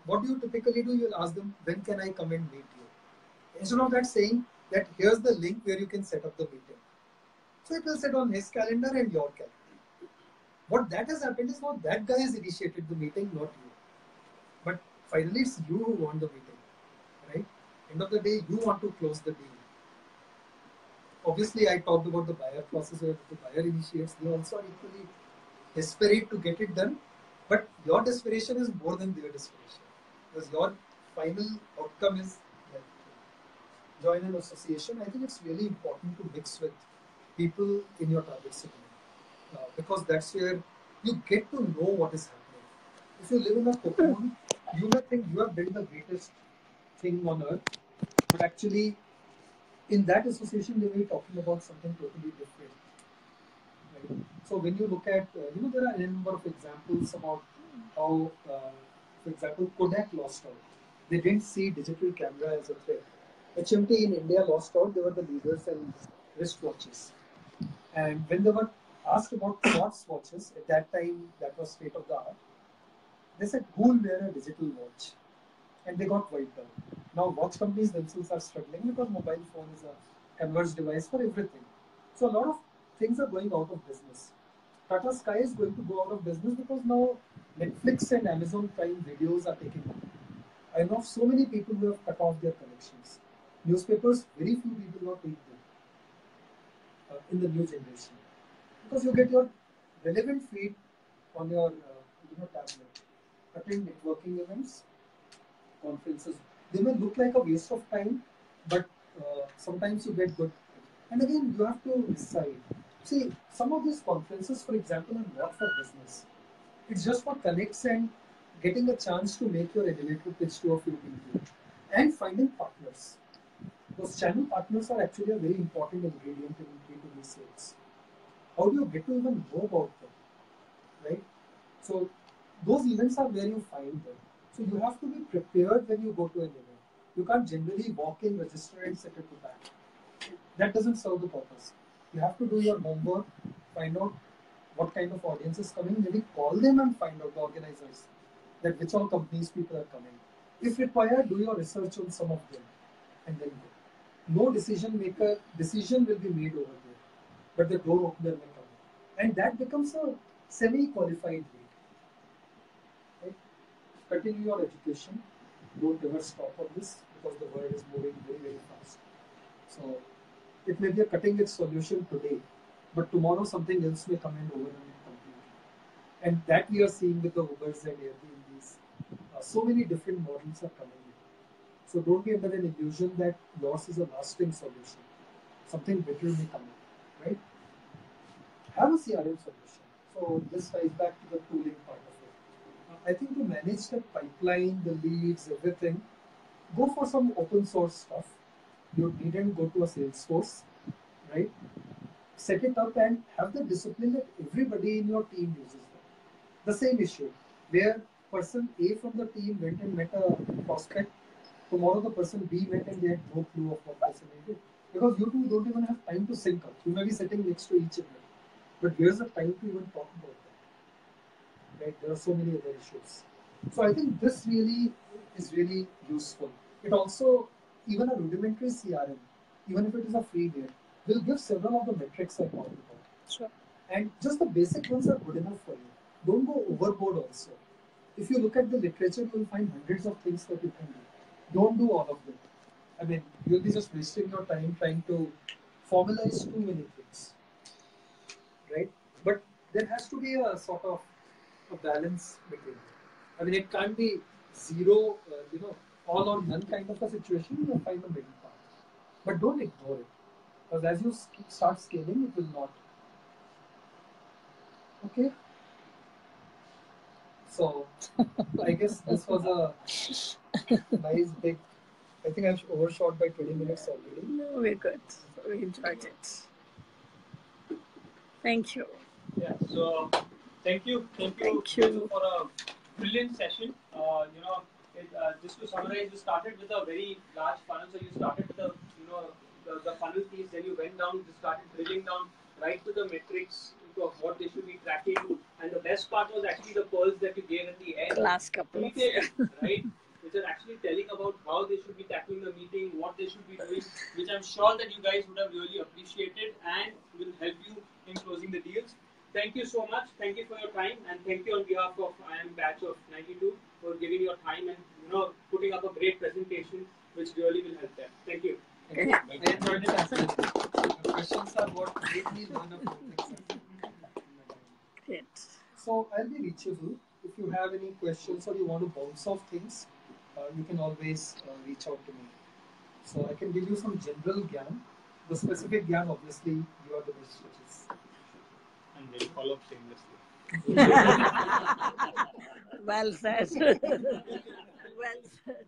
What do you typically do? You'll ask them, when can I come and meet you? Instead of that saying that here's the link where you can set up the meeting. So it will sit on his calendar and your calendar. What that has happened is now that guy has initiated the meeting, not you. But finally it's you who want the meeting, right? End of the day, you want to close the deal. Obviously, I talked about the buyer process where the buyer initiates. They also are equally desperate to get it done. But your desperation is more than their desperation. Because your final outcome is that join an association. I think it's really important to mix with people in your target segment. Because that's where you get to know what is happening. If you live in a cocoon, you may think you have built the greatest thing on earth, but actually in that association they may be talking about something totally different. Right? So when you look at, there are a number of examples about how, for example, Kodak lost out. They didn't see digital camera as a threat. HMT in India lost out. They were the leaders in wristwatches. And when they were asked about quartz watches, at that time that was state of the art, they said, who will wear a digital watch? And they got wiped out. Now watch companies themselves are struggling because mobile phone is a converged device for everything. So a lot of things are going out of business. Tata Sky is going to go out of business because now Netflix and Amazon Prime videos are taking over. I know of so many people who have cut off their connections. Newspapers, very few people are reading them in the new generation. Because you get your relevant feed on your tablet. Attend networking events, conferences. They may look like a waste of time, but sometimes you get good. And again, you have to decide. See, some of these conferences, for example, are not for business. It's just for connects and getting a chance to make your elevator pitch to a few people and finding partners. Those channel partners are actually a very important ingredient in B2B sales. How do you get to even know about them, right? So those events are where you find them. So you have to be prepared when you go to an event. You can't generally walk in, register and set it to back. That doesn't serve the purpose. You have to do your homework, find out what kind of audience is coming, maybe call them and find out the organizers, that which all companies people are coming. If required, do your research on some of them and then go. No decision will be made over there, but the door opener will come in. And that becomes a semi-qualified lead. Right? Continue your education. Don't ever stop on this because the world is moving very, very fast. So it may be a cutting-edge solution today, but tomorrow something else may come and overrun it completely. And that we are seeing with the Ubers and Airbnbs. So many different models are coming in. So don't be under an illusion that yours is a lasting solution. Something better may come in, right? Have a CRM solution. So this ties back to the tooling part of it. I think to manage the pipeline, the leads, everything, go for some open source stuff. You needn't go to a Salesforce, right? Set it up and have the discipline that everybody in your team uses them. The same issue, where person A from the team went and met a prospect, tomorrow the person B met and they had no clue of what person A did. Because you two don't even have time to sync up. You may be sitting next to each other. But here's the time to even talk about that. Right? There are so many other issues. So I think this really is really useful. It also, even a rudimentary CRM, even if it is a freeware, will give several of the metrics I talked about. Sure. And just the basic ones are good enough for you. Don't go overboard also. If you look at the literature, you will find hundreds of things that you can do. Don't do all of them. I mean, you'll be just wasting your time trying to formalize too many things. Right? But there has to be a sort of a balance between them. I mean, it can't be zero, all or none kind of a situation. You'll find a middle path. But don't ignore it. Because as you start scaling, it will not. Okay? So, I guess this was a nice big. I think I've overshot by 20 minutes already. No, we're good. We enjoyed it. Thank you. Yeah. So thank you you. for a brilliant session. Just to summarize, you started with a very large funnel. So you started with the funnel piece, then you went down, you started drilling down right to the metrics of what they should be tracking. And the best part was actually the pearls that you gave at the end. Last couple of right? Which are actually telling about how they should be tackling the meeting, what they should be doing, which I'm sure that you guys would have really appreciated and will help you in closing the deals. Thank you so much. Thank you for your time, and thank you on behalf of IIM batch of 92 for giving your time and putting up a great presentation, which really will help them. Thank you. Thank you. I enjoyed it as well. The questions are what made me learn about things. Great. So I'll be reachable. If you have any questions or you want to bounce off things, you can always reach out to me. So I can give you some general gyan. The specific gyan, obviously, you are the best judges. And we'll follow up shamelessly. Well said. Well said.